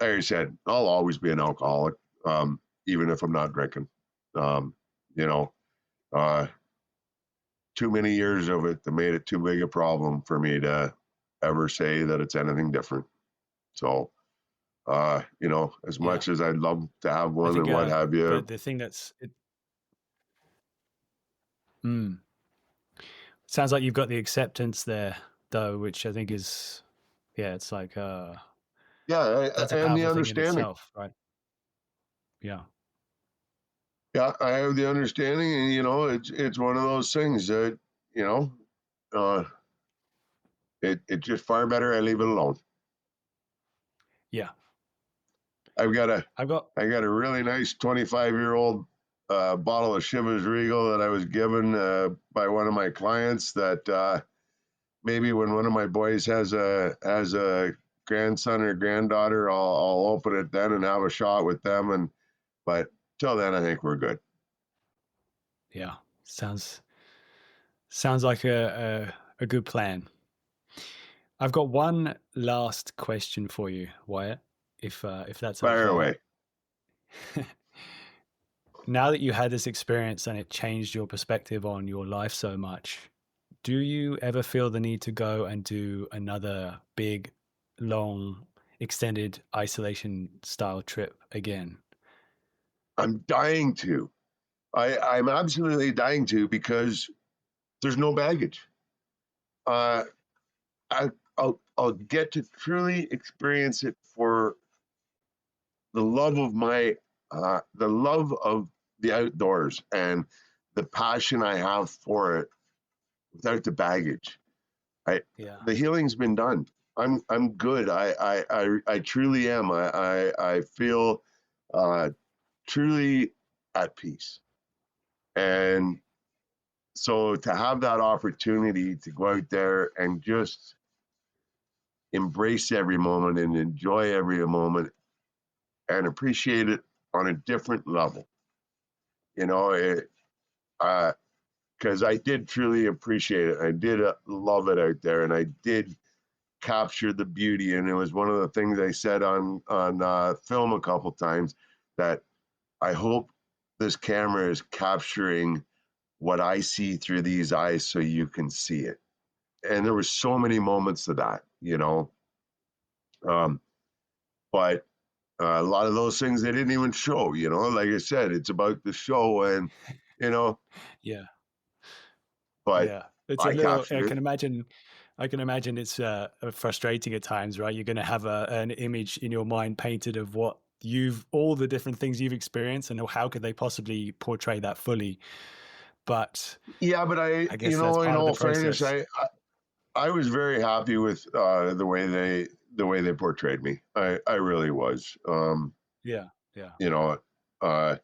I said, I'll always be an alcoholic, even if I'm not drinking. You know, too many years of it that made it too big a problem for me to ever say that it's anything different. So, you know, as much as I'd love to have one and what have you. But the thing sounds like you've got the acceptance there, though, which I think is, it's like, that's a and the powerful thing in understanding. itself, right? Yeah. Yeah, I have the understanding, and you know, it's one of those things that, you know, it's just far better I leave it alone. Yeah. I got a really nice 25-year-old bottle of Chivas Regal that I was given by one of my clients that maybe when one of my boys has a grandson or granddaughter, I'll open it then and have a shot with them. But till then, I think we're good. Yeah. Sounds like a good plan. I've got one last question for you, Wyatt, if that's okay. Fire away. Now that you had this experience and it changed your perspective on your life so much, do you ever feel the need to go and do another big, long, extended isolation style trip again? I'm dying to. I'm absolutely dying to, because there's no baggage. I'll get to truly experience it for the love of the outdoors and the passion I have for it without the baggage. The healing's been done. I'm good. I truly am. I feel truly at peace. And so to have that opportunity to go out there and just embrace every moment and enjoy every moment and appreciate it on a different level, you know, because I did truly appreciate it. I did love it out there, and I did capture the beauty. And it was one of the things I said on film a couple times, that I hope this camera is capturing what I see through these eyes so you can see it. And there were so many moments of that, you know. But a lot of those things they didn't even show, you know. Like I said, it's about the show, and you know. Yeah. But yeah, it's I a little. captured it. I can imagine it's frustrating at times, right? You're going to have an image in your mind painted of what all the different things you've experienced, and how could they possibly portray that fully? But but I guess you know, in all fairness, I was very happy with the way they portrayed me. I really was. Yeah. You know, I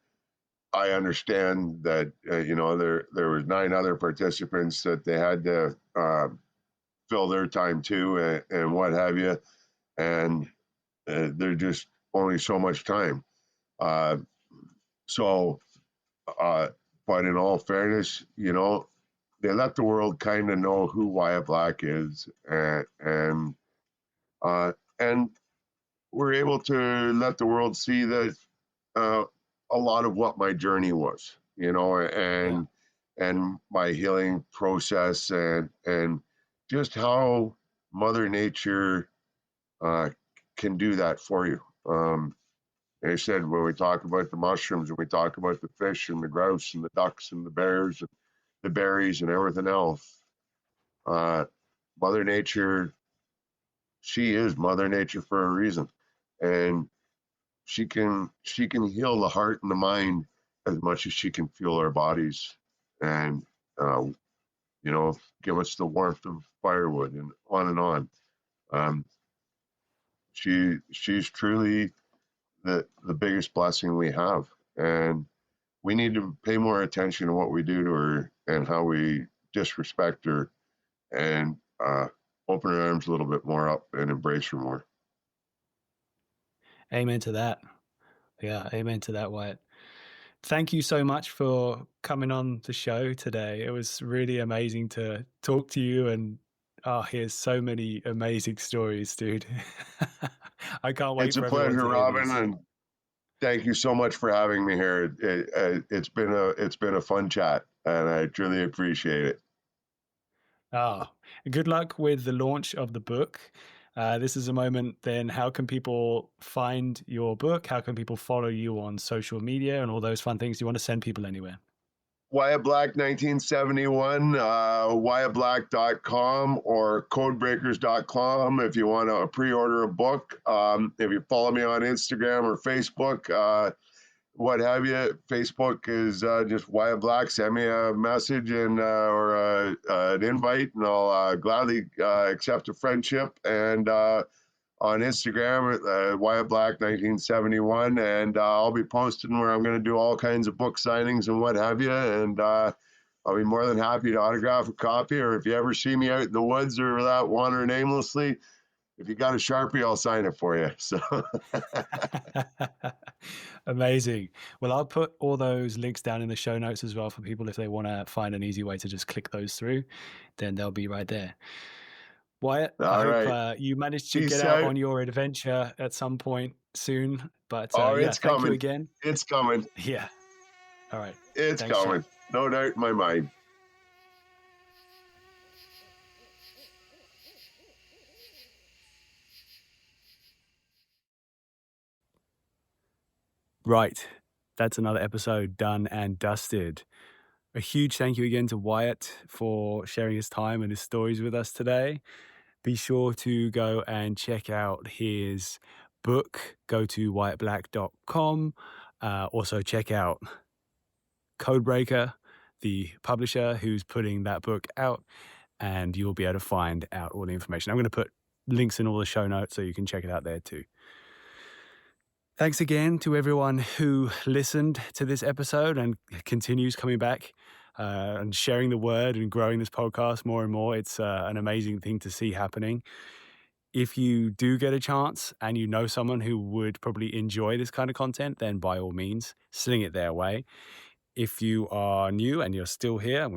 understand that you know, there was 9 other participants that they had to fill their time too, and what have you, and there's just only so much time. But in all fairness, you know, they let the world kind of know who Wyatt Black is, and we're able to let the world see that a lot of what my journey was, you know, and my healing process, and just how Mother Nature can do that for you. They said when we talk about the mushrooms, and we talk about the fish and the grouse and the ducks and the bears and the berries and everything else, Mother Nature, she is Mother Nature for a reason, and she can heal the heart and the mind as much as she can fuel our bodies, and you know, give us the warmth of firewood, and on and on. She's truly the biggest blessing we have, and we need to pay more attention to what we do to her and how we disrespect her, and open our arms a little bit more up and embrace her more. Amen to that. Yeah, amen to that, Wyatt. Thank you so much for coming on the show today. It was really amazing to talk to you, and here's so many amazing stories, dude. I can't wait. It's a pleasure, Robin, and thank you so much for having me here. It's been a fun chat, and I truly appreciate it. Oh, good luck with the launch of the book. This is a moment then. How can people find your book? How can people follow you on social media and all those fun things? Do you want to send people anywhere? Wyatt Black 1971, wyattblack.com or codebreakers.com if you want to pre-order a book. If you follow me on Instagram or Facebook, what have you, Facebook is just Wyatt Black. Send me a message and or an invite, and I'll gladly accept a friendship. And on Instagram, Wyatt Black 1971, and I'll be posting where I'm going to do all kinds of book signings and what have you. And I'll be more than happy to autograph a copy. Or if you ever see me out in the woods or that wandering aimlessly, if you got a Sharpie, I'll sign it for you. So amazing. Well, I'll put all those links down in the show notes as well for people if they want to find an easy way to just click those through. Then they'll be right there. Wyatt, I hope you managed to get out on your adventure at some point soon. But it's thank coming. you again. It's coming. Yeah. All right. It's coming. Sean. No doubt in my mind. Right. That's another episode done and dusted. A huge thank you again to Wyatt for sharing his time and his stories with us today. Be sure to go and check out his book. Go to wyattblack.com. Also check out Codebreaker, the publisher who's putting that book out, and you'll be able to find out all the information. I'm going to put links in all the show notes so you can check it out there too. Thanks again to everyone who listened to this episode and continues coming back and sharing the word and growing this podcast more and more. It's an amazing thing to see happening. If you do get a chance and you know someone who would probably enjoy this kind of content, then by all means, sling it their way. If you are new and you're still here,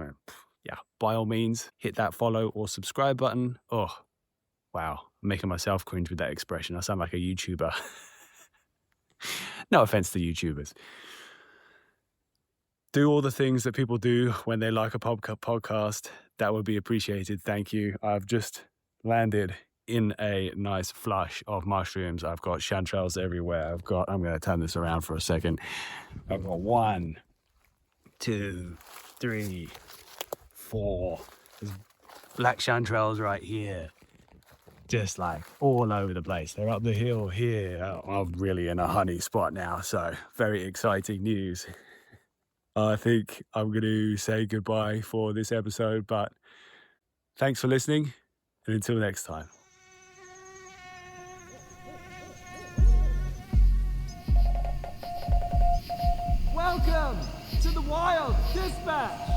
by all means, hit that follow or subscribe button. Oh, wow. I'm making myself cringe with that expression. I sound like a YouTuber. No offense to YouTubers. Do all the things that people do when they like a podcast. That would be appreciated. Thank you. I've just landed in a nice flush of mushrooms. I've got chanterelles everywhere. I'm going to turn this around for a second. I've got 1, 2, 3, 4. There's black chanterelles right here. Just like all over the place. They're up the hill here. I'm really in a honey spot now, so very exciting news. I think I'm going to say goodbye for this episode, but thanks for listening, and until next time. Welcome to the Wild Dispatch.